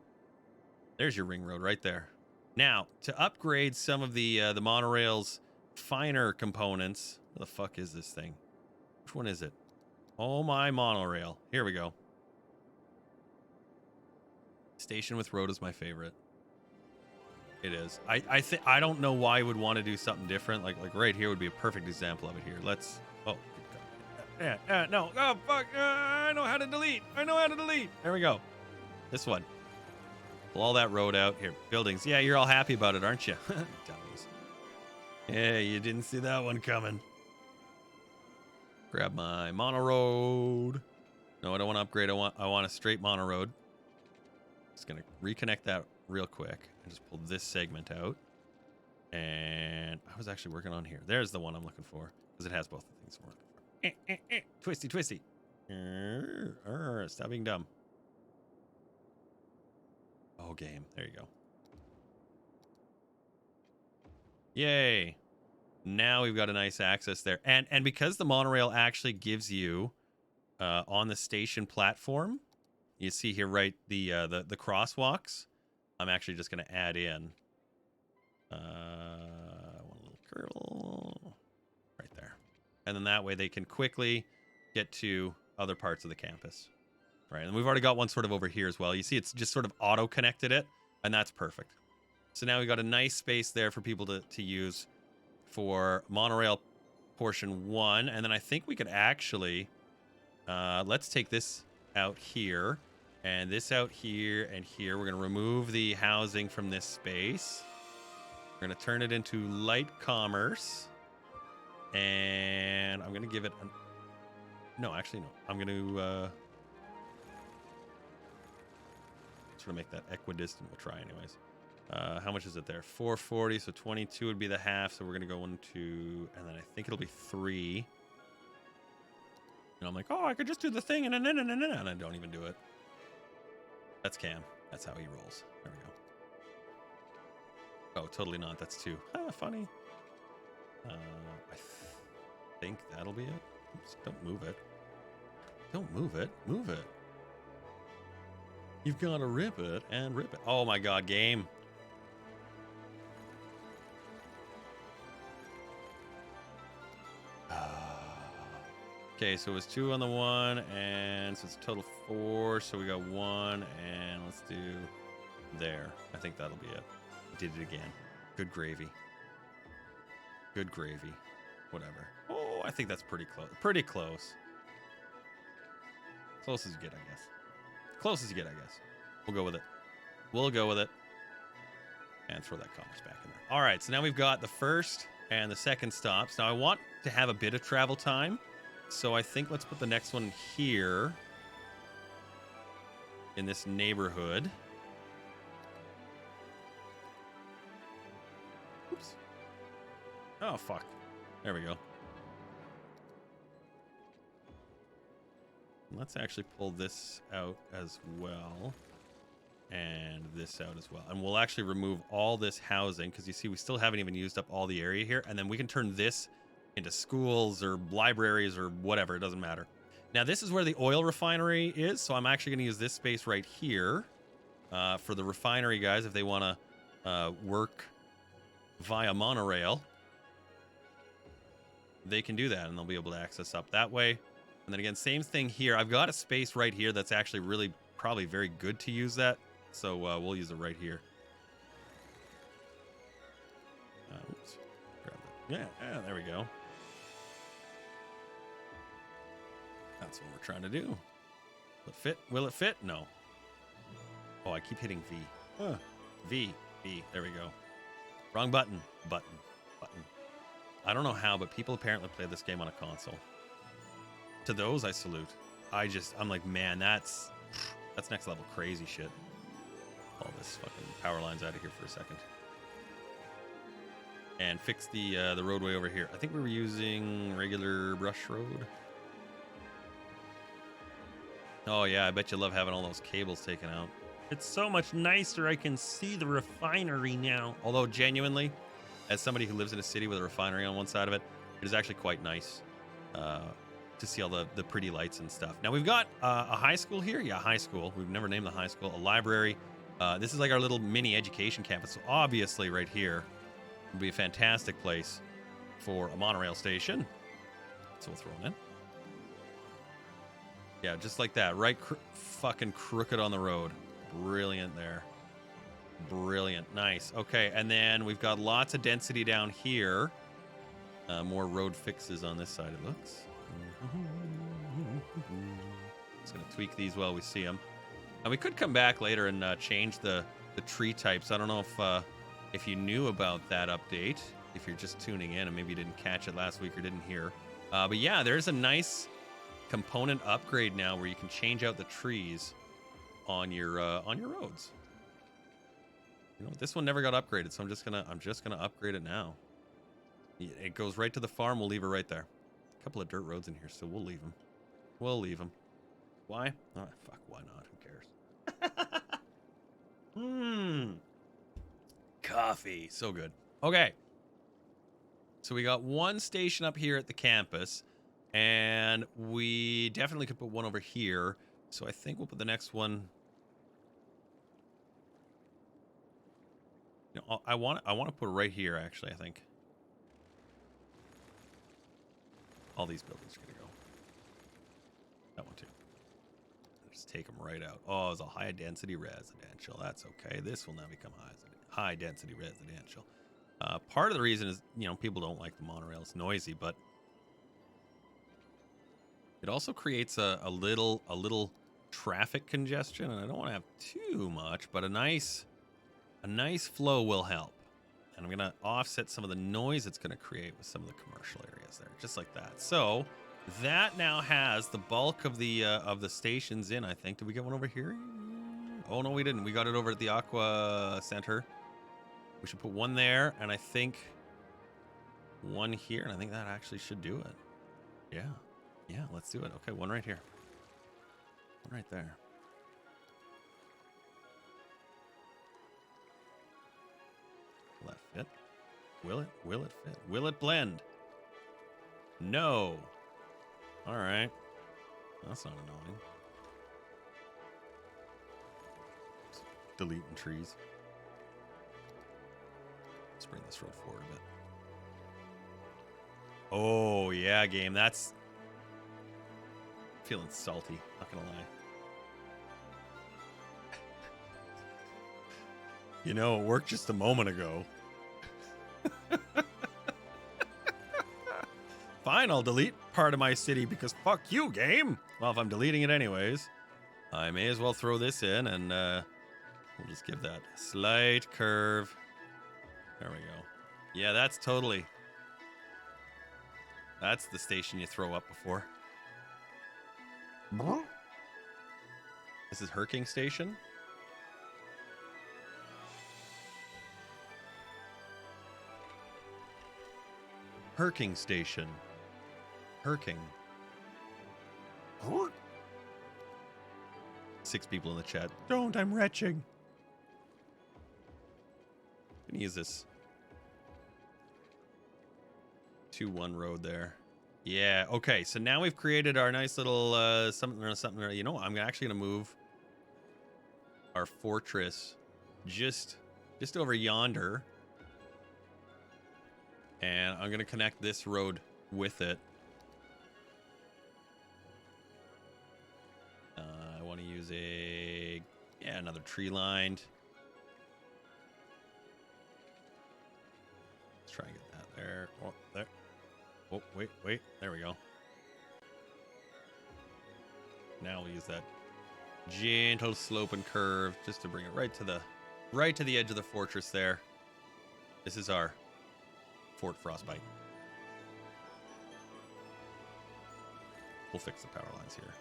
There's your ring road right there. Now, to upgrade some of the monorail's finer components. What the fuck is this thing? Which one is it? Oh, my monorail. Here we go. Station with road is my favorite. It is. I don't know why you would want to do something different. Like right here would be a perfect example of it here. Let's. Oh. No. Oh fuck. I know how to delete. There we go. This one. Pull all that road out here. Buildings. Yeah, you're all happy about it, aren't you? Dummies. Yeah, you didn't see that one coming. Grab my mono road. No, I don't want to upgrade. I want a straight mono road. Just gonna reconnect that real quick and just pull this segment out. And I was actually working on here. There's the one I'm looking for because it has both the things I'm looking for. Twisty. Stop being dumb. Oh, game. There you go. Yay. Now we've got a nice access there. And because the monorail actually gives you on the station platform, you see here, right, the crosswalks. I'm actually just going to add in one little curl right there. And then that way they can quickly get to other parts of the campus. Right, and we've already got one sort of over here as well. You see it's just sort of auto-connected it, and that's perfect. So now we've got a nice space there for people to use for monorail portion 1. And then I think we could actually, let's take this out here, and this out here, and here. We're going to remove the housing from this space. We're going to turn it into light commerce. And I'm going to give it... No, actually, no. I'm going to... sort of make that equidistant. We'll try anyways. How much is it there? 440, so 22 would be the half. So we're going to go 1, 2, and then I think it'll be 3. And I'm like, oh, I could just do the thing, and I don't even do it. That's Cam. That's how he rolls. There we go. Oh, totally not. That's 2. Ah, funny. I think that'll be it. Oops, don't move it. Don't move it. Move it. You've got to rip it and rip it. Oh my god, game. Okay, so it was 2 on the 1, and so it's a total 4. So we got 1, and let's do there. I think that'll be it. Did it again. Good gravy. Good gravy. Whatever. Oh, I think that's pretty close. Pretty close. Close as you get, I guess. Close as you get, I guess. We'll go with it. We'll go with it. And throw that commerce back in there. All right, so now we've got the first and the second stops. Now I want to have a bit of travel time. So I think let's put the next one here in this neighborhood. Oops. Oh, fuck. There we go. Let's actually pull this out as well. And this out as well. And we'll actually remove all this housing because you see we still haven't even used up all the area here. And then we can turn this into schools or libraries or whatever. It doesn't matter. Now, this is where the oil refinery is. So I'm actually going to use this space right here for the refinery guys if they want to work via monorail. They can do that and they'll be able to access up that way. And then again, same thing here. I've got a space right here that's actually really probably very good to use that. So we'll use it right here. Oops. Grab that. Yeah, there we go. That's what we're trying to do. Will it fit? Will it fit? No. Oh, I keep hitting V. V. There we go. Wrong button. Button. I don't know how, but people apparently play this game on a console. To those, I salute. I'm like, man, that's next level crazy shit. All this fucking power lines out of here for a second. And fix the roadway over here. I think we were using regular brush road. Oh yeah, I bet you love having all those cables taken out. It's so much nicer. I can see the refinery now. Although genuinely, as somebody who lives in a city with a refinery on one side of it, it is actually quite nice to see all the pretty lights and stuff. Now we've got a high school here. Yeah, high school. We've never named the high school. A library. This is like our little mini education campus. So obviously right here would be a fantastic place for a monorail station. So we'll throw it in. Yeah, just like that. Right fucking crooked on the road. Brilliant there. Brilliant. Nice. Okay, and then we've got lots of density down here. More road fixes on this side, it looks. Just going to tweak these while we see them. And we could come back later and change the tree types. I don't know if you knew about that update, if you're just tuning in and maybe you didn't catch it last week or didn't hear. But yeah, there's a nice component upgrade now where you can change out the trees on your roads. You know, this one never got upgraded, so I'm just gonna upgrade it now. It goes right to the farm. We'll leave it right there. A couple of dirt roads in here, so we'll leave them. We'll leave them. Why? Oh, fuck, why not? Who cares? Coffee. So good. Okay. So we got one station up here at the campus, and we definitely could put one over here. So I think we'll put the next one. You know, I want to put it right here, actually, I think. All these buildings are going to go. That one, too. Just take them right out. Oh, it's a high-density residential. That's okay. This will now become high-density residential. Part of the reason is, you know, people don't like the monorail. It's noisy, but it also creates a little traffic congestion, and I don't want to have too much, but a nice flow will help. And I'm going to offset some of the noise it's going to create with some of the commercial areas there, just like that. So that now has the bulk of the stations in, I think. Did we get one over here? Oh, no, we didn't. We got it over at the Aqua Center. We should put one there, and I think one here, and I think that actually should do it. Yeah, let's do it. Okay, one right here. One right there. Will that fit? Will it? Will it fit? Will it blend? No. All right. That's not annoying. Just deleting trees. Let's bring this road forward a bit. Oh, yeah, game. That's feeling salty, not gonna lie. You know, it worked just a moment ago. Fine, I'll delete part of my city because fuck you, game. Well, if I'm deleting it anyways, I may as well throw this in and we'll just give that a slight curve. There we go. Yeah, that's totally... That's the station you throw up before. This is Herking Station. Herking Station. Herking. 6 people in the chat. Don't, I'm retching. gonna use this 2-1 road there. Yeah, okay, so now we've created our nice little something. You know, I'm actually gonna move our fortress just over yonder, and I'm gonna connect this road with it. I want to use another tree lined. Let's try and get that there. Oh, there. Oh, wait. There we go. Now we'll use that gentle slope and curve just to bring it right to the edge of the fortress there. This is our Fort Frostbite. We'll fix the power lines here.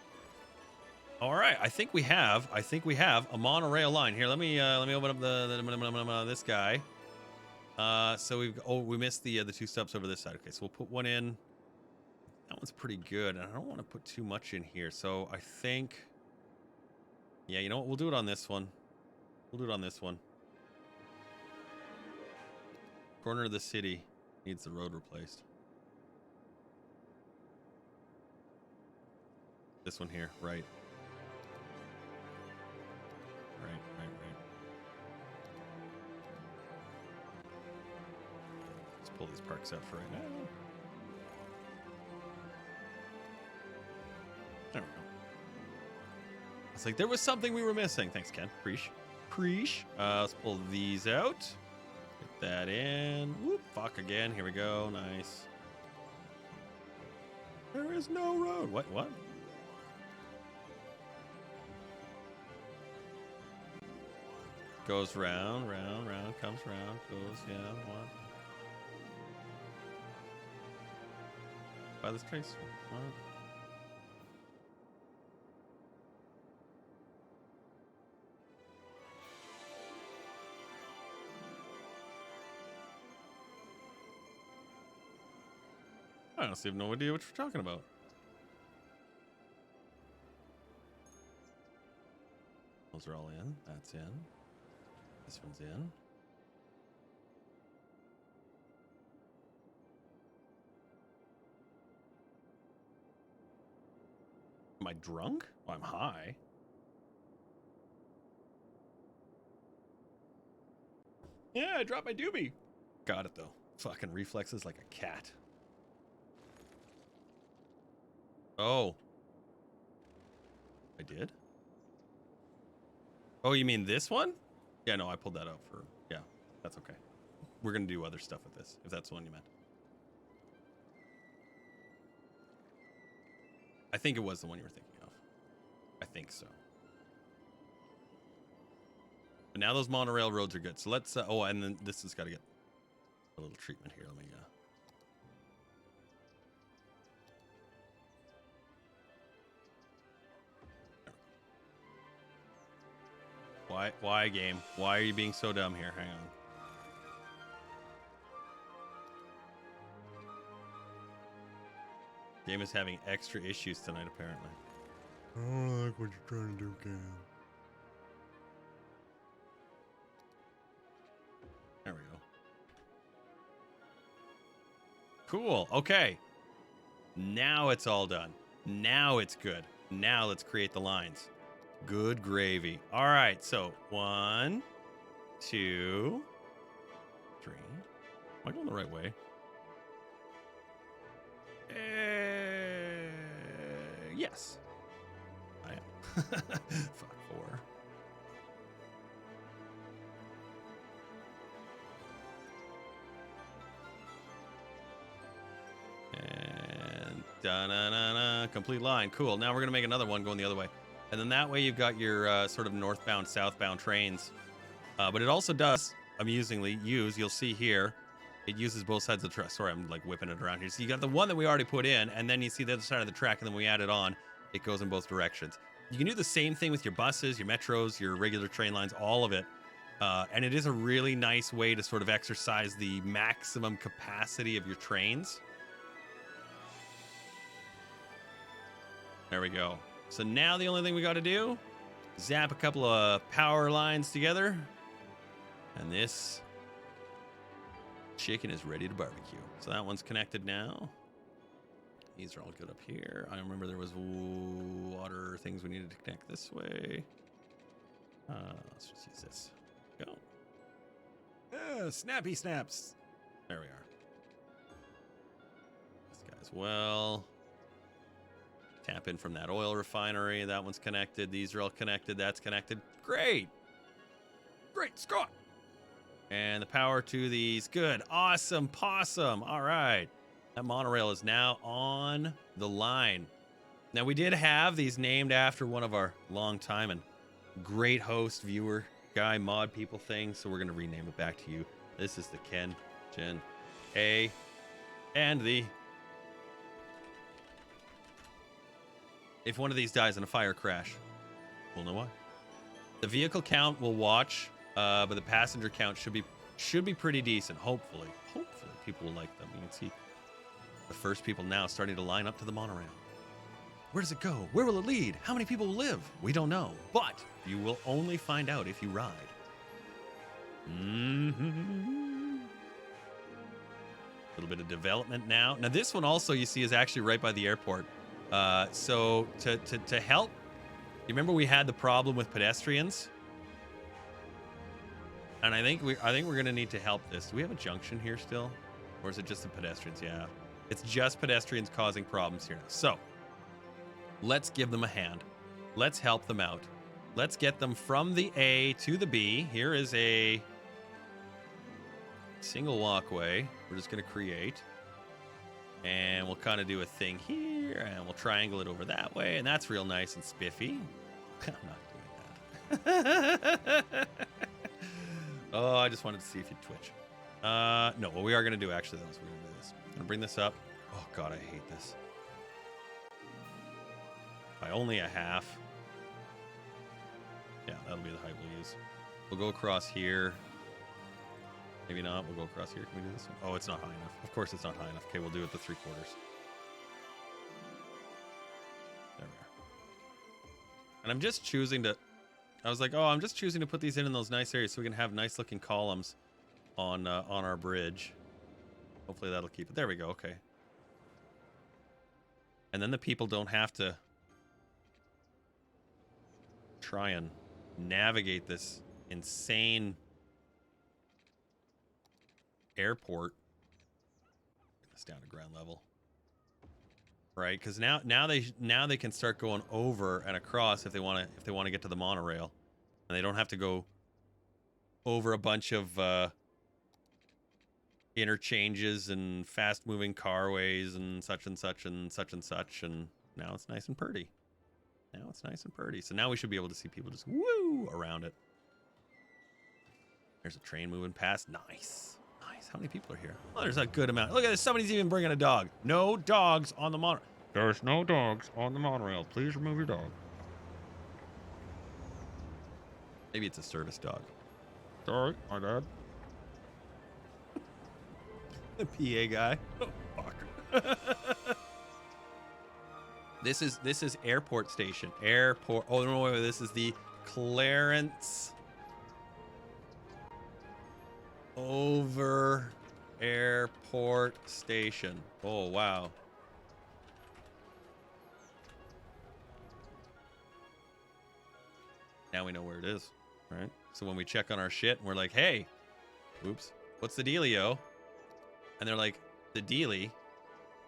All right, I think we have a monorail line here. Let me open up this guy. So we missed the 2 stops over this side. Okay, so we'll put one in. That one's pretty good, and I don't want to put too much in here. So I think, yeah, you know what? We'll do it on this one. Corner of the city needs the road replaced. This one here, right. Right. Let's pull these parks out for right now. There we go. It's like there was something we were missing. Thanks, Ken. Preach. Let's pull these out. Get that in. Whoop, fuck again. Here we go. Nice. There is no road. What? Goes round, comes round, goes, yeah, what? By this trace, what? I honestly have no idea what you're talking about. Those are all in. That's in. This one's in. Am I drunk? Oh, I'm high. Yeah, I dropped my doobie. Got it, though. Fucking reflexes like a cat. Oh. I did? Oh, you mean this one? Yeah, no, I pulled that out for... Yeah, that's okay. We're going to do other stuff with this, if that's the one you meant. I think it was the one you were thinking of. I think so. But now those monorail roads are good. So let's... oh, and then this has got to get a little treatment here. Let me... Why, game? Why are you being so dumb here? Hang on. Game is having extra issues tonight, apparently. I don't like what you're trying to do, Cam. There we go. Cool. Okay. Now it's all done. Now it's good. Now let's create the lines. Good gravy. All right, so 1, 2, 3. Am I going the right way? Yes. I am. Fuck, 4. And da-na-na-na. Complete line. Cool. Now we're going to make another one going the other way. And then that way you've got your sort of northbound, southbound trains. But it also does, amusingly, you'll see here, it uses both sides of the track. Sorry, I'm like whipping it around here. So you got the one that we already put in, and then you see the other side of the track, and then we add it on. It goes in both directions. You can do the same thing with your buses, your metros, your regular train lines, all of it. And it is a really nice way to sort of exercise the maximum capacity of your trains. There we go. So now the only thing we got to do, zap a couple of power lines together, and this chicken is ready to barbecue. So that one's connected now. These are all good up here. I remember there was water things we needed to connect this way. Let's just use this. Go. Snappy snaps. There we are. This guy as well. Tap in from that oil refinery. That one's connected. These are all connected. That's connected. Great. Great, Scott. And the power to these. Good. Awesome. Possum. All right. That monorail is now on the line. Now, we did have these named after one of our long-time and great host, viewer, guy, mod people thing. So we're going to rename it back to you. This is the Ken, Jen, A, and the... If one of these dies in a fire crash, we'll know why. The vehicle count will watch, but the passenger count should be pretty decent. Hopefully people will like them. You can see the first people now starting to line up to the monorail. Where does it go? Where will it lead? How many people will live? We don't know, but you will only find out if you ride. A little bit of development now. Now this one also you see is actually right by the airport. So to help, you remember we had the problem with pedestrians, and I think we're gonna need to help this. Do we have a junction here still, or is it just the pedestrians? Yeah, it's just pedestrians causing problems here now. So let's give them a hand. Let's help them out. Let's get them from the A to the B. Here is a single walkway. We're just gonna create. And we'll kind of do a thing here, and we'll triangle it over that way, and that's real nice and spiffy. I'm not doing that. Oh, I just wanted to see if you'd twitch. No, what we are going to do, actually, though, is we're going to do this. I'm going to bring this up. Oh, God, I hate this. By only a half. Yeah, that'll be the height we'll use. We'll go across here. Maybe not. We'll go across here. Can we do this one? Oh, it's not high enough. Of course it's not high enough. Okay, we'll do it to 3/4. There we are. And I'm just choosing to... I was like, oh, I'm just choosing to put these in those nice areas so we can have nice looking columns on our bridge. Hopefully that'll keep it. There we go. Okay. And then the people don't have to try and navigate this insane airport. Get this down to ground level, right? Because now they can start going over and across if they want to get to the monorail, and they don't have to go over a bunch of interchanges and fast moving carways and such and such and such and such. And now it's nice and pretty. So now we should be able to see people just woo around it. There's a train moving past. Nice. How many people are here? Oh, there's a good amount. Look at this. Somebody's even bringing a dog. No dogs on the monorail. There's no dogs on the monorail. Please remove your dog. Maybe it's a service dog. Sorry, my dad. The PA guy. Oh, fuck. This is airport station. Airport. Oh no, wait, this is the Clarence Oveur airport station. Oh wow. Now we know where it is, right? So when we check on our shit and we're like, hey, oops, what's the dealio? And they're like, the dealie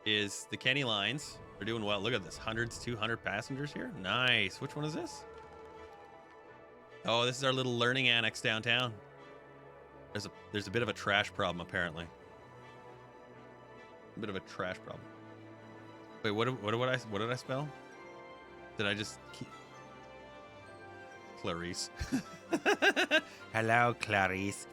is the Kenny lines. They're doing well. Look at this, 200 passengers here. Nice. Which one is this? Oh, this is our little learning annex downtown. There's a bit of a trash problem apparently. A bit of a trash problem. Wait, what did I spell? Did I just keep... Clarice. Hello, Clarice.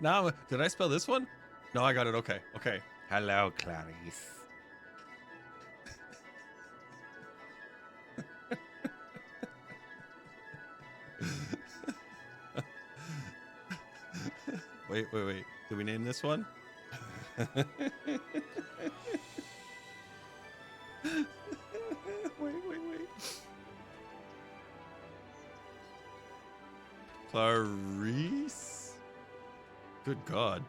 Now, did I spell this one? No, I got it. Okay. Okay. Hello, Clarice. Wait. Did we name this one? Wait. Clarice? Good God.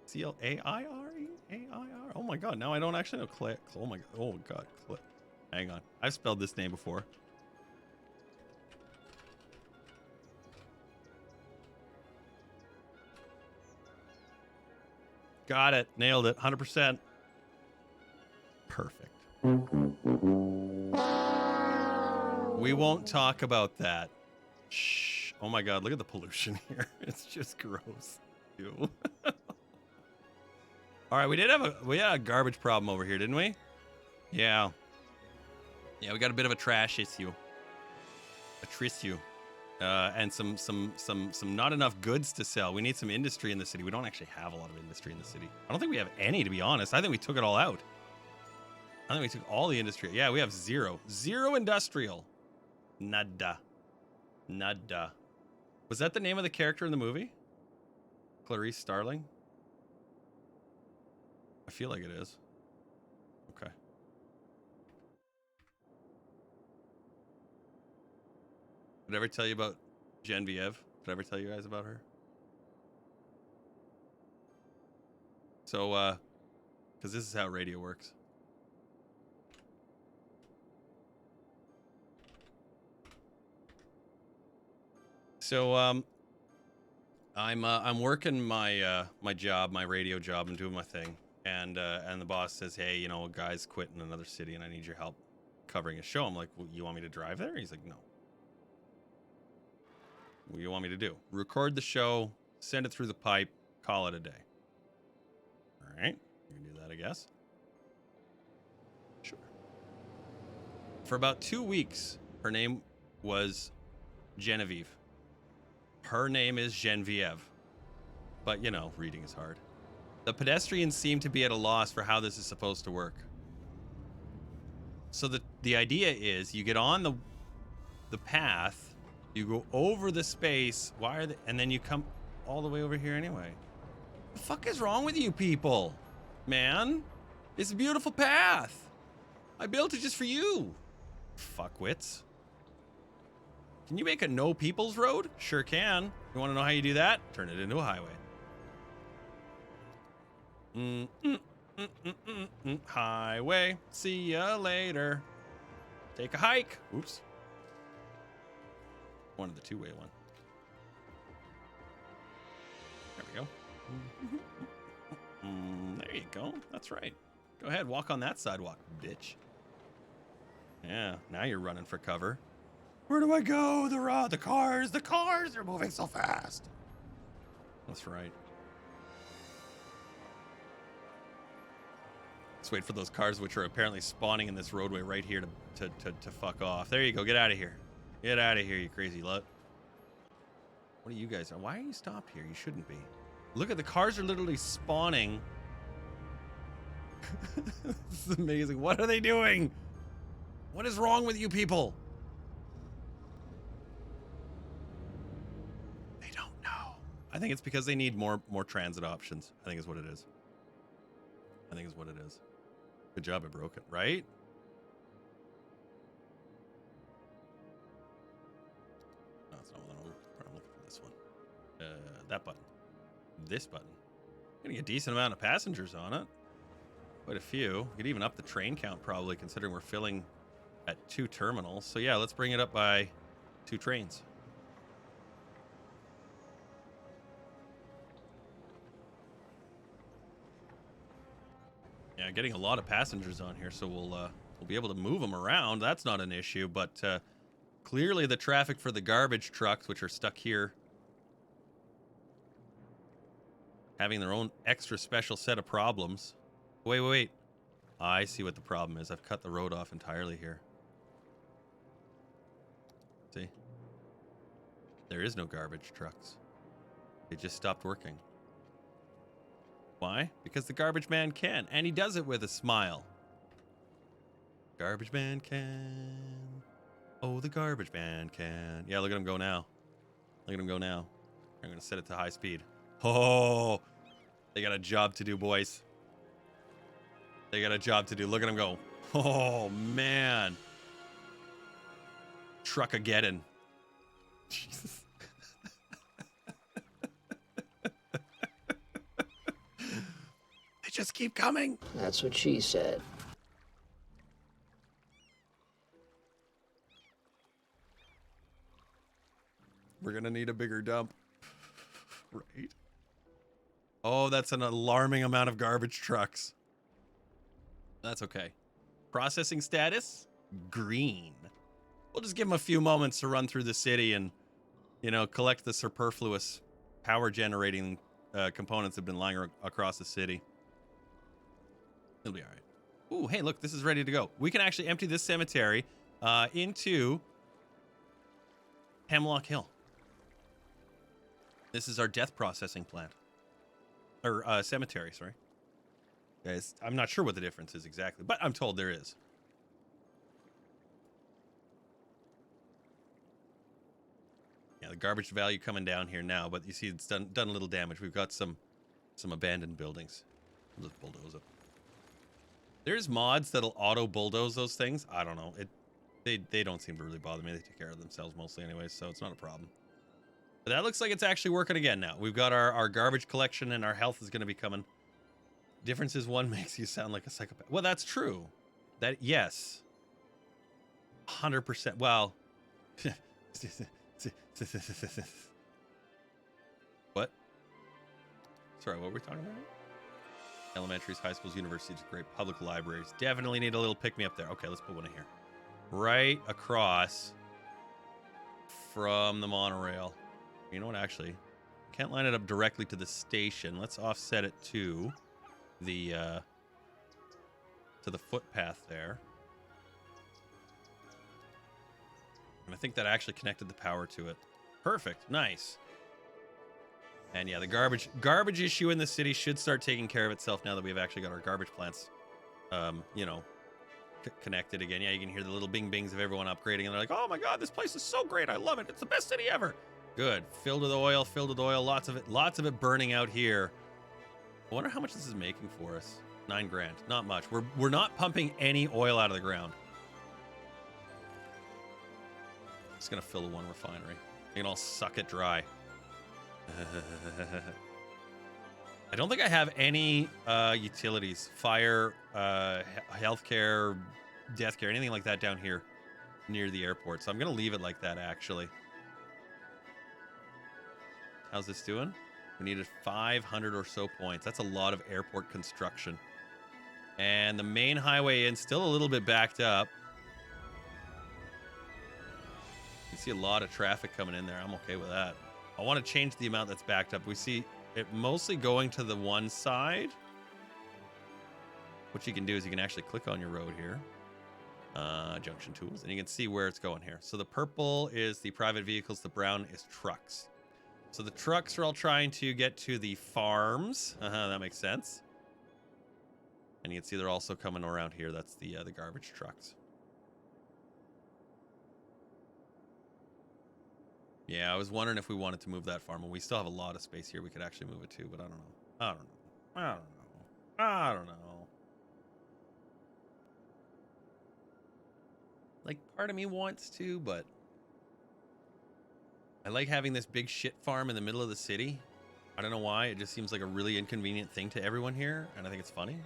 C-L-A-I-R-E? A-I-R? Oh my God, now I don't actually know Click. Oh my God. Oh God, Click. Hang on. I've spelled this name before. Got it. Nailed it. 100%. Perfect. We won't talk about that. Shh. Oh my God, look at the pollution here. It's just gross. Ew. All right, we had a garbage problem over here, didn't we? Yeah. Yeah, we got a bit of a trash issue. A trissue. And some not enough goods to sell. We need some industry in the city. We don't actually have a lot of industry in the city. I don't think we have any, to be honest. I think we took it all out. I think we took all the industry. Yeah, we have zero. Zero industrial. Nada. Nada. Was that the name of the character in the movie? Clarice Starling? I feel like it is. Okay. Did I ever tell you about Genevieve? Did I ever tell you guys about her? So, because this is how radio works. So, I'm working my my job, my radio job. I'm doing my thing, and the boss says, "Hey, you know, a guy's quitting in another city, and I need your help covering a show." I'm like, "Well, you want me to drive there?" He's like, "No." What do you want me to do? Record the show, send it through the pipe, call it a day. All right, you can do that, I guess. Sure. For about 2 weeks, her name was Genevieve. Her name is Genevieve. But, you know, reading is hard. The pedestrians seem to be at a loss for how this is supposed to work. So the idea is you get on the path, you go over the space, and then you come all the way over here anyway. The fuck is wrong with you people? Man, it's a beautiful path. I built it just for you. Fuckwits. Can you make a no people's road? Sure can. You want to know how you do that? Turn it into a highway. Highway. See ya later. Take a hike. Oops. Wanted the two-way one. There we go. There you go. That's right. Go ahead, walk on that sidewalk, bitch. Yeah, now you're running for cover. Where do I go? The cars, they're moving so fast. That's right. Let's wait for those cars, which are apparently spawning in this roadway right here to fuck off. There you go. Get out of here. Get out of here, you crazy lot. What are you guys? Why are you stopped here? You shouldn't be. Look at the cars are literally spawning. This is amazing. What are they doing? What is wrong with you people? They don't know. I think it's because they need more transit options. I think is what it is. I think is what it is. Good job, I broke it, right? No, that's not what I'm looking for. This one. That button. This button. Getting a decent amount of passengers on it. Quite a few. We could even up the train count probably, considering we're filling at 2 terminals. So yeah, let's bring it up by 2 trains. Yeah, getting a lot of passengers on here, so we'll be able to move them around. That's not an issue, but clearly the traffic for the garbage trucks, which are stuck here, having their own extra special set of problems. Wait. I see what the problem is. I've cut the road off entirely here. See? There is no garbage trucks. They just stopped working. Why? Because the garbage man can, and he does it with a smile. Garbage man can. Oh, the garbage man can. Yeah, look at him go now. Look at him go now. I'm going to set it to high speed. Oh, they got a job to do, boys. They got a job to do. Look at him go. Oh, man. Truckageddon. Jesus. They just keep coming. That's what she said. We're gonna need a bigger dump. Right? Oh, that's an alarming amount of garbage trucks. That's okay. Processing status? Green. We'll just give them a few moments to run through the city and, you know, collect the superfluous power generating components that have been lying across the city. It'll be all right. Ooh, hey, look, this is ready to go. We can actually empty this cemetery into Hemlock Hill. This is our death processing plant. Or cemetery, sorry. I'm not sure what the difference is exactly, but I'm told there is. Yeah, the garbage value coming down here now, but you see it's done a little damage. We've got some abandoned buildings. We'll just bulldoze it. There's mods that'll auto bulldoze those things. I don't know. They don't seem to really bother me. They take care of themselves mostly anyways, so it's not a problem. But that looks like it's actually working again now. We've got our garbage collection and our health is going to be coming. Difference is one makes you sound like a psychopath. Well, that's true. That, yes. 100%. Well. What? Sorry, what were we talking about? Elementaries, high schools, universities, great public libraries. Definitely need a little pick-me-up there. Okay, let's put one in here. Right across from the monorail. You know what, actually? Can't line it up directly to the station. Let's offset it to the footpath there. And I think that actually connected the power to it. Perfect. Nice. And yeah, the garbage issue in the city should start taking care of itself now that we've actually got our garbage plants, you know, connected again. Yeah, you can hear the little bing bings of everyone upgrading, and they're like, "Oh my God, this place is so great! I love it. It's the best city ever." Good. Filled with oil. Lots of it burning out here. I wonder how much this is making for us. 9 grand. Not much. We're not pumping any oil out of the ground. Just gonna fill the one refinery. You can all suck it dry. I don't think I have any utilities, fire, healthcare, death care, anything like that down here near the airport. So I'm gonna leave it like that, actually. How's this doing? We needed 500 or so points. That's a lot of airport construction. And the main highway in still a little bit backed up. You see a lot of traffic coming in there. I'm okay with that. I want to change the amount that's backed up. We see it mostly going to the one side. What you can do is you can actually click on your road here. Junction tools. And you can see where it's going here. So the purple is the private vehicles. The brown is trucks. So the trucks are all trying to get to the farms. That makes sense. And you can see they're also coming around here. That's the garbage trucks. Yeah, I was wondering if we wanted to move that farm. And we still have a lot of space here. We could actually move it to, but I don't know. I don't know. Like, part of me wants to, but I like having this big shit farm in the middle of the city. I don't know why. It just seems like a really inconvenient thing to everyone here, and I think it's funny.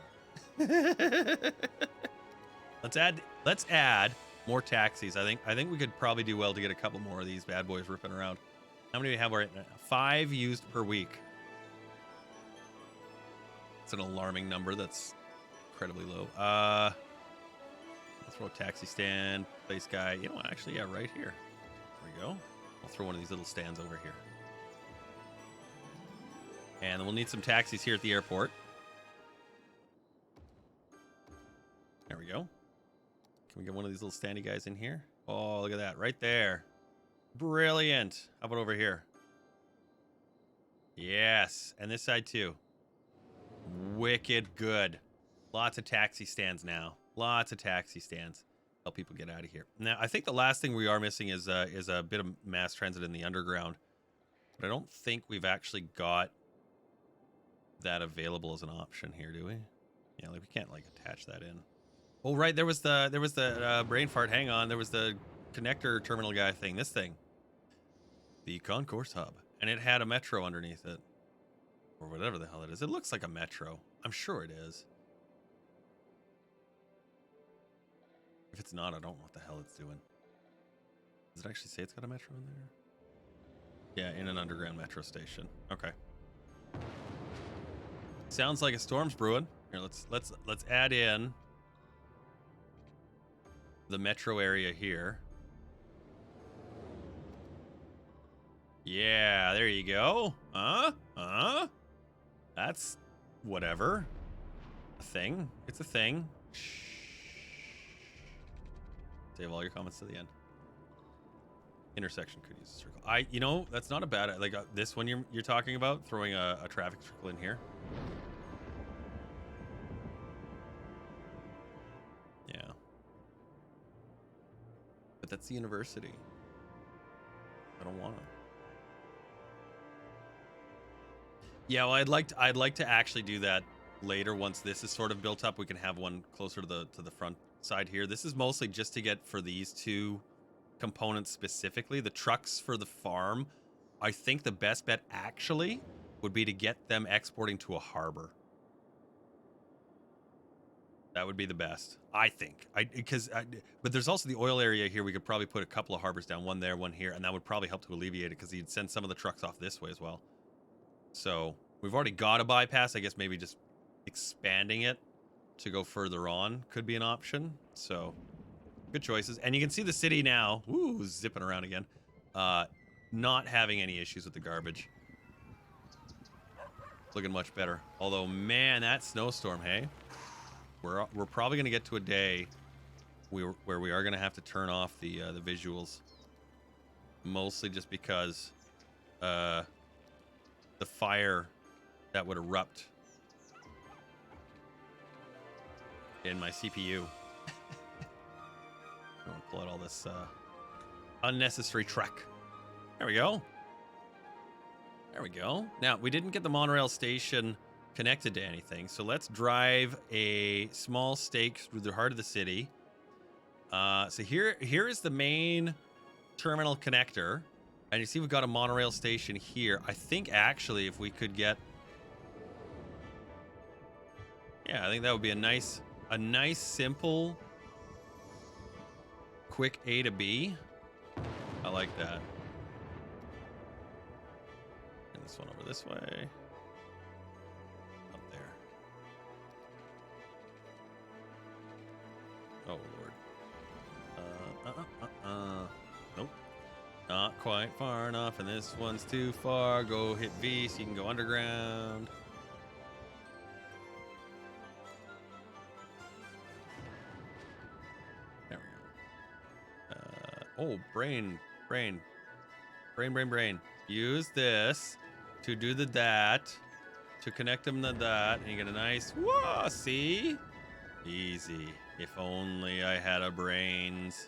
Let's add more taxis. I think we could probably do well to get a couple more of these bad boys ripping around. How many do we have right now? 5 used per week. It's an alarming number. That's incredibly low. Let's throw a taxi stand, place guy. You know what? Actually, yeah, right here. There we go. I'll throw one of these little stands over here. And then we'll need some taxis here at the airport. There we go. Can we get one of these little standy guys in here? Oh, look at that. Right there. Brilliant. How about over here? Yes. And this side too. Wicked good. Lots of taxi stands now. Lots of taxi stands. Help people get out of here. Now, I think the last thing we are missing is a bit of mass transit in the underground. But I don't think we've actually got that available as an option here, do we? Yeah, like we can't like attach that in. Oh, right. There was the brain fart. Hang on. There was the connector terminal guy thing. This thing. The concourse hub. And it had a metro underneath it. Or whatever the hell it is. It looks like a metro. I'm sure it is. If it's not, I don't know what the hell it's doing. Does it actually say it's got a metro in there? Yeah, in an underground metro station. Okay. Sounds like a storm's brewing. Here, let's add in the metro area here. Yeah, there you go. That's whatever. A thing. It's a thing. Shh. Save all your comments to the end. Intersection could use a circle. You know, that's not a bad, like this one you're talking about, throwing a traffic circle in here. Yeah. But that's the university. I don't want to. Yeah, well, I'd like to actually do that later once this is sort of built up. We can have one closer to the front side here. This is mostly just to get for these two components specifically. The trucks for the farm, I think the best bet actually would be to get them exporting to a harbor. That would be the best, I think. But there's also the oil area here. We could probably put a couple of harbors down, one there, one here, and that would probably help to alleviate it because you'd send some of the trucks off this way as well. So we've already got a bypass. I guess maybe just expanding it to go further on could be an option. So good choices. And you can see the city now, woo, zipping around again, not having any issues with the garbage. It's looking much better. Although, man, that snowstorm, hey? We're probably going to get to a day where we are going to have to turn off the visuals. Mostly just because the fire that would erupt in my CPU. I'm going to pull out all this unnecessary truck. There we go. There we go. Now, we didn't get the monorail station connected to anything, so let's drive a small stake through the heart of the city. So here is the main terminal connector, and you see we've got a monorail station here. I think actually if we could get, yeah, I think that would be a nice simple quick A to B. I like that. And this one over this way. Oh, Lord. Nope. Not quite far enough, and this one's too far. Go hit V so you can go underground. There we go. Oh, brain. Use this to do the that, to connect them to that, and you get a nice, whoa, see? Easy. If only I had a brains.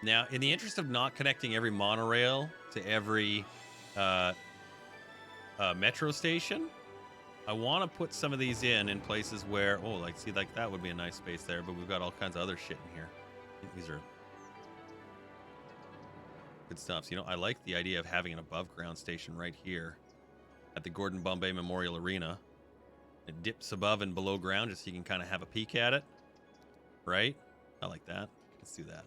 Now, in the interest of not connecting every monorail to every metro station, I want to put some of these in places where, oh, like, see, like that would be a nice space there, but we've got all kinds of other shit in here. These are good stuff. So, you know, I like the idea of having an above ground station right here at the Gordon Bombay Memorial Arena. It dips above and below ground just so you can kind of have a peek at it. Right? I like that. Let's do that.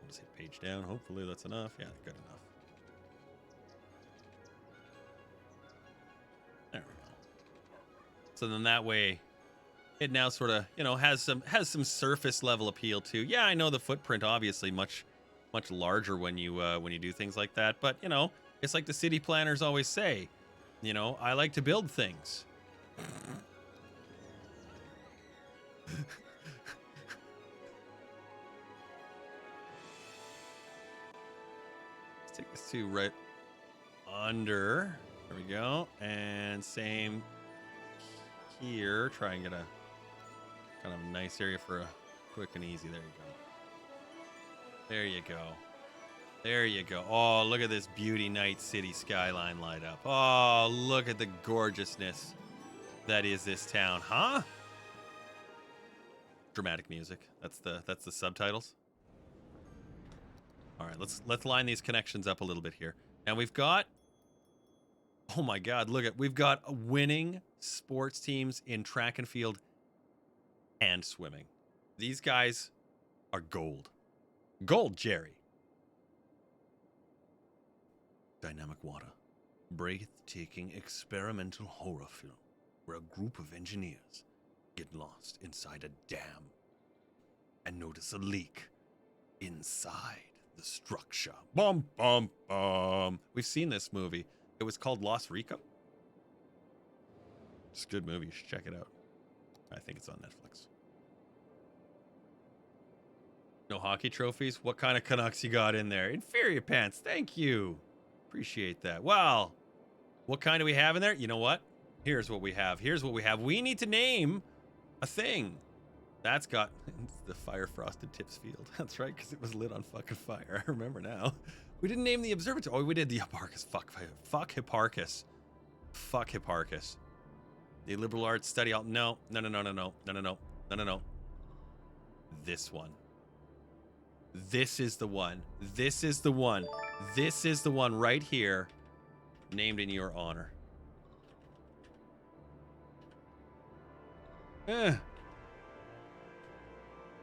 I'll just hit page down. Hopefully that's enough. Yeah, good enough. There we go. So then that way, it now sort of, you know, has some surface level appeal too. Yeah, I know the footprint obviously much larger when you do things like that, but you know, it's like the city planners always say, you know, I like to build things. Let's take this to right under. There we go. And same here. Try and get a kind of nice area for a quick and easy. There you go. There you go. There you go. Oh, look at this beauty night city skyline light up. Oh, look at the gorgeousness that is this town, huh? Dramatic music. That's the subtitles. All right, let's line these connections up a little bit here. And we've got, oh my God, look at, we've got winning sports teams in track and field and swimming. These guys are gold. Gold, Jerry. Dynamic Water. Breathtaking experimental horror film where a group of engineers get lost inside a dam and notice a leak inside the structure. Bum, bum, bum. We've seen this movie. It was called Los Rico. It's a good movie. You should check it out. I think it's on Netflix. No hockey trophies? What kind of Canucks you got in there? Inferior pants. Thank you. Appreciate that. Well, what kind do we have in there? You know what? Here's what we have. Here's what we have. We need to name a thing. That's got the fire frosted tips field. That's right, because it was lit on fucking fire. I remember now. We didn't name the observatory. Oh, we did the Hipparchus. Fuck Hipparchus. Fuck Hipparchus. The liberal arts study. No. This one. This is the one. This is the one. This is the one right here, named in your honor.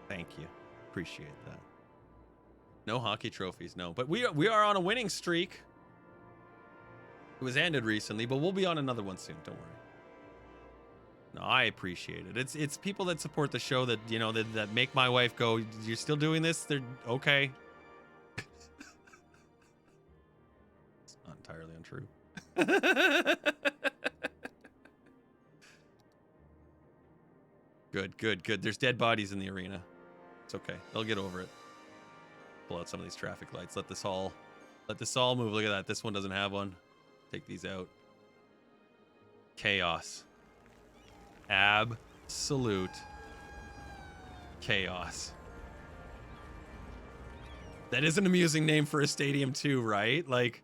Thank you. Appreciate that. No hockey trophies, no. But we are on a winning streak. It was ended recently, but we'll be on another one soon. Don't worry. No, I appreciate it. It's people that support the show that, you know, that make my wife go, "You're still doing this?" They're okay. It's not entirely untrue. Good. There's dead bodies in the arena. It's okay. They'll get over it. Pull out some of these traffic lights. Let this all move. Look at that. This one doesn't have one. Take these out. Chaos. Absolute chaos. That is an amusing name for a stadium too, right? Like,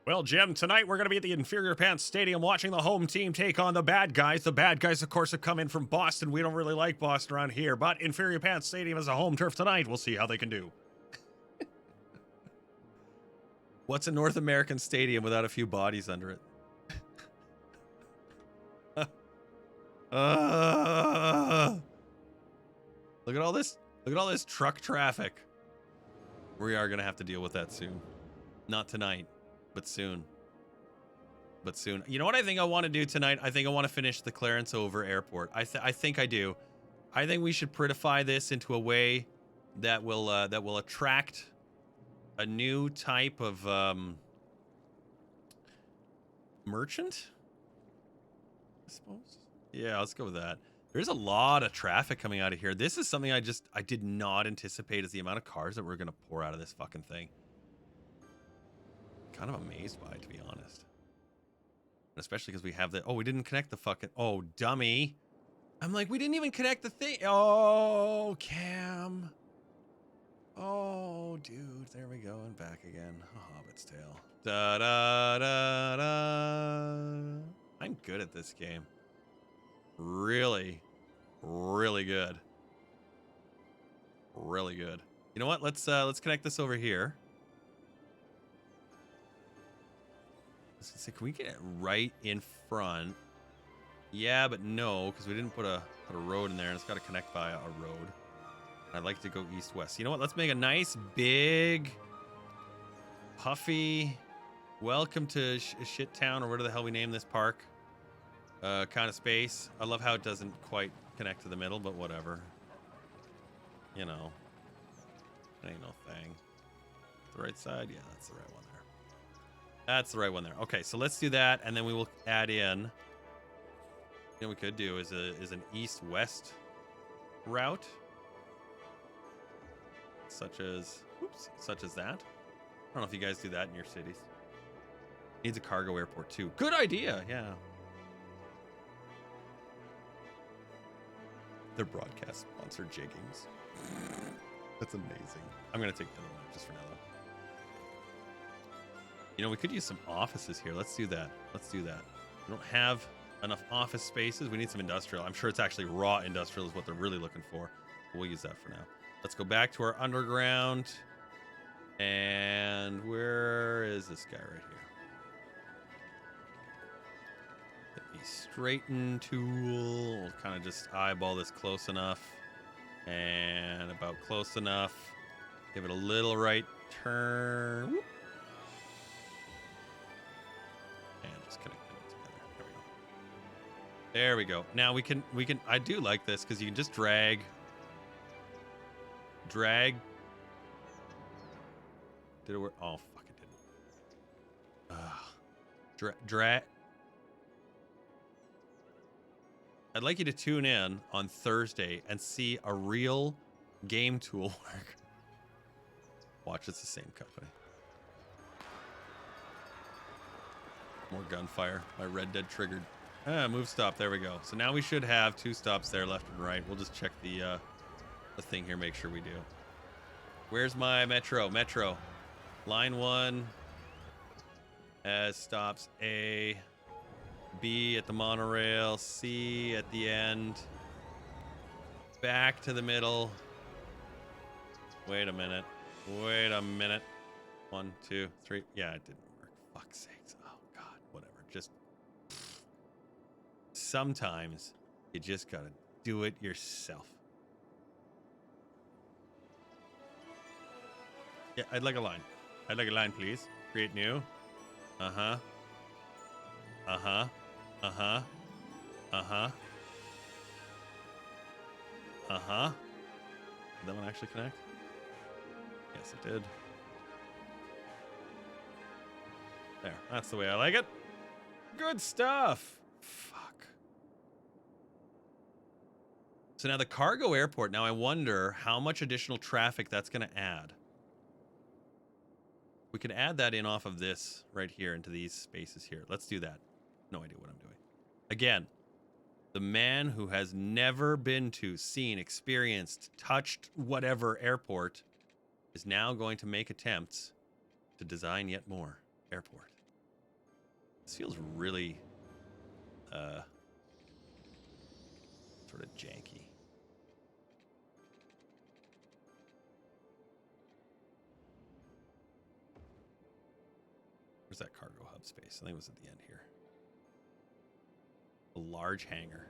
well, Jim, tonight we're going to be at the Inferior Pants Stadium watching the home team take on the bad guys. The bad guys, of course, have come in from Boston. We don't really like Boston around here, but Inferior Pants Stadium is a home turf tonight. We'll see how they can do. What's a North American stadium without a few bodies under it? Look at all this. Look at all this truck traffic. We are going to have to deal with that soon. Not tonight, but soon. But soon. You know what I think I want to do tonight? I think I want to finish the Clarence Oveur Airport. I think I do. I think we should prettify this into a way that will attract a new type of merchant, I suppose. Yeah, let's go with that. There's a lot of traffic coming out of here. This is something I did not anticipate, is the amount of cars that we're going to pour out of this fucking thing. Kind of amazed by it, to be honest. Especially because we have the... Oh, we didn't connect the fucking... Oh, dummy. I'm like, we didn't even connect the thing. Oh, Cam. Oh, dude. There we go. And back again. A Hobbit's Tale. Da da da da. I'm good at this game. Really, really good. Really good. You know what? Let's connect this over here. Let's see, can we get it right in front? Yeah, but no, because we didn't put a road in there, and it's got to connect by a road. I'd like to go east-west. You know what? Let's make a nice, big, puffy, welcome to Shit Town, or whatever the hell we name this park. Kind of space. I love how it doesn't quite connect to the middle, but whatever. You know. It ain't no thing. The right side? Yeah, that's the right one there. That's the right one there. Okay, so let's do that, and then we will add in... You know what we could do is an east-west route. Such as that. I don't know if you guys do that in your cities. Needs a cargo airport, too. Good idea, yeah. Their broadcast sponsor Jiggings. That's amazing. I'm gonna take the other one just for now though. You know, we could use some offices here. Let's do that. We don't have enough office spaces. We need some industrial. I'm sure it's actually raw industrial is what they're really looking for. We'll use that for now. Let's go back to our underground. And where is this guy right here? Get the straighten tool. We'll kind of just eyeball this close enough. And about close enough. Give it a little right turn. Whoop. And just connect them together. There we go. Now we can I do like this because you can just drag. Did it work? Oh fuck, it didn't. Drag. I'd like you to tune in on Thursday and see a real game tool work. Watch, it's the same company. More gunfire. My Red Dead triggered. Move stop. There we go. So now we should have 2 stops there, left and right. We'll just check the thing here, make sure we do. Where's my metro? Metro. Line 1 has stops A, B at the monorail, C at the end, back to the middle. Wait a minute. 1, 2, 3. Yeah, it didn't work. Fuck's sakes. Oh, God. Whatever. Just. Sometimes you just gotta do it yourself. Yeah, I'd like a line. I'd like a line, please. Create new. Uh-huh. Uh-huh. Uh-huh. Uh-huh. Uh-huh. Did that one actually connect? Yes, it did. There. That's the way I like it. Good stuff. Fuck. So now the cargo airport. Now I wonder how much additional traffic that's going to add. We can add that in off of this right here into these spaces here. Let's do that. No idea what I'm doing. Again, the man who has never been to, seen, experienced, touched whatever airport is now going to make attempts to design yet more airport. This feels really sort of janky. Where's that cargo hub space? I think it was at the end here. A large hangar.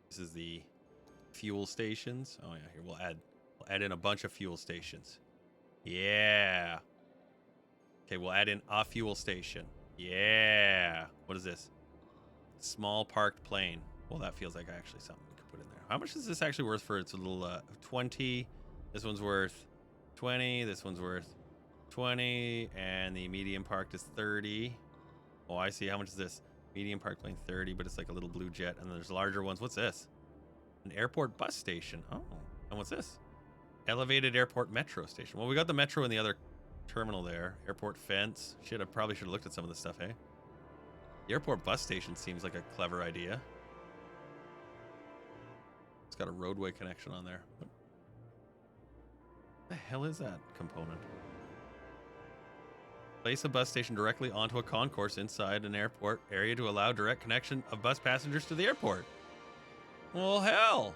This is the fuel stations. Oh yeah, here we'll add in a bunch of fuel stations. Yeah. Okay, we'll add in a fuel station. Yeah. What is this? Small parked plane. Well, that feels like actually something we could put in there. How much is this actually worth for its little 20? This one's worth 20. This one's worth 20, and the medium parked is 30. Oh, I see. How much is this? Medium parked plane 30, but it's like a little blue jet, and then there's larger ones. What's this? An airport bus station. Oh, and what's this? Elevated airport metro station. Well, we got the metro in the other terminal there. Airport fence. Shit, I probably should have looked at some of this stuff, hey? The airport bus station seems like a clever idea. It's got a roadway connection on there. What the hell is that component? Place a bus station directly onto a concourse inside an airport area to allow direct connection of bus passengers to the airport. Well, hell.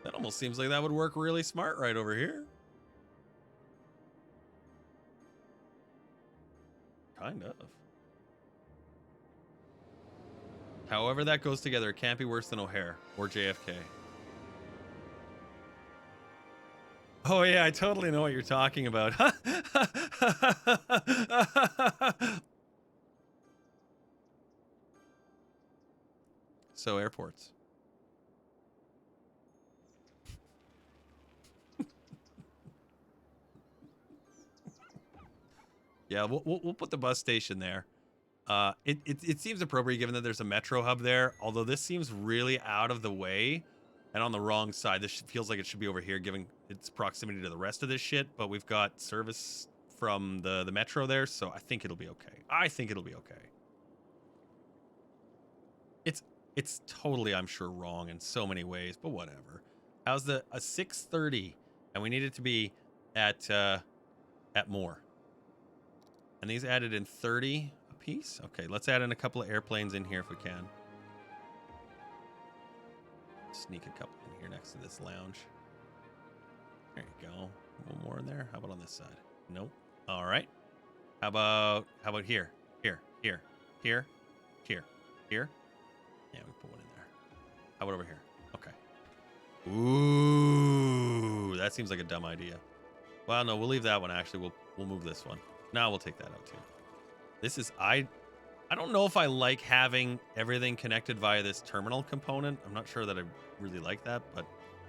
That almost seems like that would work really smart right over here. Kind of. However that goes together, it can't be worse than O'Hare or JFK. Oh yeah, I totally know what you're talking about. So airports. Yeah, we'll put the bus station there. It seems appropriate given that there's a metro hub there, although this seems really out of the way and on the wrong side. This feels like it should be over here given its proximity to the rest of this shit, but we've got service from the metro there, so I think it'll be okay. I think it'll be okay. It's totally, I'm sure, wrong in so many ways, but whatever. How's a 6:30 and we need it to be at more. And these added in 30 up piece. Okay, let's add in a couple of airplanes in here if we can. Sneak a couple in here next to this lounge. There you go. One more in there. How about on this side? Nope. All right. How about here? Here. Here. Here. Here. Here. Yeah, we put one in there. How about over here? Okay. Ooh, that seems like a dumb idea. Well, no, we'll leave that one. Actually, we'll move this one. Now we'll take that out too. This is I don't know if I like having everything connected via this terminal component. I'm not sure that I really like that, but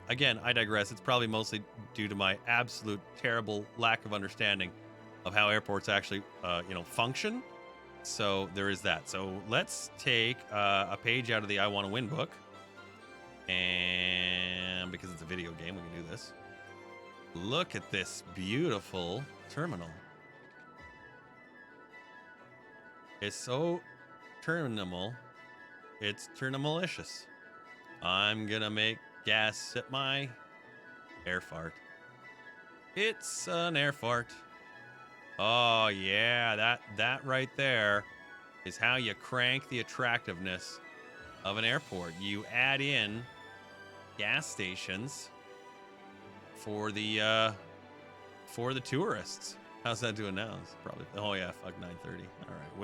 again, I digress. It's probably mostly due to my absolute terrible lack of understanding of how airports actually, function. So there is that. So let's take a page out of the I Want to Win book. And because it's a video game, we can do this. Look at this beautiful terminal. It's so terminal. It's terminalicious. I'm gonna make gas at my air fart. It's an air fart. Oh yeah, that right there is how you crank the attractiveness of an airport. You add in gas stations for the tourists. How's that doing now? It's probably, oh yeah, fuck 9:30. All right,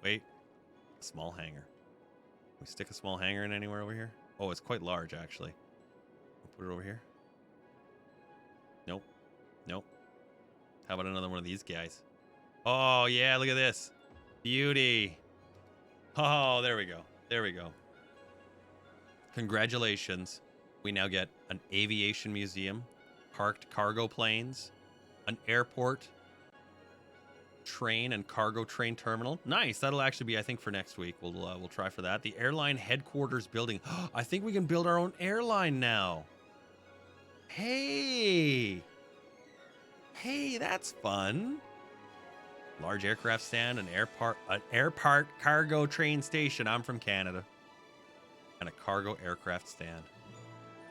wait. Small hangar. Can we stick a small hangar in anywhere over here? Oh, it's quite large actually. We'll put it over here. Nope. How about another one of these guys? Oh yeah, look at this. Beauty. Oh, there we go. Congratulations. We now get an aviation museum, parked cargo planes, an airport, train and cargo train terminal. Nice. That'll actually be, I think, for next week. We'll try for that. The airline headquarters building. I think we can build our own airline now. Hey, that's fun. Large aircraft stand, an airport cargo train station. I'm from Canada. And a cargo aircraft stand.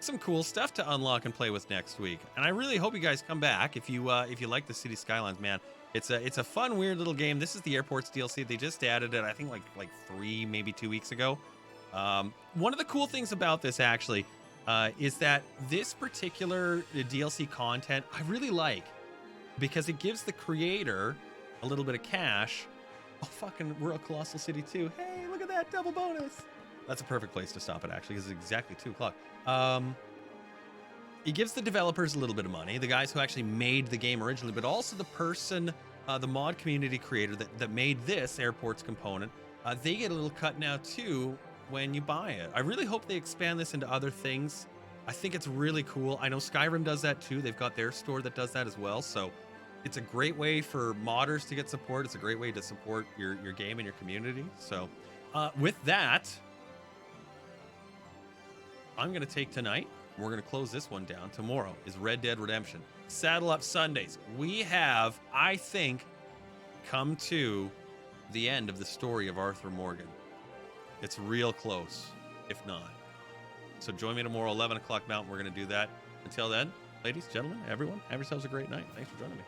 Some cool stuff to unlock and play with next week. And I really hope you guys come back if you like the City Skylines, man. It's a fun, weird little game. This is the Airports DLC. They just added it, I think, like 3, maybe 2 weeks ago. One of the cool things about this actually is that this particular DLC content I really like because it gives the creator a little bit of cash. Oh, fucking, we're a Colossal City too. Hey, look at that double bonus. That's a perfect place to stop it, actually, because it's exactly 2 o'clock. It gives the developers a little bit of money, the guys who actually made the game originally, but also the person, the mod community creator that made this Airports component. They get a little cut now, too, when you buy it. I really hope they expand this into other things. I think it's really cool. I know Skyrim does that, too. They've got their store that does that as well, so it's a great way for modders to get support. It's a great way to support your game and your community. So with that, I'm going to take tonight. We're going to close this one down. Tomorrow is Red Dead Redemption. Saddle Up Sundays. We have, I think, come to the end of the story of Arthur Morgan. It's real close, if not. So join me tomorrow, 11 o'clock Mountain. We're going to do that. Until then, ladies, gentlemen, everyone, have yourselves a great night. Thanks for joining me.